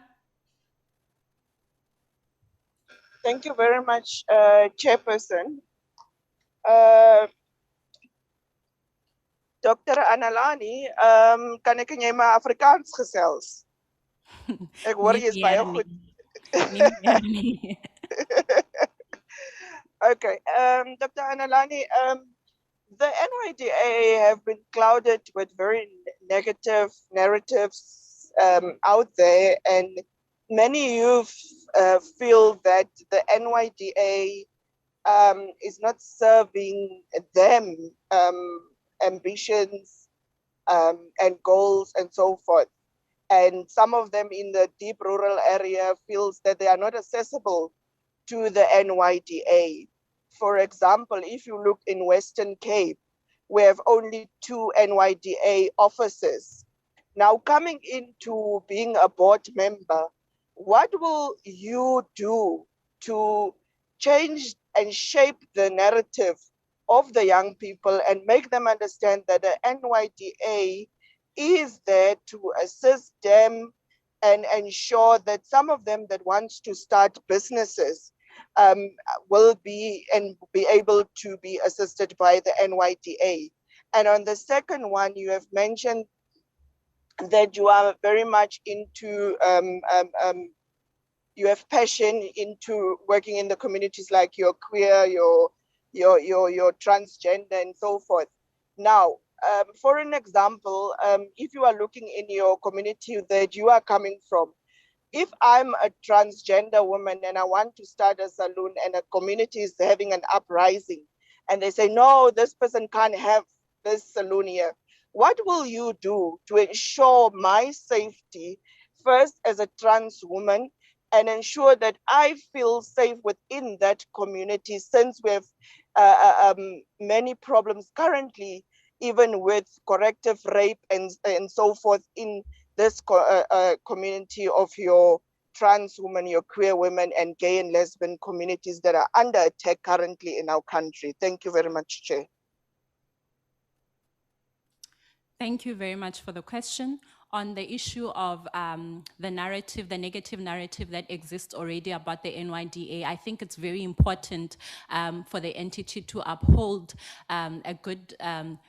Thank you very much, Chairperson. Dr. Analani, kan ek en jy maar Afrikaans gesels? Ek hoor jy is baie goed. Okay, Dr. Analani, the NYDA have been clouded with very negative narratives out there, and many youth feel that the NYDA is not serving them ambitions and goals and so forth. And some of them in the deep rural area feels that they are not accessible to the NYDA. For example, if you look in Western Cape, we have only 2 NYDA offices. Now, coming into being a board member, what will you do to change and shape the narrative of the young people and make them understand that the NYDA is there to assist them and ensure that some of them that wants to start businesses will be able to be assisted by the NYDA. And on the second one, you have mentioned that you are very much into you have passion into working in the communities, like you're queer, you're transgender and so forth. Now, for an example, if you are looking in your community that you are coming from, if I'm a transgender woman and I want to start a salon and a community is having an uprising and they say, no, this person can't have this salon here, what will you do to ensure my safety first as a trans woman and ensure that I feel safe within that community, since we have many problems currently, even with corrective rape and so forth in this community of your trans women, your queer women, and gay and lesbian communities that are under attack currently in our country. Thank you very much, Chair. Thank you very much for the question. On the issue of the narrative, the negative narrative that exists already about the NYDA, I think it's very important for the entity to uphold a good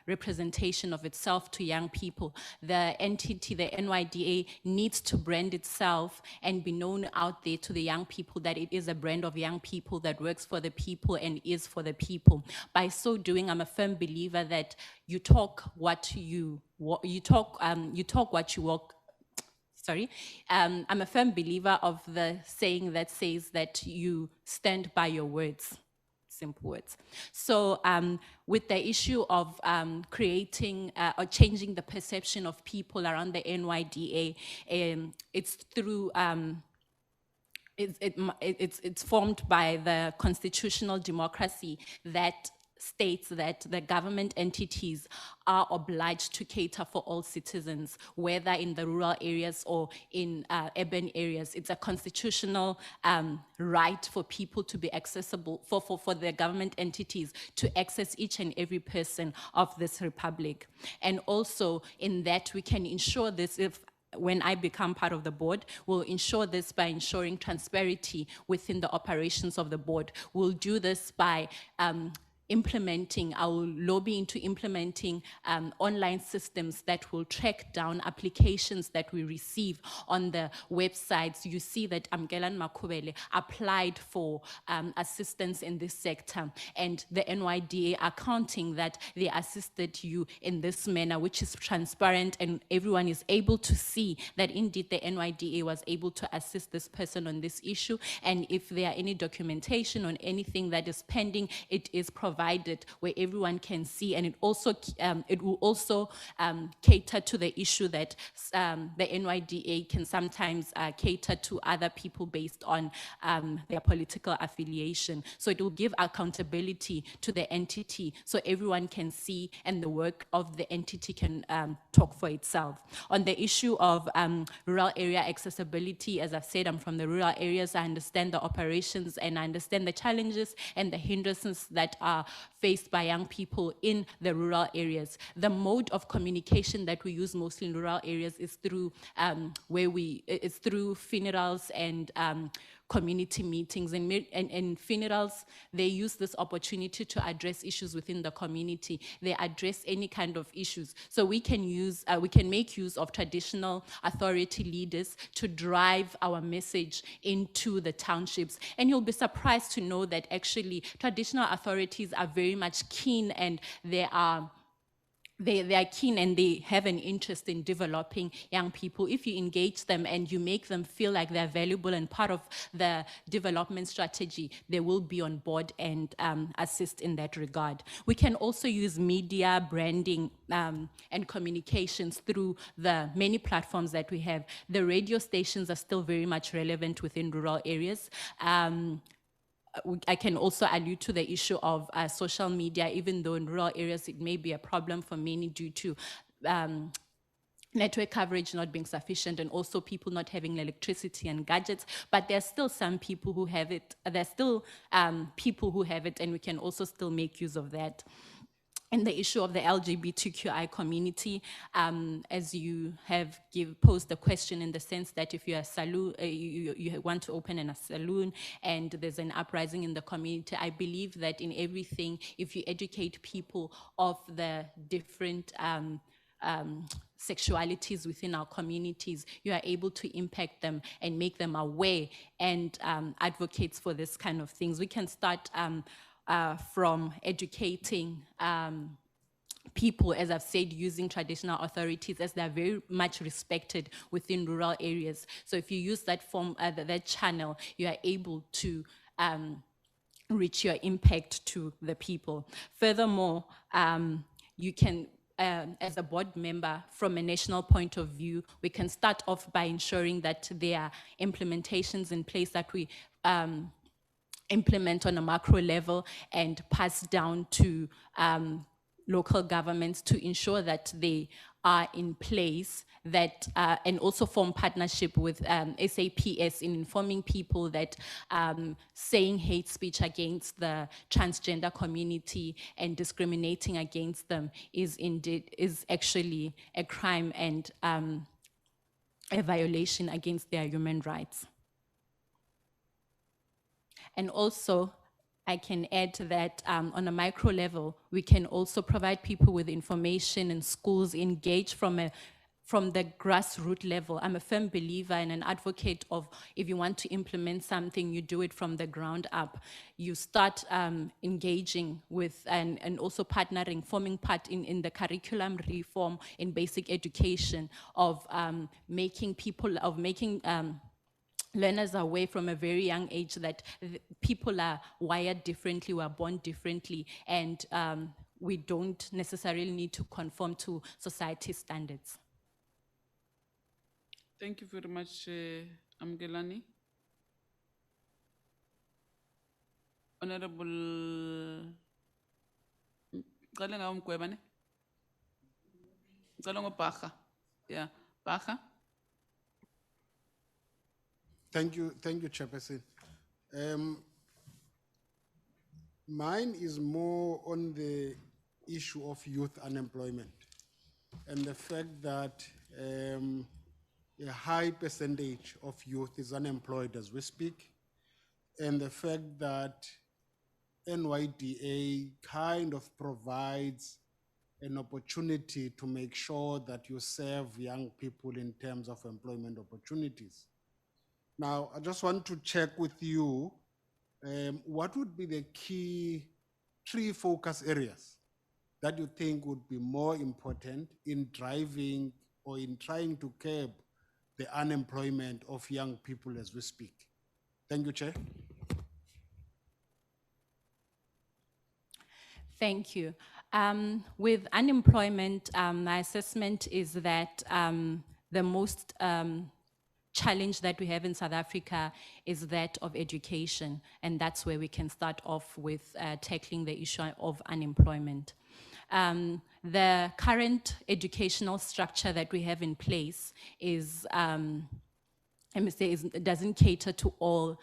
representation of itself to young people. The entity, the NYDA, needs to brand itself and be known out there to the young people that it is a brand of young people that works for the people and is for the people. By so doing, I'm a firm believer that you talk what you talk what you walk. Sorry, I'm a firm believer of the saying that says that you stand by your words. Simple words. So with the issue of creating or changing the perception of people around the NYDA, it's through it's formed by the constitutional democracy that states that the government entities are obliged to cater for all citizens, whether in the rural areas or in urban areas. It's a constitutional right for people to be accessible, for the government entities to access each and every person of this republic. And also in that we can ensure this when I become part of the board, we'll ensure this by ensuring transparency within the operations of the board. We'll do this by implementing, I will lobby into implementing online systems that will track down applications that we receive on the websites. You see that Amgelan Makubele applied for assistance in this sector, and the NYDA are counting that they assisted you in this manner, which is transparent, and everyone is able to see that indeed the NYDA was able to assist this person on this issue. And if there are any documentation on anything that is pending, it is provided where everyone can see, and it will also cater to the issue that the NYDA can sometimes cater to other people based on their political affiliation. So it will give accountability to the entity so everyone can see and the work of the entity can talk for itself. On the issue of rural area accessibility, as I've said, I'm from the rural areas. I understand the operations and I understand the challenges and the hindrances that are faced by young people in the rural areas. The mode of communication that we use mostly in rural areas is through it's through funerals and community meetings. And funerals, they use this opportunity to address issues within the community. They address any kind of issues. So we can make use of traditional authority leaders to drive our message into the townships. And you'll be surprised to know that actually traditional authorities are very much keen, and they are keen and they have an interest in developing young people. If you engage them and you make them feel like they're valuable and part of the development strategy, they will be on board and assist in that regard. We can also use media, branding, and communications through the many platforms that we have. The radio stations are still very much relevant within rural areas. I can also allude to the issue of social media, even though in rural areas it may be a problem for many due to network coverage not being sufficient and also people not having electricity and gadgets, but there's still some people who have it. There's still people who have it, and we can also still make use of that. And the issue of the LGBTQI community, as you have posed the question in the sense that if you're a saloon, you want to open a saloon and there's an uprising in the community, I believe that in everything, if you educate people of the different sexualities within our communities, you are able to impact them and make them aware and advocates for this kind of things. We can start from educating people, as I've said, using traditional authorities as they're very much respected within rural areas. So if you use that that channel, you are able to reach your impact to the people. Furthermore, you can, as a board member, from a national point of view, we can start off by ensuring that there are implementations in place that we implement on a macro level and pass down to local governments to ensure that they are in place, that and also form partnership with SAPS in informing people that saying hate speech against the transgender community and discriminating against them is actually a crime and a violation against their human rights. And also, I can add that on a micro level, we can also provide people with information and schools engage from the grassroots level. I'm a firm believer and an advocate of if you want to implement something, you do it from the ground up. You start engaging with and also partnering, forming part in the curriculum reform in basic education of making learners are aware from a very young age that people are wired differently, we are born differently, and we don't necessarily need to conform to society's standards. Thank you very much, Amgelani. Honorable Bacha. Yeah, Bacha. Thank you, Chairperson. Mine is more on the issue of youth unemployment and the fact that a high percentage of youth is unemployed as we speak, and the fact that NYDA kind of provides an opportunity to make sure that you serve young people in terms of employment opportunities. Now, I just want to check with you, what would be the key 3 focus areas that you think would be more important in driving or in trying to curb the unemployment of young people as we speak? Thank you, Chair. Thank you. With unemployment, my assessment is that the most challenge that we have in South Africa is that of education, and that's where we can start off with tackling the issue of unemployment. The current educational structure that we have in place is, I must say, doesn't cater to all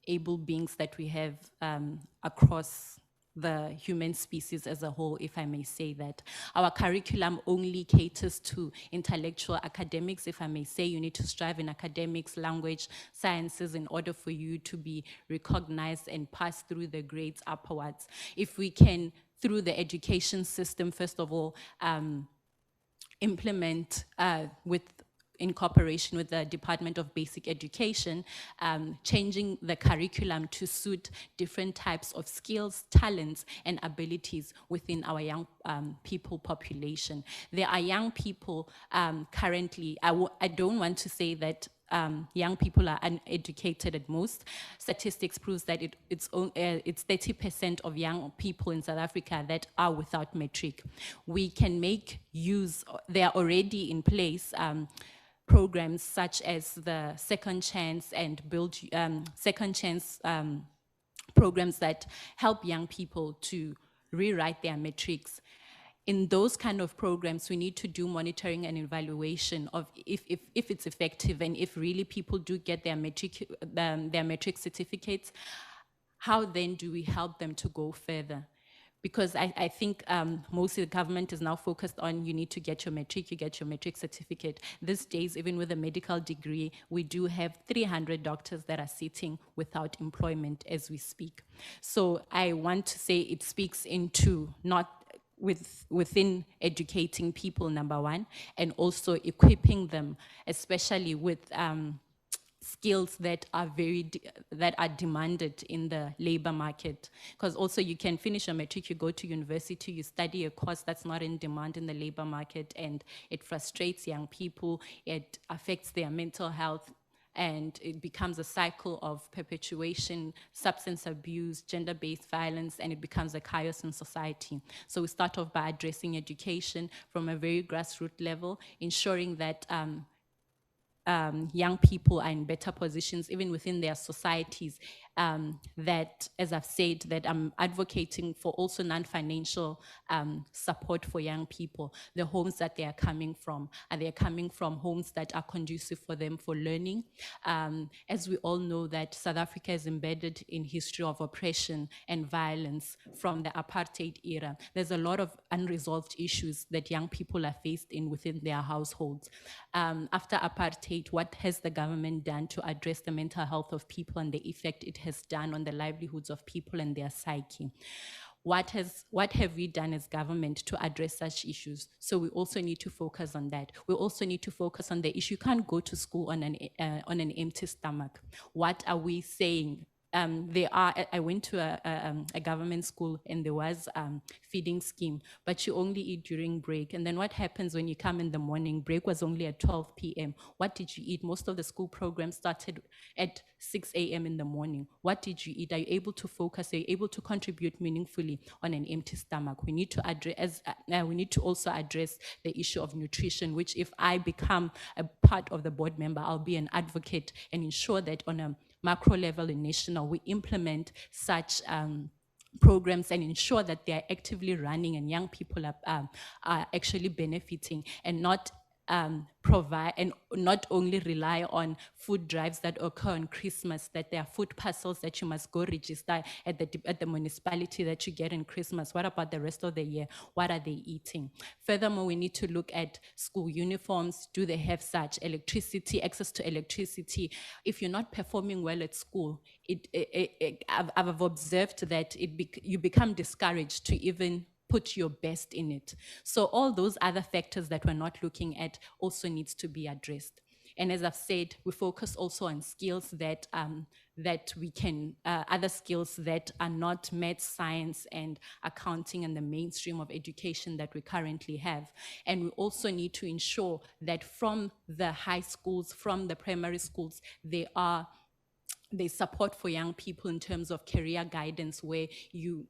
able beings that we have across the human species as a whole, if I may say that. Our curriculum only caters to intellectual academics, if I may say. You need to strive in academics, language, sciences in order for you to be recognized and pass through the grades upwards. If we can, through the education system, first of all, implement in cooperation with the Department of Basic Education, changing the curriculum to suit different types of skills, talents, and abilities within our young people population. There are young people currently, I don't want to say that young people are uneducated at most. Statistics proves that it's 30% of young people in South Africa that are without matric. We can make use, they are already in place, programs such as the Second Chance and Second Chance programs that help young people to rewrite their matrics. In those kind of programs, we need to do monitoring and evaluation of if it's effective, and if really people do get their matric certificates, how then do we help them to go further? Because I think mostly the government is now focused on you need to get your matric, you get your matric certificate. These days, even with a medical degree, we do have 300 doctors that are sitting without employment as we speak. So I want to say it speaks into not within educating people, number one, and also equipping them, especially with skills that are demanded in the labor market. Because also you can finish a matric, you go to university, you study a course that's not in demand in the labor market, and it frustrates young people, it affects their mental health, and it becomes a cycle of perpetuation, substance abuse, gender-based violence, and it becomes a chaos in society. So we start off by addressing education from a very grassroots level, ensuring that young people are in better positions, even within their societies, that, as I've said, that I'm advocating for also non-financial support for young people. The homes that they are coming from, and they are coming from homes that are conducive for them for learning. As we all know that South Africa is embedded in history of oppression and violence from the apartheid era. There's a lot of unresolved issues that young people are faced in within their households. After apartheid, what has the government done to address the mental health of people and the effect it has done on the livelihoods of people and their psyche? What have we done as government to address such issues? So we also need to focus on that. We also need to focus on the issue. You can't go to school on an empty stomach. What are we saying? I went to a government school, and there was feeding scheme, but you only eat during break. And then what happens when you come in the morning? Break was only at 12 p.m. What did you eat? Most of the school programs started at 6 a.m. in the morning. What did you eat? Are you able to focus? Are you able to contribute meaningfully on an empty stomach? We need to address. We need to also address the issue of nutrition, which, if I become a part of the board member, I'll be an advocate and ensure that on a macro level and national, we implement such programs and ensure that they are actively running and young people are actually benefiting, and not provide and not only rely on food drives that occur on Christmas, that there are food parcels that you must go register at the municipality that you get in Christmas. What about the rest of the year? What are they eating? Furthermore, we need to look at school uniforms. Do they have such electricity, access to electricity? If you're not performing well at school, I've observed that you become discouraged to even put your best in it. So all those other factors that we're not looking at also needs to be addressed. And as I've said, we focus also on skills that we can, other skills that are not math, science, and accounting and the mainstream of education that we currently have. And we also need to ensure that from the high schools, from the primary schools, there's support for young people in terms of career guidance, where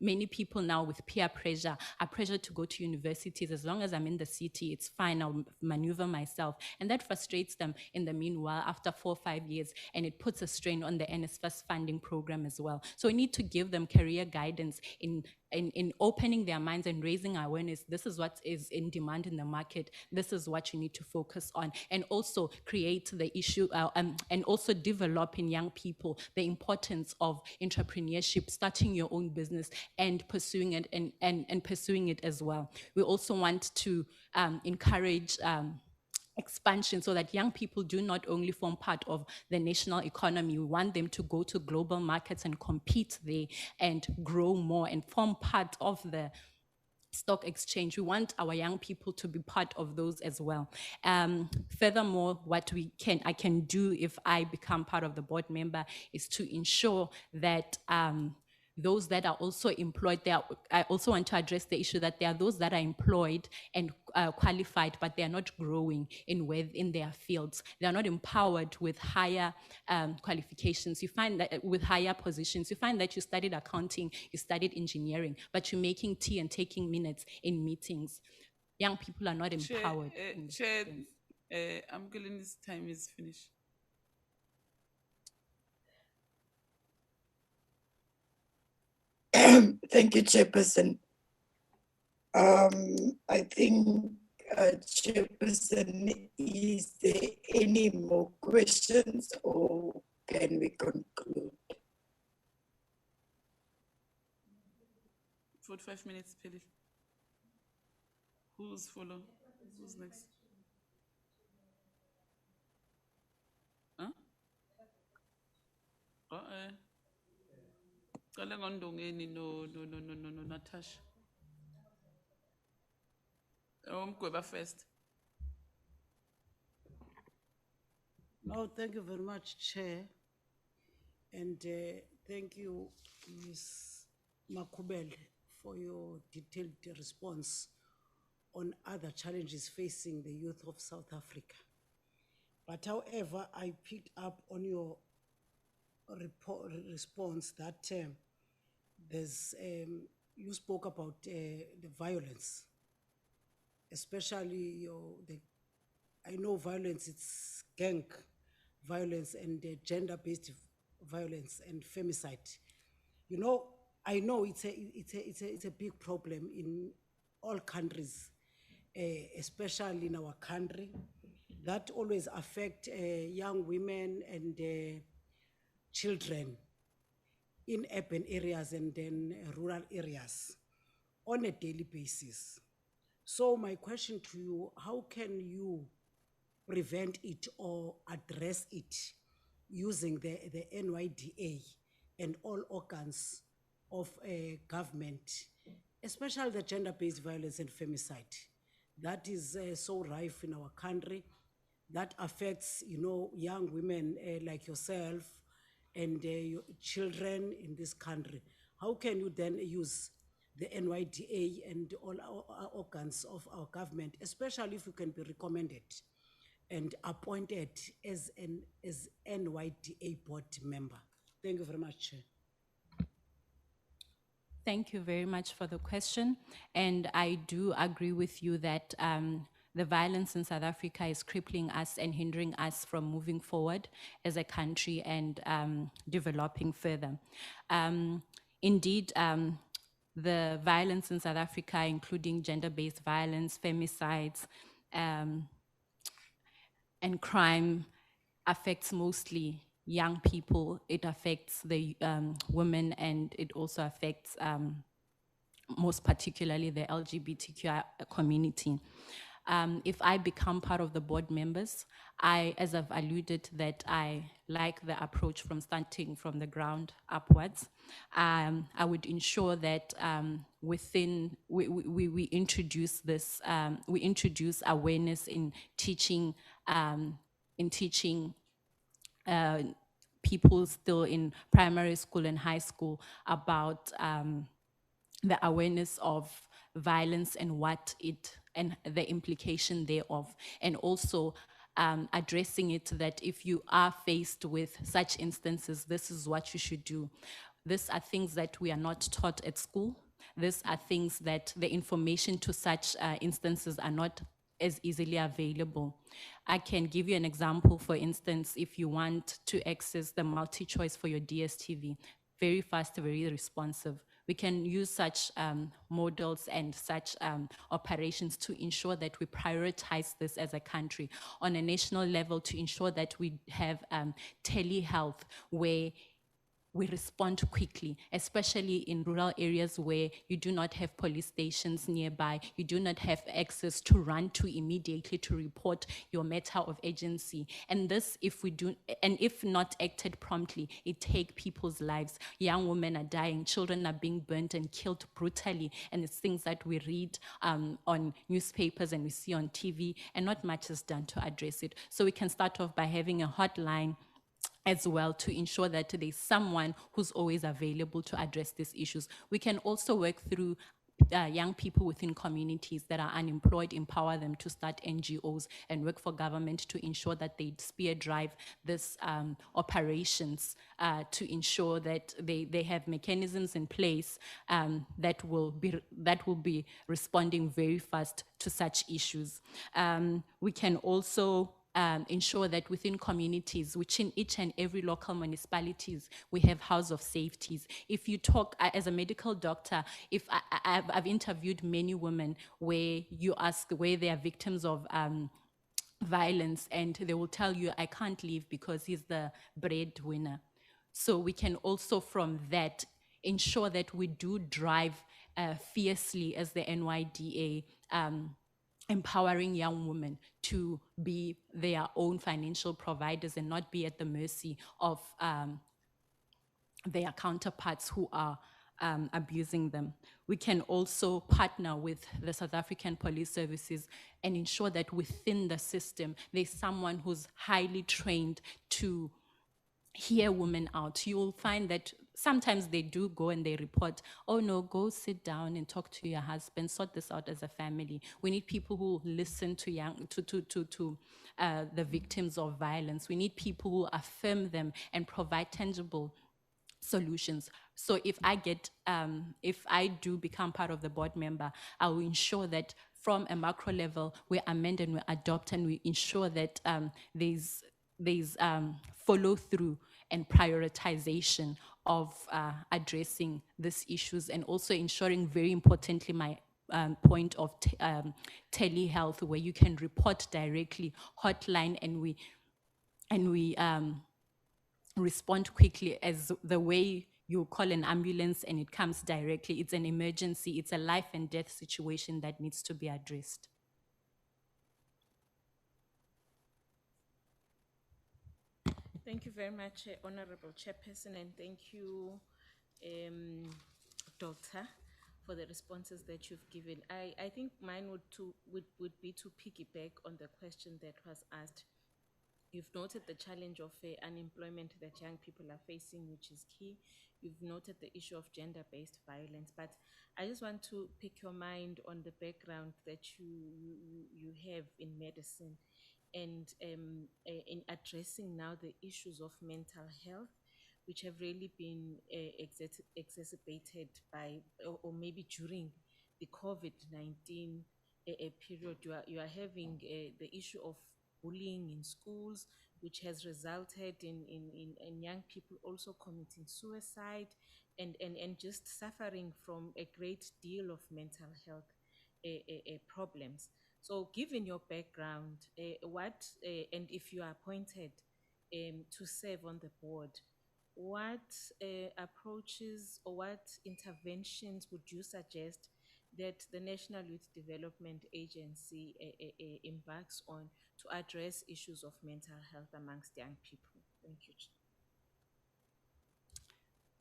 many people now with peer pressure are pressured to go to universities. As long as I'm in the city, it's fine, I'll maneuver myself. And that frustrates them in the meanwhile after 4 or 5 years, and it puts a strain on the NSFAS funding program as well. So we need to give them career guidance in opening their minds and raising awareness. This is what is in demand in the market. This is what you need to focus on, and also create the issue and also develop in young people the importance of entrepreneurship, starting your own business and pursuing it and pursuing it as well. We also want to encourage expansion so that young people do not only form part of the national economy. We want them to go to global markets and compete there and grow more and form part of the stock exchange. We want our young people to be part of those as well. Furthermore, what I can do if I become part of the board member is to ensure that those that are also employed, I also want to address the issue that there are those that are employed and qualified, but they are not growing in their fields. They are not empowered with higher qualifications. You find that with higher positions, you find that you studied accounting, you studied engineering, but you're making tea and taking minutes in meetings. Young people are not empowered. Chair, Amgelene's time is finished. Thank you, Chairperson. I think, Chairperson, is there any more questions or can we conclude? 45 minutes, Peli. Who's follow? Who's next? Huh? No, Natasha. Mgweba first. No, thank you very much, Chair. And thank you, Ms. Makubele, for your detailed response on other challenges facing the youth of South Africa. But however, I picked up on your response that you spoke about the violence, especially I know violence, it's gang violence and gender-based violence and femicide. You know, I know it's a big problem in all countries, especially in our country, that always affect young women and children in urban areas and then rural areas on a daily basis. So my question to you, how can you prevent it or address it using the NYDA and all organs of government, especially the gender-based violence and femicide that is so rife in our country, that affects, young women like yourself and your children in this country? How can you then use the NYDA and all our organs of our government, especially if you can be recommended and appointed as NYDA board member? Thank you very much, Chair. Thank you very much for the question. And I do agree with you that the violence in South Africa is crippling us and hindering us from moving forward as a country and developing further. Indeed, the violence in South Africa, including gender-based violence, femicides, and crime affects mostly young people. It affects the women, and it also affects most particularly the LGBTQI community. If I become part of the board members, as I've alluded, that I like the approach from starting from the ground upwards. I would ensure that we introduce this, we introduce awareness in teaching, people still in primary school and high school about the awareness of violence and what it and the implication thereof, and also addressing it that if you are faced with such instances, this is what you should do. These are things that we are not taught at school. These are things that the information to such instances are not as easily available. I can give you an example. For instance, if you want to access the multi-choice for your DSTV, very fast, very responsive. We can use such models and such operations to ensure that we prioritize this as a country on a national level, to ensure that we have telehealth where we respond quickly, especially in rural areas where you do not have police stations nearby, you do not have access to run to immediately to report your matter of agency. And this, if we do, and if not acted promptly, it takes people's lives. Young women are dying, children are being burnt and killed brutally, and it's things that we read on newspapers and we see on TV, and not much is done to address it. So we can start off by having a hotline as well to ensure that there's someone who's always available to address these issues. We can also work through young people within communities that are unemployed, empower them to start NGOs and work for government to ensure that they spear drive this operations to ensure that they have mechanisms in place that will be responding very fast to such issues. We can also ensure that within communities, which in each and every local municipalities, we have house of safeties. If you talk as a medical doctor, if I've interviewed many women where you ask where they are victims of violence, and they will tell you, I can't leave because he's the breadwinner. So we can also from that ensure that we do drive fiercely as the NYDA, empowering young women to be their own financial providers and not be at the mercy of their counterparts who are abusing them. We can also partner with the South African Police Services and ensure that within the system, there's someone who's highly trained to hear women out. You will find that sometimes they do go and they report, oh no, go sit down and talk to your husband, sort this out as a family. We need people who listen to the victims of violence. We need people who affirm them and provide tangible solutions. So if I do become part of the board member, I will ensure that from a macro level, we amend and we adopt and we ensure that there's follow through and prioritization of addressing these issues, and also ensuring, very importantly, my point of telehealth, where you can report directly, hotline, and we respond quickly, as the way you call an ambulance and it comes directly. It's an emergency, it's a life and death situation that needs to be addressed. Thank you very much, Honorable Chairperson, and thank you, Doctor, for the responses that you've given. I think mine would be to piggyback on the question that was asked. You've noted the challenge of unemployment that young people are facing, which is key. You've noted the issue of gender-based violence, but I just want to pick your mind on the background that you have in medicine, and in addressing now the issues of mental health, which have really been exacerbated by, or maybe during the COVID-19 period. You are having the issue of bullying in schools, which has resulted in young people also committing suicide and just suffering from a great deal of mental health problems. So given your background, and if you are appointed to serve on the board, what approaches or what interventions would you suggest that the National Youth Development Agency embarks on to address issues of mental health amongst young people? Thank you.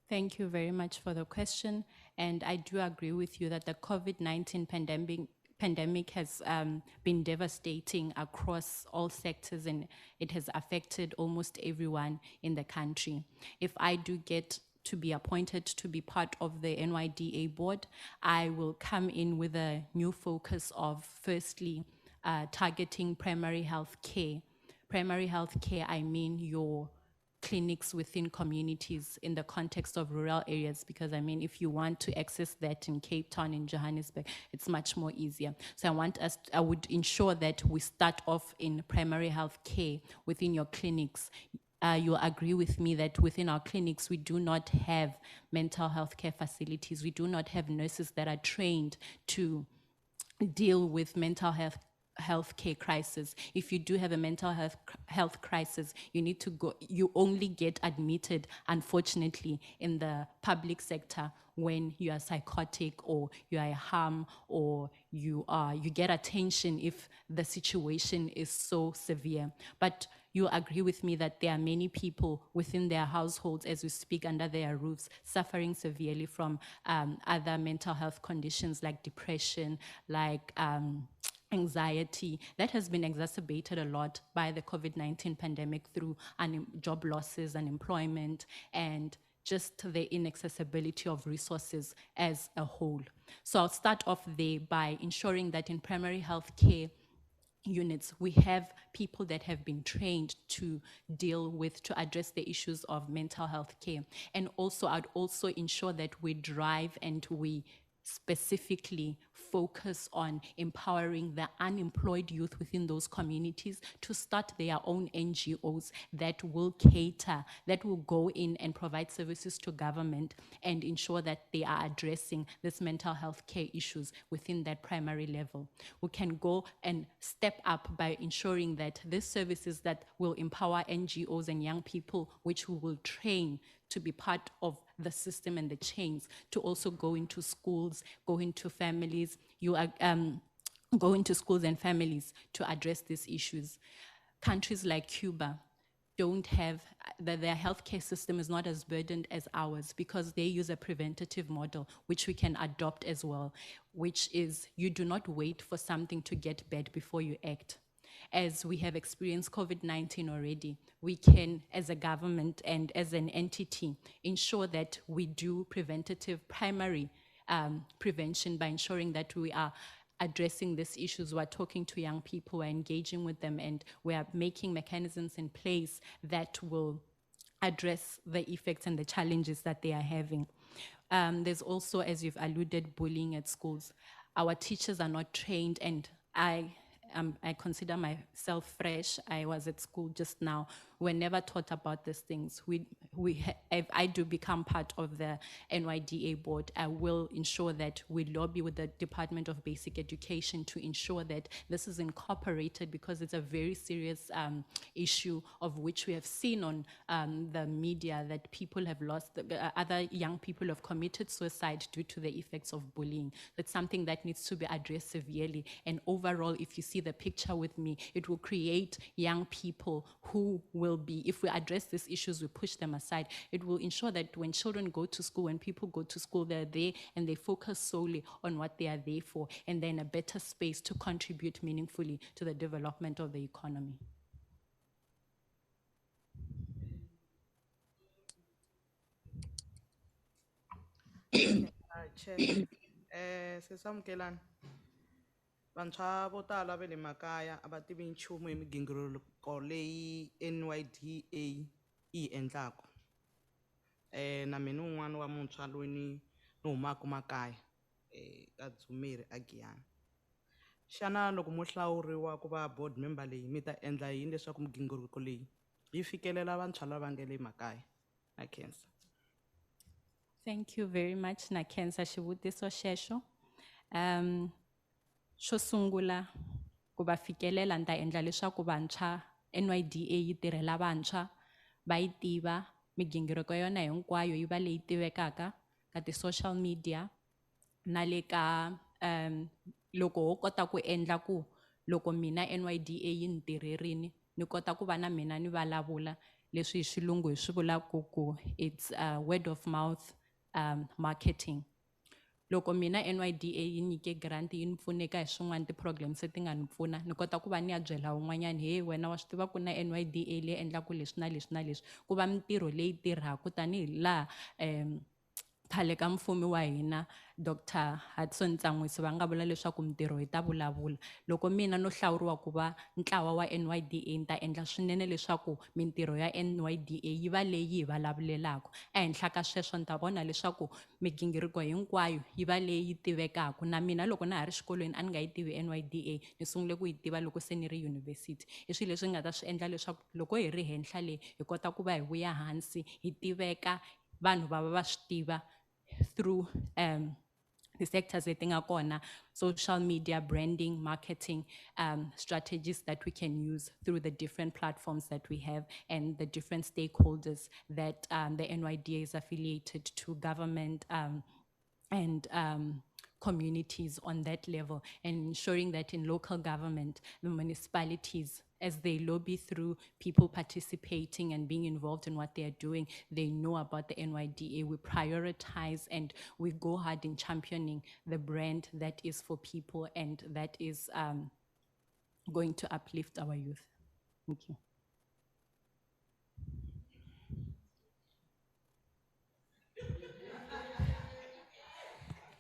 Thank you very much for the question. And I do agree with you that the COVID-19 pandemic has been devastating across all sectors, and it has affected almost everyone in the country. If I do get to be appointed to be part of the NYDA board, I will come in with a new focus of firstly targeting primary health care. Primary health care, I mean your clinics within communities in the context of rural areas, because I mean, if you want to access that in Cape Town, in Johannesburg, it's much more easier. So I would ensure that we start off in primary health care within your clinics. You'll agree with me that within our clinics, we do not have mental health care facilities. We do not have nurses that are trained to deal with mental health care crisis. If you do have a mental health crisis, you need to go, you only get admitted, unfortunately, in the public sector when you are psychotic or you are harm or you get attention if the situation is so severe. But you agree with me that there are many people within their households as we speak under their roofs suffering severely from other mental health conditions like depression, like anxiety that has been exacerbated a lot by the COVID-19 pandemic through job losses, unemployment, and just the inaccessibility of resources as a whole. So I'll start off there by ensuring that in primary health care units, we have people that have been trained to address the issues of mental health care. And also, I'd also ensure that we drive and we specifically focus on empowering the unemployed youth within those communities to start their own NGOs that will cater, that will go in and provide services to government and ensure that they are addressing this mental health care issues within that primary level. We can go and step up by ensuring that these services that will empower NGOs and young people, which we will train to be part of the system and the chains, to also go into schools, go into families, go into schools and families to address these issues. Countries like Cuba don't have, their healthcare system is not as burdened as ours because they use a preventative model, which we can adopt as well, which is you do not wait for something to get bad before you act. As we have experienced COVID-19 already, we can, as a government and as an entity, ensure that we do preventative primary prevention by ensuring that we are addressing these issues. We're talking to young people, we're engaging with them, and we are making mechanisms in place that will address the effects and the challenges that they are having. There's also, as you've alluded, bullying at schools. Our teachers are not trained, and I consider myself fresh. I was at school just now. We're never taught about these things. If I do become part of the NYDA board, I will ensure that we lobby with the Department of Basic Education to ensure that this is incorporated, because it's a very serious issue of which we have seen on the media that people have lost, other young people have committed suicide due to the effects of bullying. That's something that needs to be addressed severely. And overall, if you see the picture with me, it will create young people who will be, if we address these issues, we push them aside, it will ensure that when children go to school, when people go to school, they're there and they focus solely on what they are there for, and then a better space to contribute meaningfully to the development of the economy. Chair, sesamkelana. Vantshwa vo tala va le makaya a va tivi nchumu hi migingiriko leyi NYDA yi endlaka. Na mina un'wana wa muntshwa loyi ni humaka makaya ka Dzumeri a Giyani. Xana loko mo hlawuriwa ku va board member leyi mi ta endla yini leswaku migingiriko leyi yi fikelela vantshwa lava nga le makaya na cancer? Thank you very much, Nakensa Shivutiso Shesho. Xo sungula, ku va fikelela ni ta endla leswaku vantshwa NYDA yi tirhela vantshwa va yi tiva migingiriko ya yona hinkwayo yi va leyi tivekaka ka ti-social media na le ka loko ho kota ku endla ku loko mina NYDA yi ni tirherini ni kota ku va na mina ni vulavula leswi hi xilungu hi swi vulaku ku it's word of mouth marketing. Loko mina NYDA yi nyike grant yi ni pfuneka hi swin'wana ti-programs leti nga ni pfuna ni kota ku va ni ya byela wun'wanyana he wena wa swi tiva ku na NYDA leyi endlaku leswi na leswi na leswi ku va mintirho leyi tirhaku tanihi laha khale ka mfumi wa hina Dr. Hudson Ntsanwisi va nga vula leswaku mintirho yi ta vulavula. Loko mina no hlawuriwa ku va ntlawa wa NYDA ni ta endla swinene leswaku mintirho ya NYDA yi va leyi hi vulavulelaku. Ehenhla ka sweswo ni ta vona leswaku migingiriko hinkwayo yi va leyi tivekaku. Na mina loko na ha ri xikolweni a ni nga yi tivi NYDA ni sungule ku yi tiva loko se ni ri university. I swilo leswi nga ta swi endla leswaku loko hi ri henhla le hi kota ku va hi vuya hansi hi tiveka vanhu va va va swi tiva through the sectors leti nga kona, social media, branding, marketing, strategies that we can use through the different platforms that we have and the different stakeholders that the NYDA is affiliated to, government and communities on that level, and ensuring that in local government, the municipalities, as they lobby through people participating and being involved in what they are doing, they know about the NYDA. We prioritize and we go hard in championing the brand that is for people and that is going to uplift our youth. Thank you.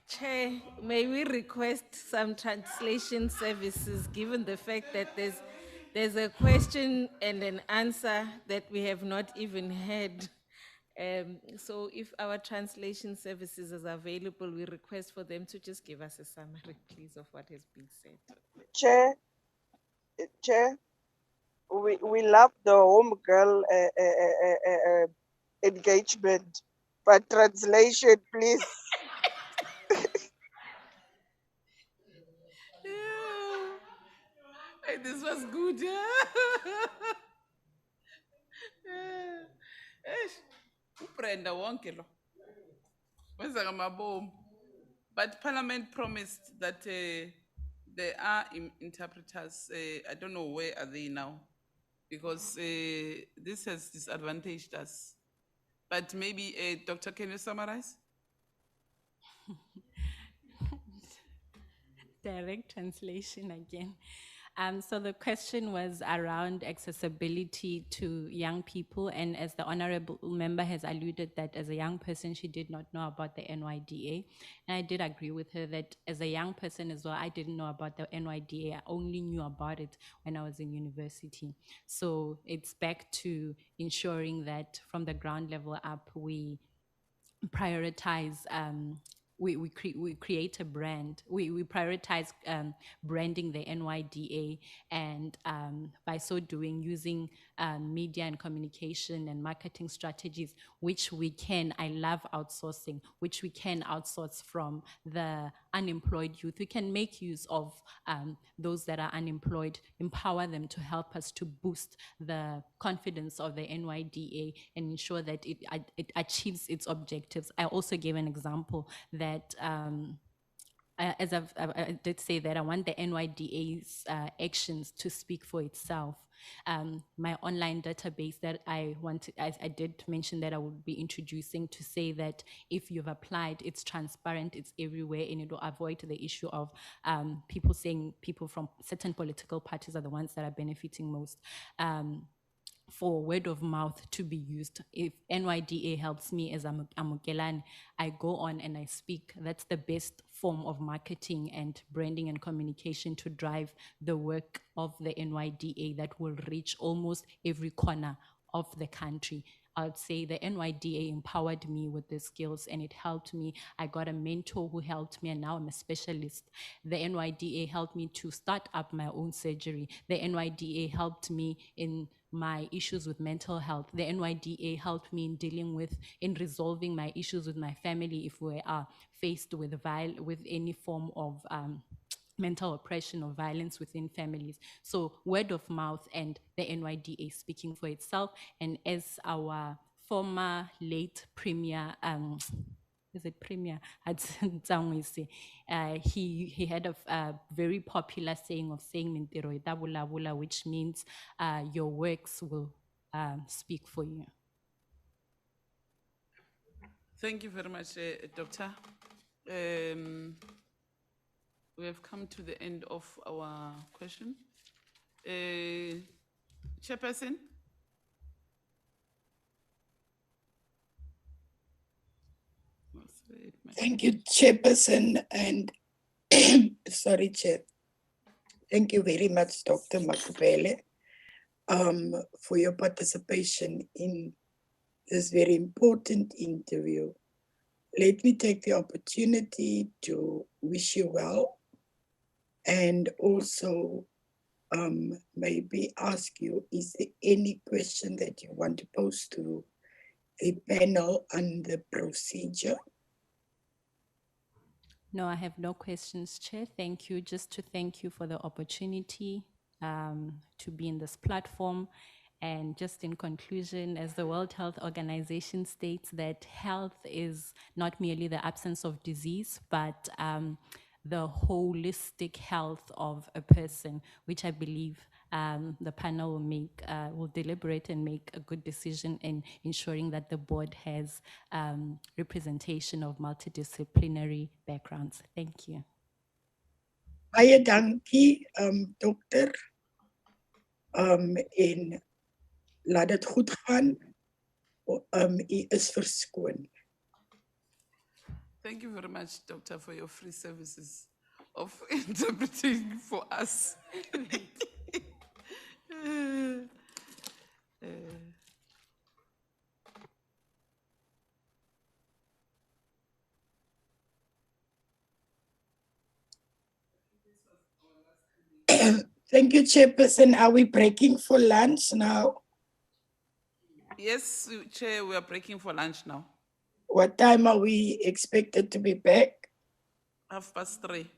Chair, may we request some translation services, given the fact that there's a question and an answer that we have not even had. So if our translation services is available, we request for them to just give us a summary, please, of what has been said. Chair, we love the home girl engagement, but translation, please. Hey, this was good, yeah. Ubrenda wonke lo. Wenza ngamabomu. But Parliament promised that there are interpreters. I don't know where are they now, because this has disadvantaged us. But maybe, Doctor, can you summarize? Direct translation again. So the question was around accessibility to young people, and as the honorable member has alluded that as a young person, she did not know about the NYDA. And I did agree with her that as a young person as well, I didn't know about the NYDA. I only knew about it when I was in university. So it's back to ensuring that from the ground level up, we prioritize we create a brand. We prioritize branding the NYDA, and by so doing, using media and communication and marketing strategies, which we can, I love outsourcing, which we can outsource from the unemployed youth. We can make use of those that are unemployed, empower them to help us to boost the confidence of the NYDA and ensure that it achieves its objectives. I also gave an example that as I did say that I want the NYDA's actions to speak for itself. My online database that I did mention that I would be introducing to say that if you've applied, it's transparent, it's everywhere, and it will avoid the issue of people saying people from certain political parties are the ones that are benefiting most. For word of mouth to be used. If NYDA helps me as Amukelani, I go on and I speak. That's the best form of marketing and branding and communication to drive the work of the NYDA that will reach almost every corner of the country. I'd say the NYDA empowered me with the skills and it helped me. I got a mentor who helped me and now I'm a specialist. The NYDA helped me to start up my own surgery. The NYDA helped me in my issues with mental health. The NYDA helped me in resolving my issues with my family if we are faced with any form of mental oppression or violence within families. So word of mouth and the NYDA speaking for itself. And as our former late premier, is it premier? He had a very popular saying of saying "Mintiro itabula bula," which means your works will speak for you. Thank you very much, Doctor. We have come to the end of our question. Chairperson? Thank you, Chairperson, and sorry, Chair. Thank you very much, Dr. Makubele, for your participation in this very important interview. Let me take the opportunity to wish you well and also maybe ask you, is there any question that you want to pose to the panel on the procedure? No, I have no questions, Chair. Thank you. Just to thank you for the opportunity to be in this platform. And just in conclusion, as the World Health Organization states that health is not merely the absence of disease, but the holistic health of a person, which I believe the panel will will deliberate and make a good decision in ensuring that the board has representation of multidisciplinary backgrounds. Thank you. Baie dankie, dokter. En laat dit goed gaan. U is verskoon. Thank you very much, Doctor, for your free services of interpreting for us. Thank you, Chairperson. Are we breaking for lunch now? Yes, Chair, we are breaking for lunch now. What time are we expected to be back? 3:30.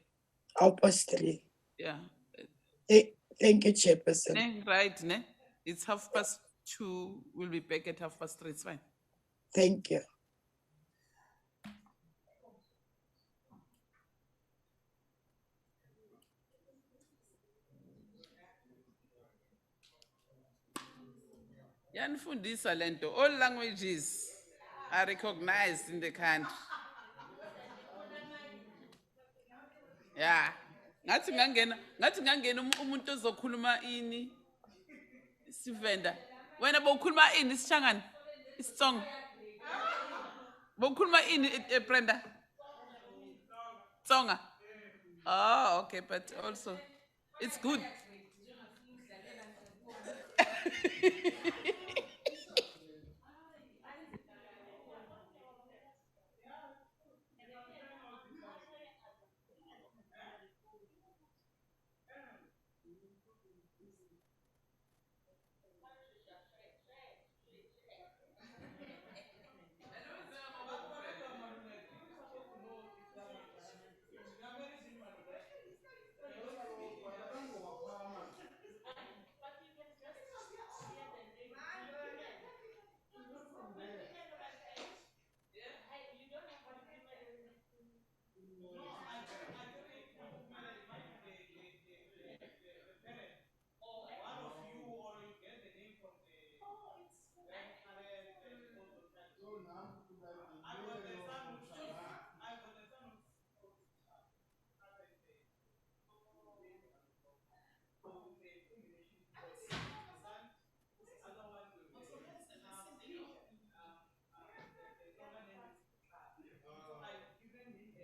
3:30. Yeah. Thank you, Chairperson. Right, ne? It's 2:30. We'll be back at 3:30. It's fine. Thank you. Yanifundisa lento. All languages are recognized in the country. Yeah. Ngathi ngangena umuntu ozokhuluma ini sivenda. Wena bowukhuluma ini isishangani? Isitsonga. Bowukhuluma ini Brenda? Tsonga. Oh, okay, but also it's good.